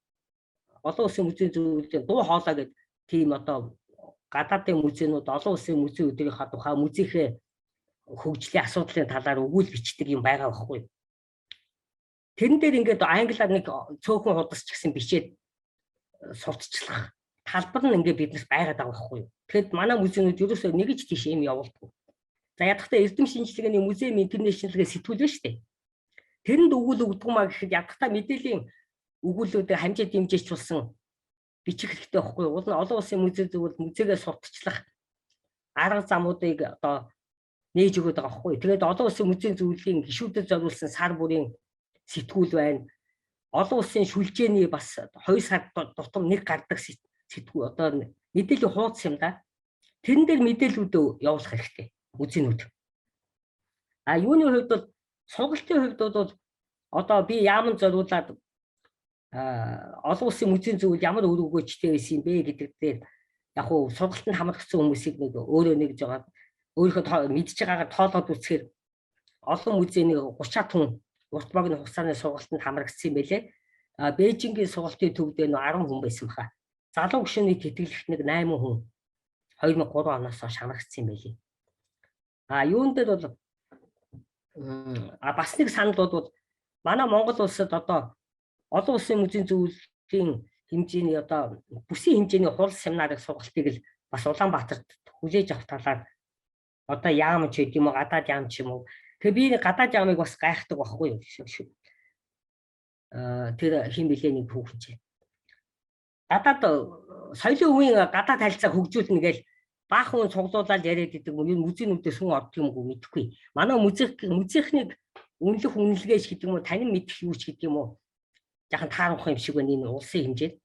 олон улсын музейн зөвлөлийн дуу хоолой гэдэг тийм одоо гадаадын музейнүүд олон улсын музей өдрийнхаа тухай музейхээ хөгжлийн асуудлын талаар өгүүл бичдэг юм байгаа байхгүй. Тэрэн дээр ингээд англиар нэг цөөхөн худас ч гэсэн бичээд сурталчлах талбар нь ингээд биднес байгаад байгаа байхгүй. Тэгэхэд манай музейнүүд ерөөсөө нэг ч тийш юм явуулдаг. За ядахтаа эрдэм шинжилгээний музейм интернэшнлгээ сэтгүүлвэ штэ. Тэрэнд өгүүл өгдөг маа гэхэд ядахтаа мэдээллийн өгүүлбэрүүдээ хамжаа дэмжээчулсан бичих хэрэгтэй байхгүй. Уул нь олон улсын музей зөвхөн музейгээ сурталчлах арга замуудыг одоо нээж өгöd байгаа байхгүй. Тэгээд олон улсын музейн зөвлөлийн гишүүдэд зориулсан сар бүрийн сэтгүүл байна. Олон улсын шүлжээний бас 2 сар тутам нэг гардаг сэтгүүл одоо мэдээллийн хуудас юм да. Тэрэн дээр мэдээллүүд явуулах хэрэгтэй музейнүүд. Юуны хувьд бол сургалтын хувьд бол одоо би яаман зориулаад олон улсын музейн зөвлөл ямар үр өгөөжтэй байсан бэ гэдэг дээр яг хуу сургалтанд хамрагдсан хүмүүсийг нэг өөрөө нэг жагаад өөрийнхөө мэдж байгаагаар тоолоод үзэхээр олон музейний 30-аад хүн урт багны хугацааны сургалтанд хамрагдсан юм байлээ. Бээжингийн сургалтын төвдөө 10 хүн байсан баха. Залуу гишүүний тэтгэлэгт нэг 8 хүн 2003 оноос хойш хамрагдсан юм байлээ. Юун дээр бол бас нэг санал бол манай Монгол улсад одоо олон улсын музейн зөвлөлийн хэмжээний одоо бүсийн хэмжээний хурал семинарын сургалтыг л бас Улаанбаатарт хүлээж авах талаар одоо яам ч гэдэг юм уу гадаад яам ч юм уу. Тэгээ би гадаад яамыг бас гайхдаг байхгүй юу. Тэр хин билээ нэг хүүхэн. Гадаад соёлын үеийн гадаад харилцаа хөгжүүлнэ гээл баахан цуглуулаад яриад идэг юм. Музейнүүдээс хүн ордог юмгүй мэдэхгүй. Манай музейхнийг үнэлэх үнэлгээш гэдэг юм уу танин мэдэх юу ч гэдэг юм уу. Яхан таарах юм шиг байна энэ улсын хэмжээд.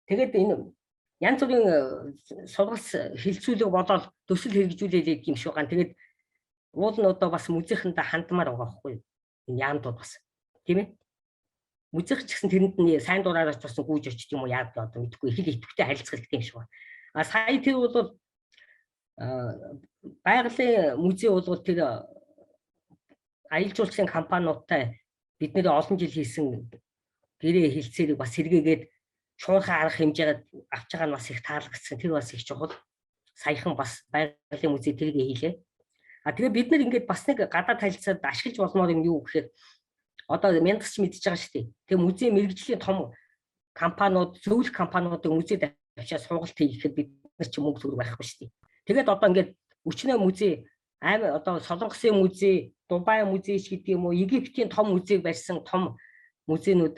Тэгээд энэ янз бүрийн сургалт хилцүүлэг болоод төсөл хэрэгжүүлээд юм шиг байна. Тэгээд уул нь одоо бас музейхэндээ хандмаар байгаа байхгүй юу. Энэ яамдууд бас тийм ээ. Музейх ч гэсэн тэрэнд нь сайн дураараа ч бас гүйж очт юм уу яад одоо мэдэхгүй хэл идэвхтэй харилцагтай юм шиг байна. Сая тэр бол байгалийн музей бол тэр аялал жуулчлалын компаниудтай бидний олон жил хийсэн гэрээ хилцээрийг бас сэргээгээд шуурхай арга хэмжээгээд авч байгаа нь бас их таалагдсан. Тэр бас их чухал. Саяхан бас байгалийн музей тэргээ хийлээ. Тэгээ бид нар ингээд бас нэг гадаад харилцаанд ашиглаж болмоор юм юу гэхээр одоо мянгасч мэдчихэж байгаа шүү дээ. Тэгээ музей мэргэжлийн том компаниуд, зөвлөх компаниудыг музейд авчиад сургалт хийхэд бид нар ч мөнгө төгрөг байхгүй шүү дээ. Тэгээд одоо ингээд өчнөө музей одоо Солонгосын музей, Дубай музей гэдэг юм уу, Египтийн том музейг барьсан том музейнүүд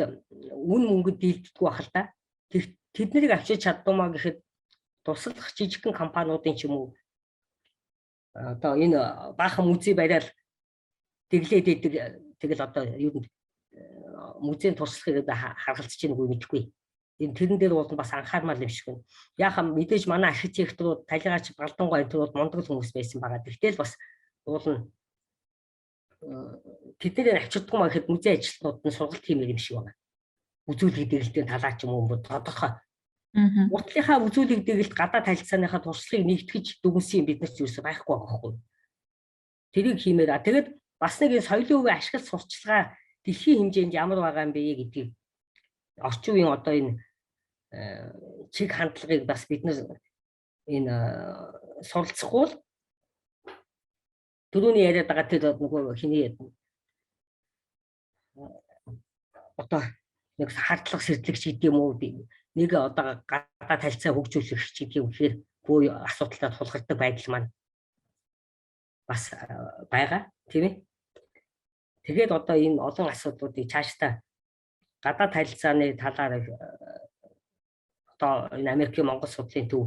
үн мөнгөд дийлдэггүй байх л да. Тэднийг авчиж чаддумаа гэхэд туслах жижигхэн компаниудын ч юм уу одоо энэ баахан музей бариад тэглээд идэг тэгэл одоо юу музейн туршлагыг харгалзаж ийнгүй мэдэхгүй. Энэ тэрэн дээр бол бас анхаармал юм шиг байна. Яхаа мэдээж манай архитекторууд, талигаач, балдангуй энтрууд мундаг хүмүүс байсан байгаа. Тэгтэл бас уул нь тэдний авчирдгүй маа гэхэд музей ажилтнууд нь сургалт хиймээр юм шиг байна. Үзүүлэг дэглэлтийн талаа ч юм уу тодорхой. Уртлынхаа үзүүлэг дэглэлт гадаад харилцааныхаа туршлагыг нэгтгэж дүгнсэн бид нар ч юусэн байхгүй байхгүй. Тэрийг хиймээр. Тэгээд бас нэг энэ соёлын өвөө ашиглах сурчлагаа дэлхийн хэмжээнд ямар байгаа юм бэ гэдгийг орчин үеийн одоо энэ чиг хандлагыг бас бид нар энэ суралцахгүй түрүүний яриад байгаа тэр нөгөө хиний одоо нэг хардлага сэрдлэгч гэдэг юм уу нэг одоо гадаад харилцаа хөгжүүлэх гэдэг юм гэхээр бөө асуудалтай тулгардаг байдал маань бас байгаа тийм ээ. Тэгээд одоо энэ олон асуудлуудыг цаашдаа гадаад харилцааны талаар одоо энэ Америкийн Монгол судлалын төв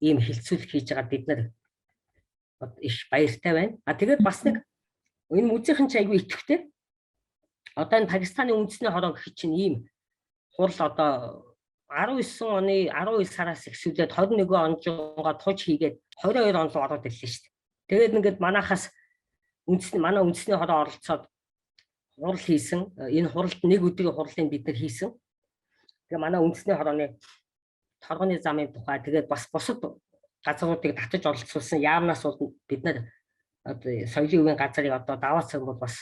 ийм хилцүүлэг хийж байгаа бид нар их баяртай байна. Тэгээд бас нэг энэ музейхэн ч айгүй идэвхтэй. Одоо энэ Пакистаны үндэсний хороо гэх чинь ийм хурал одоо 19 оны 12 сараас эхлүүлээд 21 он жингаа туж хийгээд 22 он руу ороод ирлээ шүү дээ. Тэгээд ингээд манайхаас манай үндэсний хороо оролцоод хурал хийсэн. Энэ хуралд нэг өдрийн хурлыг бид нар хийсэн. Тэгээ манай үндэсний хорооны торгоны замын тухай тэгээд бас бусад газруудыг татаж оролцуулсан яамнаас бол бид нар одоо соёлын өвийн газрыг одоо даваа цаг бол бас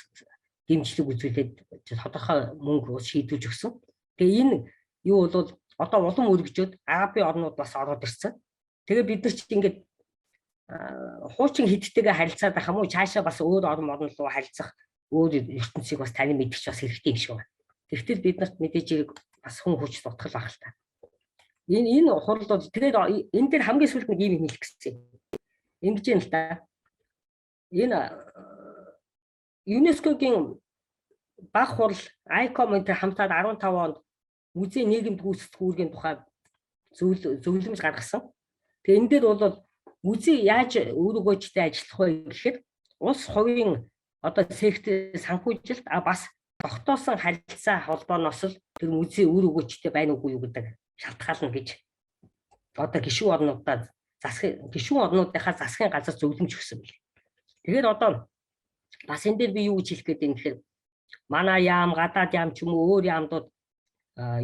дэмжлэг үзүүлээд тодорхой мөнгө шийдүүлж өгсөн. Тэгээ энэ юу бол одоо улам өргөжөөд Арабын орнууд бас ороод ирсэн. Тэгээ бид нар ч ингээд хуучин хэдтэйгээ харилцаад байх юм уу цаашаа бас өөр орн руу харилцах өөр ертөнцийг бас тань мэдчих бас хэрэгтэй юм шиг байна. Тэгвэл бид нарт мэдээж бас хүн хүч дутгал байх л та. Энэ хурал бол тэгээд энэ дээр хамгийн сүүлд нэг юм хэлэх гэсэн. Ингэж юм л та. Энэ ЮНЕСКОгийн баг хурал ICOM-тэй хамтаад 15 онд музей нийгэмд гүйцэтгэх үүргийн тухай зөвлөмж гаргасан. Тэгээ энэ дээр бол музей яаж үр өгөөжтэй ажиллах вэ гэхээр улс хувийн одоо сектор санхүүжилт бас тогтоосон харилцаа холбооноос л тэр музей үр өгөөжтэй байна уугүй юу гэдэг шалтгаална гэж одоо гишүүн орнуудаа гишүүн орнуудынхаа засгийн газар зөвлөмж өгсөн бэл. Тэгэхээр одоо бас энэ дээр би юу гэж хэлэх гээд юм гэхээр манай яам гадаад яам ч юм уу өөр яамдууд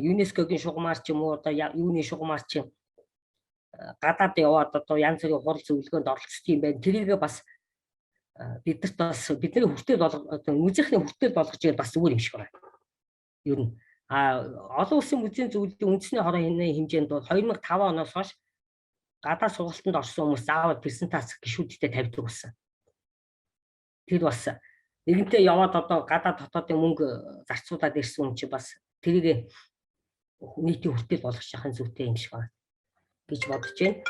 ЮНЕСКОгийн шугамар ч юм уу одоо юуны шугамар ч гадаад яваад одоо янз бүрийн хурал зөвлөгөөнд оролцсон юм байна. Тэрийг бас биднэрт бас бидний хүртэл одоо музейхний хүртэл болгож ивэл бас зүгээр юм шиг байна. Ер нь олон улсын музейн зөвлөлийн үндэсний хороо хэмжээнд бол 2005 оноос хойш гадаад сургалтанд орсон хүмүүс заавал презентац гишүүдтэй тавьдаг болсон. Тэр бас нэгэнтээ яваад одоо гадаад дотоодын мөнгө зарцуулаад ирсэн хүн чи бас тэрийг нийтийн хүртэл болгож яхахын зүйтэй юм шиг байна гэж бодож байна.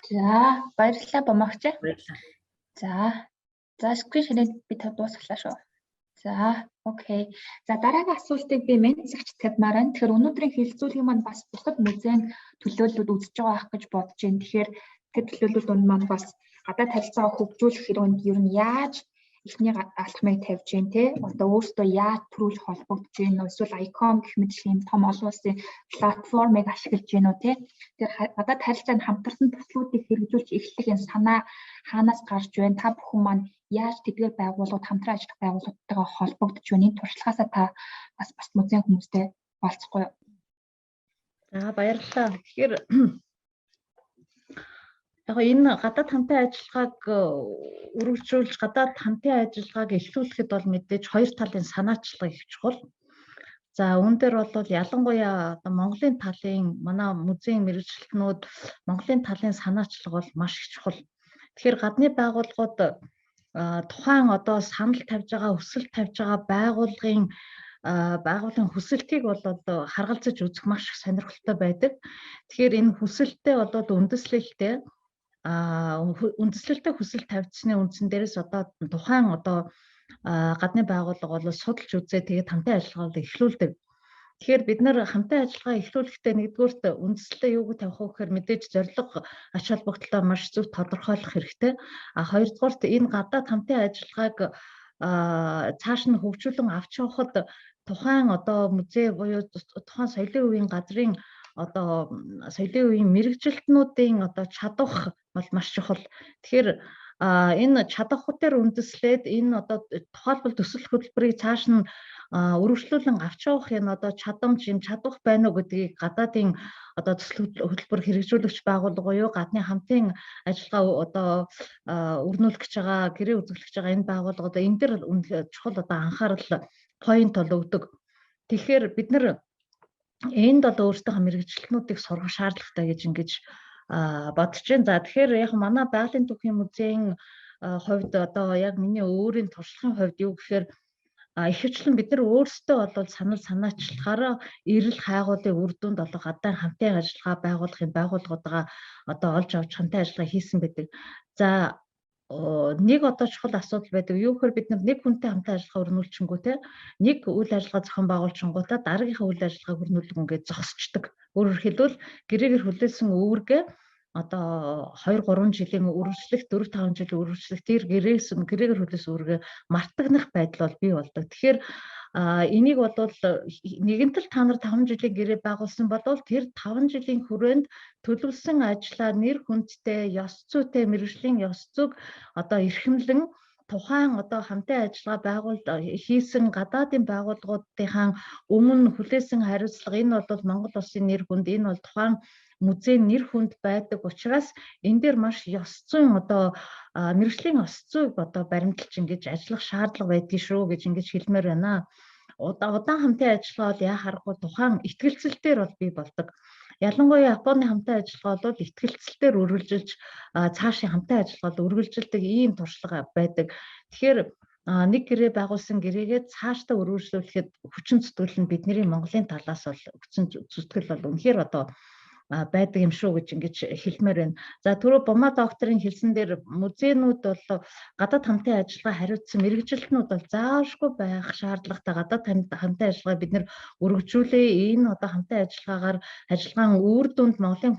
За баярлалаа Бомогч. За скрин ширээ би та дуусглаа шүү. За окей. За дараагийн асуултыг би менцэгч тавьмаар байна. Тэгэхээр өнөөдрийн хэлэлцүүлгийн маань бас бусад музейн төлөөллүүд үзэж байгаа ах гэж бодож байна. Тэгэхээр тэр төлөөллүүд маань бас гадаад харилцаагаа хөгжүүлэх хэрэгэнд ер нь яаж эхний алхмыг тавьж гин те одоо өөртөө яаж төрүүлж холбогдож гин үү эсвэл ICOM гэх мэт ийм том олон улсын платформыг ашиглаж гин үү те тэр гадаад харилцаанд хамтарсан төслүүдийг хэрэгжүүлж эхлэх энэ санаа хаанаас гарч байна та бүхэн маань яаж тэдгээр байгууллагууд хамтран ажиллах байгууллагуудтайгаа холбогдож байна энэ туршлагаасаа та бас музейн хүмүүстэй болцохгүй юу? За баярлалаа. Тэгэхээр яг энэ гадаад хамтын ажиллагааг өргөжүүлж гадаад хамтын ажиллагааг эхлүүлэхэд бол мэдээж хоёр талын санаачлал их чухал. За үүн дээр бол ялангуяа одоо Монголын талын манай музейн мэргэжилтнүүд Монголын талын санаачлал бол маш их чухал. Тэгэхээр гадны байгууллагууд тухайн одоо санал тавьж байгаа, хүсэл тавьж байгаа байгууллагын хүсэлтийг бол харгалзаж үзэх маш их сонирхолтой байдаг. Тэгэхээр энэ хүсэлтээ бол үндэслэлтэй хүсэл тавьдсны үндсэн дээрээс одоо тухайн одоо гадны байгууллага бол судалж үзээ тэгээд хамтын ажиллагааг эхлүүлдэг. Тэгэхээр бид нар хамтын ажиллагаа эхлүүлэхдээ нэгдүгээрт үндэслэлээ юу гэж тавих вэ гэхээр мэдээж зорилго ач холбогдолтой маш зөв тодорхойлох хэрэгтэй. Хоёрдугаарт энэ гадаад хамтын ажиллагааг цааш нь хөгжүүлэн авч явахад тухайн одоо музей буюу тухайн соёлын өвийн газрын одоо соёлын үеийн мэргэжилтнүүдийн одоо чадвах бол маш чухал. Тэгэхээр энэ чадах дээр үндэслээд энэ одоо тухайлбал төсөл хөтөлбөрийг цааш нь өргөжлүүлэн авч явах энэ одоо чадамж юм чадвах байна уу гэдгийг гадаадын одоо төсөл хөтөлбөр хэрэгжүүлэгч байгууллага юу гадны хамтын ажиллагаа одоо өрнүүлэх гэж байгаа гэрээ үзүүлэх байгаа энэ байгууллага одоо энэ дэр чухал одоо анхаарал point бол өгдөг. Тэгэхээр бид нар энд одоо өөрсдийнхөө мэргэжилтнүүдийг сургах шаардлагатай гэж ингэж бодож байна. За тэгэхээр яг манай байгалийн түүхийн музейн хувьд одоо яг миний өөрийн туршлагын хувьд юу гэхээр ихэвчлэн бид нар өөрсдөө бол санал санаачлагаараа эрэл хайгуулын үр дүнд одоо гадаа хамтын ажиллагаа байгуулахын байгууллагуудаа одоо олж авч хамтын ажиллагаа хийсэн байдаг. За нэг одоо чухал асуудал байдаг. Юу гэхээр бид нар нэг хүнтэй хамтын ажиллагаа өрнүүлчихэнгүү те нэг үйл ажиллагаа зохион байгуулчихангуудаа дараагийнхаа үйл ажиллагааг өрнүүлэх ингээд зогсчдөг. Өөрөөр хэлбэл гэрээгээр хүлээсэн үүргээ одоо 2-3 жилийн үргэлжлэх 4-5 жилийн үргэлжлэх тэр гэрээгээр хүлээсэн үүргээ мартагдах байдал бол бий болдог. Тэгэхээр энийг бол нэгэнтэл та нар 5 жилийн гэрээ байгуулсан бол тэр 5 жилийн хүрээнд төлөвлөсөн ажлаа нэр хүндтэй, ёс зүйтэй, мэргэжлийн ёс зүйг одоо эрхэмлэн тухайн одоо хамтын ажиллагаа хийсэн гадаадын байгууллагуудынхаа өмнө хүлээсэн хариуцлага энэ бол Монгол улсын нэр хүнд, энэ бол тухайн музейн нэр хүнд байдаг учраас энэ дээр маш ёс зүйн одоо мэргэжлийн ёс зүйг одоо баримталж ингэж ажиллах шаардлага байдгийг шүү гэж ингэж хэлмээр байна. Удаан хамтын ажиллагаа бол яа харахгүй тухайн итгэлцэл дээр бол бий болдог. Ялангуяа Японы хамтын ажиллагаа бол итгэлцэл дээр үргэлжилж цаашийн хамтын ажиллагаад үргэлжилдэг ийм туршлага байдаг. Тэгэхээр нэг гэрээ байгуулсан гэрээгээ цаашдаа өргөжлүүлэхэд хүчин зүтгэл нь бидний Монголын талаас бол хүчин зүтгэл бол үнэхээр одоо байдаг юм шүү гэж ингэж хэлмээр байна. За түрүү Бума докторын хэлсэн дээр музейнүүд бол гадаад хамтын ажиллагаа хариуцсан мэргэжилтнүүд бол заавалшгүй байх шаардлагатай гадаад хамтын ажиллагаа бид нэр өргөжүүлээ. Энэ одоо хамтын ажиллагаагаар ажиллагаан үр дүнд Монголын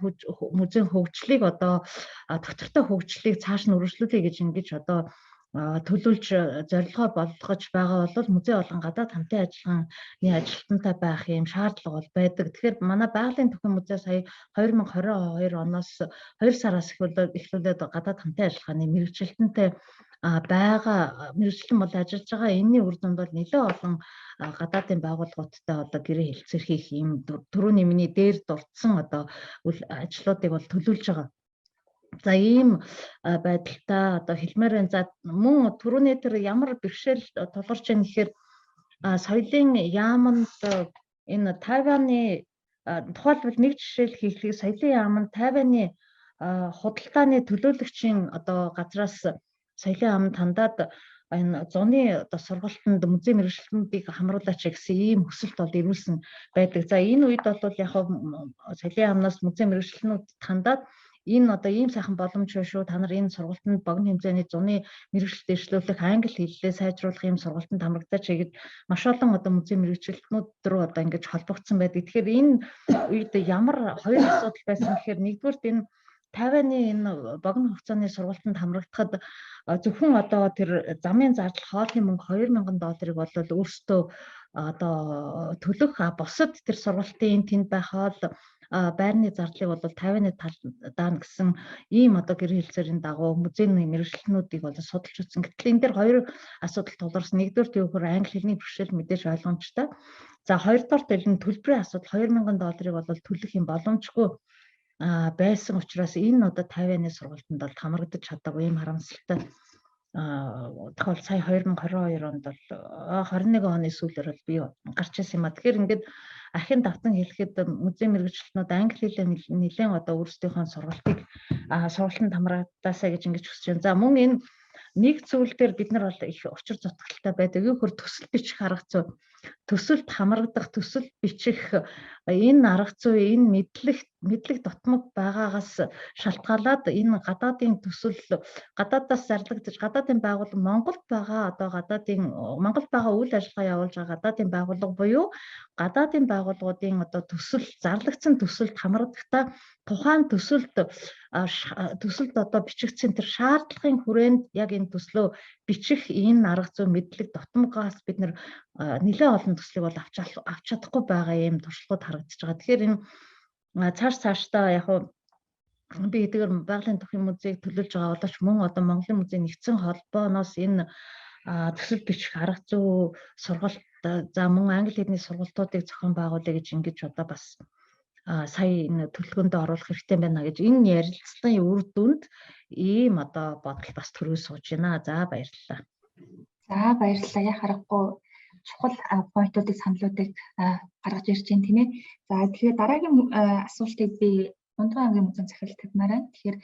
музейн хөгжлийг одоо доктортой хөгжлийг цааш нь өргөжлүүлээ гэж ингэж одоо төлөвлөж зорилгоо болгож байгаа бол музей болон гадаад хамтын ажиллагааны ажилтнтай байх юм шаардлага бол байдаг. Тэгэхээр манай байгалийн түүхийн музей сая 2022 оноос 2 сараас эхлүүлээд гадаад хамтын ажиллагааны мэргэжилтэнтэй байгаа мэргэжилтэн бол ажиллаж байгаа. Энэний үр дүнд бол нэлээд олон гадаадын байгууллагуудтай одоо гэрээ хэлцээр хийх юм түрүүний миний дээр дурдсан одоо ажлуудыг бол төлөвлөж байгаа. За ийм байдалтай одоо хэлмээр байна. За мөн түрүүний тэр ямар бэрхшээл тулгарч байгаа гэхээр соёлын яамд энэ Тайваны тухайлбал нэг жишээл хийхлээр соёлын яамд Тайваны худалдааны төлөөлөгчийн одоо газраас соёлын яамд хандаад энэ зуны одоо сургалтанд музей мэргэжилтнүүдийг хамруулаач гэсэн ийм хүсэлт бол ирүүлсэн байдаг. За энэ үед бол яг соёлын яамнаас музей мэргэжилтнүүд хандаад энэ одоо ийм сайхан боломж шүү. Та нар энэ сургалтанд богино хэмжээний зуны мэргэжилт дэвшлүүлэх англи хэллээ сайжруулах ийм сургалтанд хамрагдаж тэгээд маш олон одоо музей мэргэжилтнүүд рүү одоо ингэж холбогдсон байдаг. Тэгэхээр энэ үед ямар хоёр асуудал байсан гэхээр нэгдүгürt энэ Тайваны энэ богино хугацааны сургалтанд хамрагдахад зөвхөн одоо тэр замын зардал хоолны мөнгө $2000 бол өөрсдөө одоо төлөх бусад тэр сургалтын тэнд байх хоол байрны зардлыг бол Тайваны талдаа гэсэн ийм одоо гэрээ хэлцээрийн дагуу музейн мэргэжилтнүүдийг бол судалж үзсэн. Гэтэл энэ дээр хоёр асуудал тулгарсан. Нэгдүгээр юу гэхээр англи хэлний бэрхшээл мэдээж ойлгомжтой. За хоёрдугаар нь төлбөрийн асуудал $2000 бол төлөх юм боломжгүй байсан учраас энэ одоо Тайваны сургалтанд бол хамрагдаж чадаагүй ийм харамсалтай тохиол сая 2022 онд бол 21 оны сүүлээр бол бий гарч ирсэн юм а. Тэгэхээр ингээд ахин давтан хэлэхэд музей мэргэжилтнүүд англи хэлээр нэлээд одоо өөрсдийнхөө сургалтанд хамрагдаасаа гэж ингэж хүсэж байна. За мөн энэ нэг зүйл дээр бид нар бол их учир зүтгэлтэй байдаг. Юу гэхээр төсөл бичих арга зүй, төсөлд хамрагдах, төсөл бичих энэ арга зүй, энэ мэдлэг дутмаг байгаагаас шалтгаалаад энэ гадаадын төсөл гадаадаас зарлагдаж гадаадын байгууллага Монголд байгаа одоо Монголд байгаа үйл ажиллагаа явуулж байгаа гадаадын байгууллага буюу гадаадын байгууллагуудын одоо төсөл зарлагдсан төсөлд хамрагдахдаа тухайн төсөлд одоо бичигдсэн тэр шаардлагын хүрээнд яг энэ төслөө бичих энэ арга зүй мэдлэг дутмагаас бид нэр нэлээд олон төслийг бол авч чадахгүй байгаа юм туршлагууд харагдаж байгаа. Тэгэхээр энэ цаашдаа яг би эдгээр байгалийн тухын музейг төлөөлж байгаа одоо ч мөн одоо Монголын музей нэгдсэн холбооноос энэ төсөл бичих арга зүй сургалт за мөн англи хэлний сургалтуудыг зохион байгуулъя гэж ингэж одоо бас сая энэ төлөвлөгөөнд оруулах хэрэгтэй байна гэж энэ ярилцлагын үр дүнд ийм одоо бодол бас төрөө сууж байна. За баярлалаа. За баярлалаа. Яа харахгүй чухал поинтуудыг саналуудыг гаргаж ирж байна тийм ээ. За тэгэхээр дараагийн асуултыг би Дундгой аймгийн музейн захирал тавьмаар байна. Тэгэхээр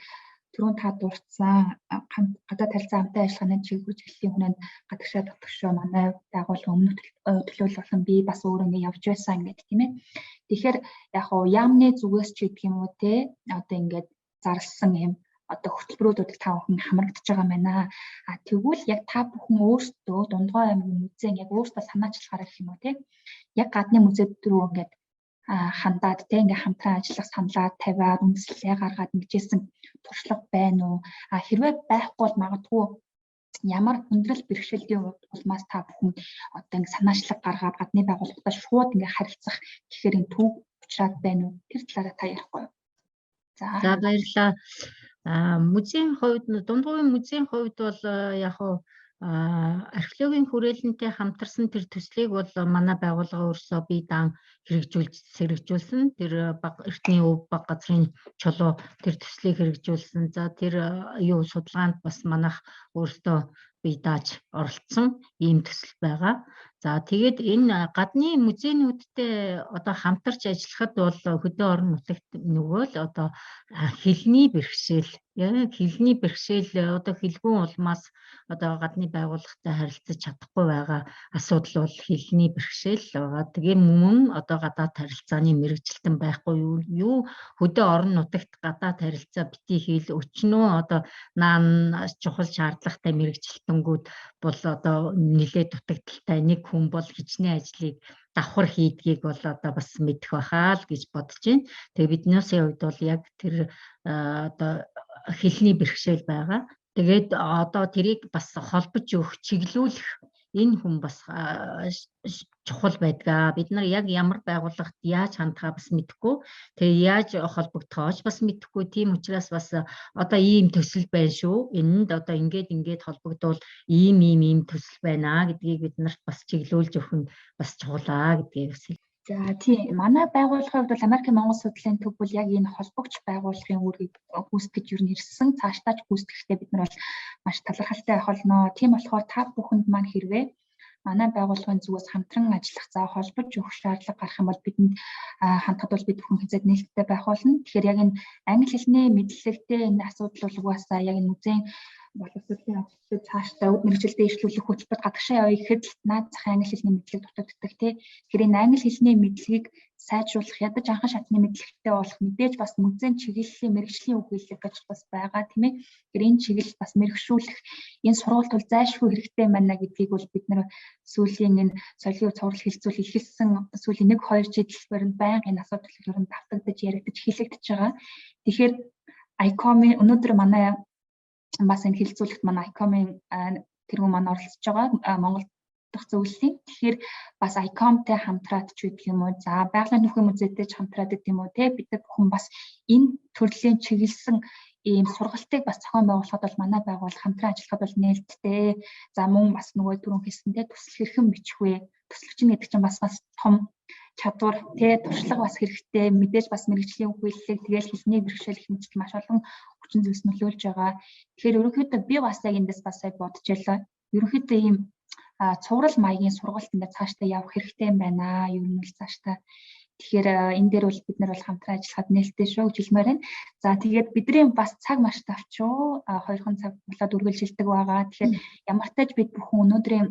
түрүүн та дурдсан гадаад харилцаа хамтын ажиллагааны чиглэл хэлхийн хүнэнд гадагшаа дотгошоо манай байгууллага өмнөх төлөөлөл болон би бас өөрөө ингэ явж байсан гэдэг тийм ээ. Тэгэхээр яг уу яамны зүгээс ч гэдэг юм уу те одоо ингээд зарласан юм одоо хөтөлбөрүүдэд та бүхэн хамрагдаж байгаа юм байна. Тэгвэл яг та бүхэн өөрсдөө Дундгой аймгийн музейн яг өөрсдөө санаачлагаараа гэх юм уу те яг гадны музейд рүү ингээд хандаад те ингээ хамтран ажиллах саналаа тавиад үндэслэлээ гаргаад ингэжсэн туршлага байна уу? Хэрвээ байхгүй бол магадгүй ямар хүндрэл бэрхшээлийн улмаас та бүхэн одоо ингээ санаачлаг гаргаад гадны байгууллагатай шууд ингээ харилцах гэхээр энэ төв учраад байна уу? Тэр талаараа та ярихгүй юу? За баярлалаа. Музейн хувьд Дундгойн музейн хувьд бол яг уу археологийн хүрээлэнтэй хамтарсан тэр төслийг бол манай байгууллага өөрсдөө бие даан хэрэгжүүлсэн. Тэр эртний өв баг газрын чулуу тэр төслийг хэрэгжүүлсэн. За тэр юу судалгаанд бас манайх өөрсдөө бие дааж оролцсон ийм төсөл байгаа. За тэгээд энэ гадны музейнүүдтэй одоо хамтарч ажиллахад бол хөдөө орон нутагт нөгөө л одоо хэлний бэрхшээл одоо хэлгүүн улмаас одоо гадны байгууллагатай харилцаж чадахгүй байгаа асуудал бол хэлний бэрхшээл байгаа. Тэгээ мөн одоо гадаад харилцааны мэрэгжилтэн байхгүй юу хөдөө орон нутагт гадаад харилцаа битгий хэл өчнөө одоо наан чухал шаардлагатай мэрэгжилтэнгүүд бол одоо нэлээд дутагдaltaй нэг хүн бол хичнээн ажлыг давхар хийдгийг бол одоо бас мэдэх байхаа л гэж бодож байна. Тэгээ биднээсээ хувьд бол яг тэр одоо хэлний бэрхшээл байгаа. Тэгээд одоо тэрийг бас холбож өгөх, чиглүүлэх энэ хүн бас чухал байдгаа. Бид нар яг ямар байгууллагт яаж хандхаа бас мэдэхгүй. Тэгээ яаж холбогдохоож бас мэдэхгүй. Тийм учраас бас одоо ийм төсөл байна шүү. Энэнд одоо ингээд холбогдвол ийм төсөл байна гэдгийг бид нарт бас чиглүүлж өгөх нь бас чухлаа гэдгийг бас. За тийм манай байгууллагын хувьд бол Америкийн Монгол судлалын төв бол яг энэ холбогч байгууллагын үүргийг гүйцэтгэж юу нэрсэн цаашдаач гүйцэтгэхдээ бид нар бол маш талархалтай байх болно. Тийм болохоор та бүхэнд маань хэрвээ манай байгууллагын зүгээс хамтран ажиллах холбож өгөх шаардлага гарах юм бол бидэнд хандхад бол бид бүхэн хязгаар нээлттэй байх болно. Тэгэхээр яг энэ англи хэлний мэдлэгтэй энэ асуудал бол угаасаа яг энэ музейн боловсролын ажлыг цаашдаа мэргэжилтэд ишлүүлэх хөтөлбөрт гадагшаа явъя гэхэд наад захын англи хэлний мэдлэг дутагддаг тий. Тэгэхээр энэ англи хэлний мэдлэгийг сайжруулах, ядаж анхан шатны мэдлэгтэй болох мэдээж бас музейн чиглэлийн мэргэжлийн үг хэллэг гэж бас байгаа тийм ээ. Тэгэхээр энэ чиглэл бас мэргэшүүлэх энэ сургалт бол зайлшгүй хэрэгтэй байна гэдгийг бол бид нэр сүүлийн энэ соёлын цуврал хэлцүүл ихэлсэн сүүлийн 1-2 жилээр нь байнга энэ асуудал ер нь давтагдаж яригдаж хэлэгдэж байгаа. Тэгэхээр ICOM-ийн өнөөдөр манай бас энэ хэлцүүлэгт манай ICOM-ийн тэргүүн маань оролцож байгаа Монгол дахь зөвлөлийн. Тэгэхээр бас ICOM-тэй хамтраад ч гэдэг юм уу. За байгалийн нөхөн музейтэй ч хамтраад гэдэг юм уу те бид бүхэн бас энэ төрлийн чиглэсэн ийм сургалтыг бас зохион байгуулахад бол манай байгууллага хамтран ажиллахад бол нээлттэй. За мөн бас нөгөө түрүүн хэлсэнтэй төсөл хэрхэн бичих вэ? Төслөгч нь гэдэг чинь бас том чадвар те туршлага бас хэрэгтэй. Мэдээж бас мэргэжлийн үг хэллэг тэгэл хэлний бэрхшээл хэмжил маш олон хүчин зүйлс нөлөөлж байгаа. Тэгэхээр ерөнхийдөө би бас яг эндээс бас сайн бодож байлаа. Ерөнхийдөө ийм цуврал маягийн сургалт ингээд цаашдаа явах хэрэгтэй юм байна. Ер нь л цаашдаа. Тэгэхээр энэ дээр бол бид нар бол хамтран ажиллахад нээлттэй шүү гэж хэлмээр байна. За тэгээд бидний бас цаг маш тавчуу 2 цаг болоод үргэлжилдэг байгаа. Тэгэхээр ямар ч тач бид бүхэн өнөөдрийн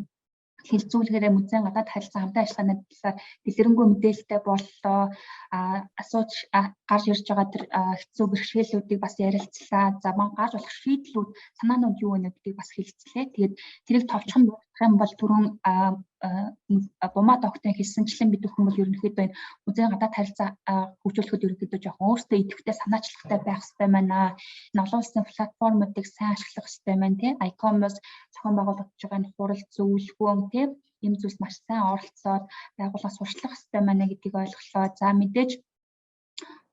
хэлцүүлгээрээ музейн гадаад харилцаа хамтан ажиллагааны талаар дэлгэрэнгүй мэдээлэлтэй боллоо. Асууж гарч ирж байгаа тэр хэцүү бэрхшээлүүдийг бас ярилцлаа. За мөн гарч болох шийдлүүд, санаанууд юу вэ гэдгийг бас хэлцлээ. Тэгээд тэрийг товчхон дурдах юм бол түрүүн Бумаа доктын хэлсэнчлэн бид бүхэн бол ерөнхийдөө музейн гадаад харилцаа хөгжүүлэхэд ерөнхийдөө жоохон өөртөө идэвхтэй санаачлагтай байх хэрэгтэй байна. Энэ олон улсын платформуудыг сайн ашиглах хэрэгтэй байна тий. ICOM-оос зохион байгуулагдж байгаа энэ хурал зөвлөгөөн тий ийм зүйлс маш сайн оролцоод байгууллага сурчлах хэрэгтэй байна гэдгийг ойлголоо. За мэдээж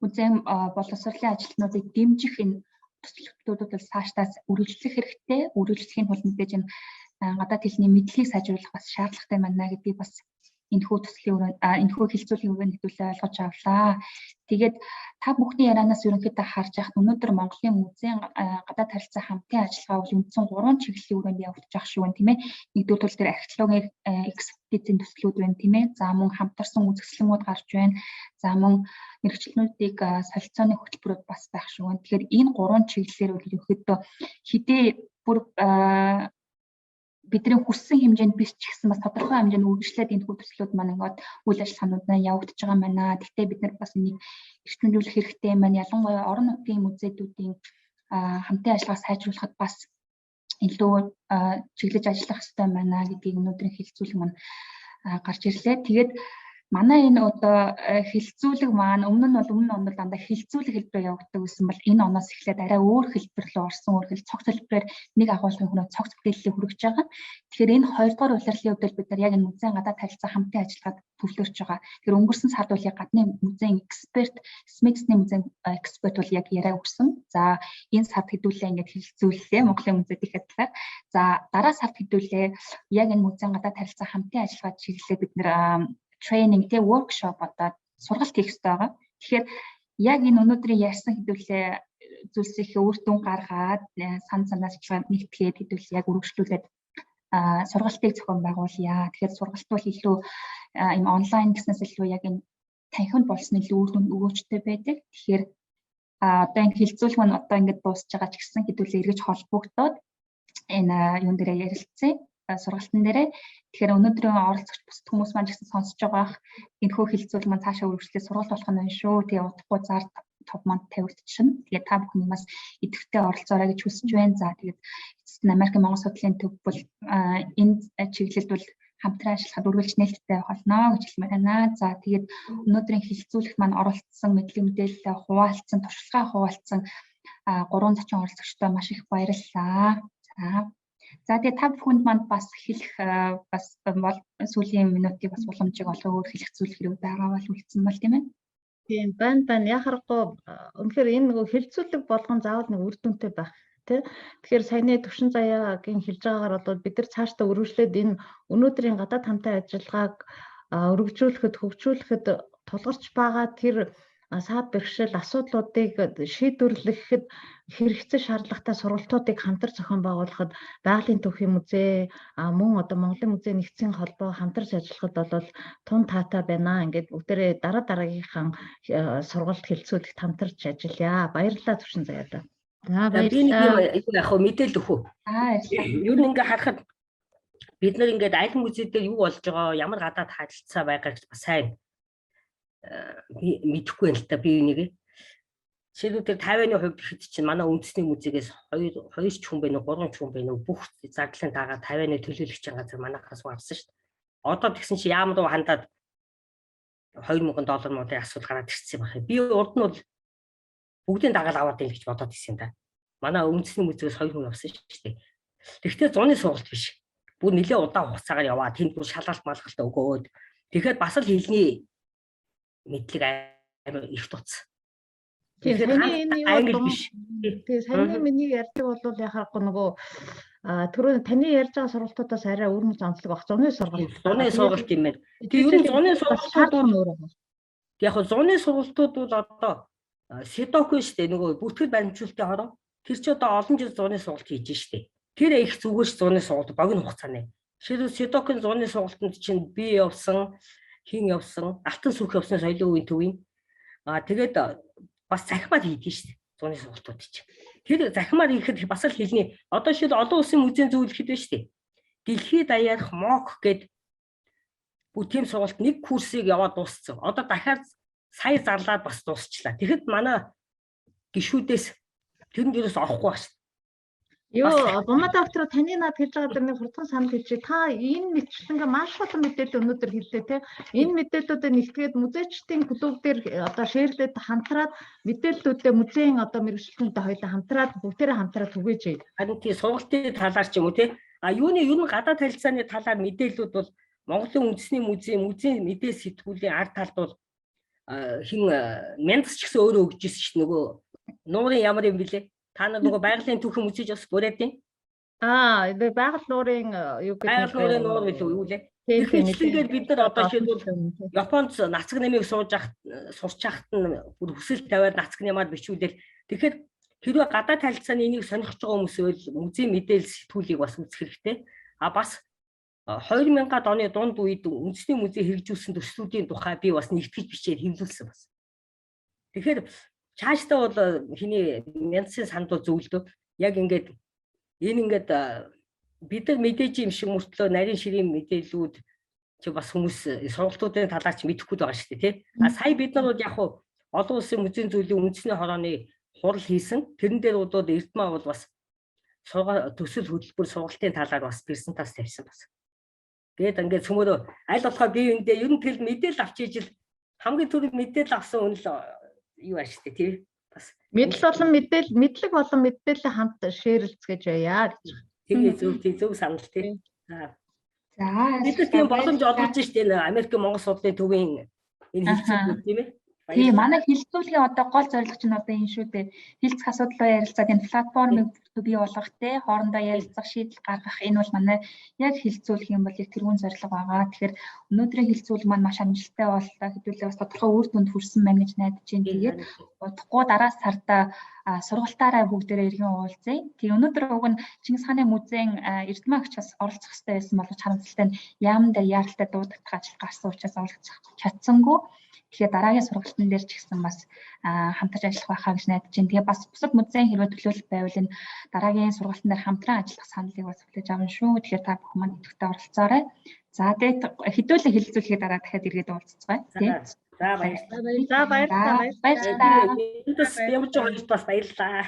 музейн боловсролын ажилтнуудыг дэмжих энэ төсөлтүүдүүд бол цаашдаас үргэлжлэх хэрэгтэй. Үргэлжлэхийн тулд мэдээж энэ гадаад хэлний мэдлэгийг сайжруулах бас шаардлагатай байна гэдгийг бас энэхүү хэлцүүлгийн өрөөнд хэдүүлээ ойлгож авлаа. Тэгээд та бүхний ярианаас ерөнхийдөө харж яхад өнөөдөр Монголын музейн гадаад харилцаа хамтын ажиллагаа бол үндсэн 3 чиглэлийн өрөөнд явагдаж байгаа шүү тийм ээ. Нэгдүгээр тул археологийн экспедицийн төслүүд байна тийм ээ. За мөн хамтарсан үзэсгэлэнгүүд гарч байна. За мөн мэргэжилтнүүдийг солилцооны хөтөлбөрүүд бас байх шүү. Тэгэхээр энэ 3 чиглэлээр бол ерөнхийдөө хэдий бүр бидний хүссэн хэмжээнд биш ч гэсэн бас тодорхой хэмжээнд үргэлжлээд энэ төслүүд маань ингээд үйл ажиллагаанууд явагдаж байгаа юм байна. Гэхдээ бид нар бас энийг эрчимжүүлэх хэрэгтэй юм байна. Ялангуяа орон нутгийн музейдүүдийн хамтын ажиллагаа сайжруулахад бас илүү чиглэж ажиллах хэрэгтэй юм байна гэдгийг өнөөдрийн хэлцүүлэг маань гарч ирлээ. Тэгээд манай энэ одоо хэлцүүлэг маань өмнө онд дандаа хэлцүүлэг хэлбэрээр явагддаг гэсэн бол энэ оноос эхлээд арай өөр хэлбэр рүү орсон. Өөрөөр цогц хэлбэрээр нэг агуулгын хүрээ цогц бүтээллийг хүргэж байгаа. Тэгэхээр энэ 2 дугаар улирлын хувьд бид нар яг энэ музейн гадаад харилцаа хамтын ажиллагаад төвлөрч байгаа. Тэгэхээр өнгөрсөн сард бол яг гадны музейн эксперт, Смитсний музейн эксперт бол яг яриа өгсөн. За энэ сард хэдүүлээ ингээд хэлцүүллээ Монголын музейдийн талаар. За дараа сард хэдүүлээ яг энэ музейн гадаад харилцаа хамтын ажиллагаад чиглэлээ бид нар training тэ workshop одоо сургалт хийх хэрэгтэй байгаа. Тэгэхээр яг энэ өнөөдрийн ярьсан хэдүүлээ зүйлсийг үр дүн гаргаад санаас нэгтгээд хэдүүлээ яг үргэлжлүүлээд сургалтыг зохион байгуулъя. Тэгэхээр сургалт бол илүү энэ онлайн гэснээс илүү яг энэ танхимд болсон илүү үр дүн өгөөжтэй байдаг. Тэгэхээр одоо энэ хэлцүүлэг маань одоо ингээд дуусж байгаа ч гэсэн хэдүүлээ эргэж холбогдоод энэ юун дээрээ ярилцсан сургалтын дээрээ. Тэгэхээр өнөөдрийн оролцогч бусад хүмүүс маань ч гэсэн сонсож байгаа энэхүү хэлцүүлэг маань цаашаа үргэлжлүүлээ сургалт болох нь байна шүү. Тэгээ удахгүй зар топ манд тавигдчихна. Тэгээ та бүхэн бас идэвхтэй оролцоорой гэж хүсэж байна. За тэгээд эцэст нь Америкийн Монгол судлалын төв бол энэ чиглэлд бол хамтран ажиллахад үргэлж нээлттэй болно гэж хэлмээр байна. За тэгээд өнөөдрийн хэлцүүлэг маань оролцсон мэдлэг мэдээлэл хуваалцсан, туршлагаа хуваалцсан 3 зочин оролцогчтой маш их баярлалаа. За тэгээд та бүхэнд манд бас хэлэх бас сүүлийн минутыг бас боломжийг олгоод хэлэх зүйл хэрэг байгаа бол үлдсэн бол тийм ээ. Тийм байна. Яхахгүй үнэхээр энэ нөгөө хэлцүүлэг болгон заавал нэг үр дүнтэй байх тий. Тэгэхээр саяны төвшин заяагийн хэлж байгаагаар бол бид нар цаашдаа өргөжлөөд энэ өнөөдрийн гадаад хамтын ажиллагааг өргөжүүлэхэд, хөгжүүлэхэд тулгарч байгаа тэр саад бэрхшээл асуудлуудыг шийдвэрлэхэд хэрэгцээ шаардлагатай сургалтуудыг хамтар зохион байгуулахад байгалийн төвхийн музей мөн одоо Монголын музей нэгдсэн холбоо хамтарч ажиллахад бол тун таатай байна. Ингээд бүгдээрээ дараагийнхаа сургалт хэлцүүлэгт хамтарч ажиллая. Баярлалаа төвшин заяада. За би нэг яг мэдээлэл өгөх үү? Юу нэг ингээ харахад бид нар ингээд аль музейд юу болж байгаа, ямар гадаад харилцаа байгаа гэж бас сайн мэдэхгүй байна л та би энийг. Жишээлбэл 50-ны хувьд хэд чинь манай үндэсний музейгээс 2 ч хүн байна уу 3 ч хүн байна уу бүх зардлын дагаа 50-ны төлөөлөгчийн газар манайхаас авсан шүү дээ. Одоо тэгсэн чи яамд уу хандаад $2,000 модын асуудал гараад ирсэн байна. Би урд нь бол бүгдийн дагаал аваад ийн гэж бодоод ирсэн да. Манай үндэсний музейгээс 2 хүн авсан шүү дээ. Тэгвэл зуны сургалт биш. Бүр нэлээд удаан хугацаагаар яваа. Тэнд бүр шалгалт малгалт өгөөд тэгэхээр бас л хэлний мэдлэг амар их туц. Тэгэхээр саяны миний ярьдаг бол яхахгүй нөгөө түрүү таны ярьж байгаа сургалтуудаас арай өөр нэг онцлог баг. Зуны сургалт. Зуны сургалт юм байна. Тэгээ ер нь зуны сургалтууд бол яг зуны сургалтууд бол одоо Сэдоку шүү дээ нөгөө бүртгэл баримжуулалтын хорон тэр чи одоо олон жил зуны сургалт хийж штэ. Тэр их зүгээр ш зуны сургалт богино хугацааны. Жишээлбэл Сэдокуны зуны сургалтанд чинь би явсан, хин явсан, алтан сүрх явсан соёлын үеийн төвийн. Тэгээд бас захимаар хийдэж штэ зуны сургалтууд чинь. Тэр захимаар хийхэд бас л хэлний одоо шил олон улсын музейн зөвлөхөд байна штэ. Дэлхийд даяарх МОК гээд бүх тийм сургалт нэг курсыг яваад дууссан. Одоо дахиад сая зарлаад бас дуусчлаа. Тэгэхэд манай гишүүдээс тэрэнд ерөөс авахгүй ба штэ. Йоо, Бомада доктор таны над хэлж байгаа дэр нэг хурдан санал хэлж та энэ мэтлэнгээ маш олон мэдээлэл өнөөдөр хэллээ те. Энэ мэдээллүүдээ нэгтгээд музейчдын клуб дээр одоо шеэрлээд хамтраад мэдээллүүдээ музейн одоо мэргэжилтэнтэй хоёулаа хамтраад бүгдээрээ хамтраад түгээж. Харин тий сургалтын талаар ч юм уу те. Юуны гадаад харилцааны талаар мэдээллүүд бол Монголын үндэсний музейн мэдээ сэтгүүлийн ард талд бол хин Мяндс ч гэсэн өөрөө өгч ирсэн шүү дээ нөгөө нуурын ямар юм бэлээ. Та нар нөгөө байгалийн түүхэн үзэж бас бүрээдیں۔ Байгаль нуурын юу Байгаль нуурын нуур билүү юу лээ. Тийм Тэгэхээр бид нар одоо жишээлбэл Японд нацаг намыг сурч ахт нь бүр хүсэл тавиад нацаг намаар бичүүлэл. Тэгэхээр хэрвээ гадаад харилцааны энийг сонирхож байгаа хүмүүс бол музейн мэдээлэл сэтгүүлийг бас үзэх хэрэгтэй. Бас 2000-ад оны дунд үед үндэсний музей хэрэгжүүлсэн төслүүдийн тухай би бас нэгтгэж бичээд хэвлүүлсэн бас. Тэгэхээр цаашдаа бол хиний Мяндсын санд бол зөвлөдөө яг ингээд бид нар мэдээж юм шиг мөртлөө нарийн ширийн мэдээллүүд чи бас хүмүүс сургалтуудын талаар ч мэдэхгүй байгаа шүү дээ тий. Сая бид нар бол яг олон улсын музейн зүйлийн үндэсний хорооны хурал хийсэн. Тэрэн дээр бол Эрдмаа бол бас төсөл хөтөлбөр сургалтын талаар бас презентац тавьсан бас. Гээд ингээд цөмөрөө аль болохоор би үүндээ ер нь тэгэл мэдээлэл авч ижил хамгийн түрүү мэдээлэл авсан хүн л юу ааш тээ тий. Бас мэдлэг болон мэдээлэл хамт шеэрлцгээж байя гэж. Тэгээ зөв санал тий. За бид тийм боломж олгож штэ энэ Америк Монгол улсын төвийн энэ хэлцүүлэг тийм ээ. Тийм манай хилцүүлгийн одоо гол зорилго чинь одоо энэ шүү дээ. Хилцэх асуудлаа ярилцаад энэ платформыг бий болгох те хоорондоо ярилцах шийдэл гаргах энэ бол манай яг хилцүүлэх юм бол яг тэрүүн зорилго байгаа. Тэгэхээр өнөөдрийн хилцүүлэг маань маш амжилттай боллоо. Хэдүүлээ бас тодорхой үр дүнд хүрсэн байна гэж найдаж байна. Тэгээд удахгүй дараа сарда сургалтаараа бүгдээрээ иргэн уулзъя. Тэгээ өнөөдөр уг нь Чингис хааны музейн Эрдмаагч бас оролцох хэрэгтэй байсан боловч харамсалтай нь яамн дээр яаралтай дуудагдах ажил гарсан учраас оролцох чадсангүй. Тэгэхээр дараагийн сургалтын дээр ч гэсэн бас хамтарч ажиллах байхаа гэж найдаж байна. Тэгээ бас бусад музейн хэрвээ төлөвлөлт байвал энэ дараагийн сургалтын дээр хамтран ажиллах саналыг бас хүлээж авна шүү. Тэгэхээр та бүхэн маань идэвхтэй оролцоорой. За тэгээд хэдүүлээ хэлэлцүүлэхэд дараа дахиад иргэд уулзцгаая. Тийм. За баярлалаа. Баярлалаа. Энд бас ямар ч юм бас баярлалаа.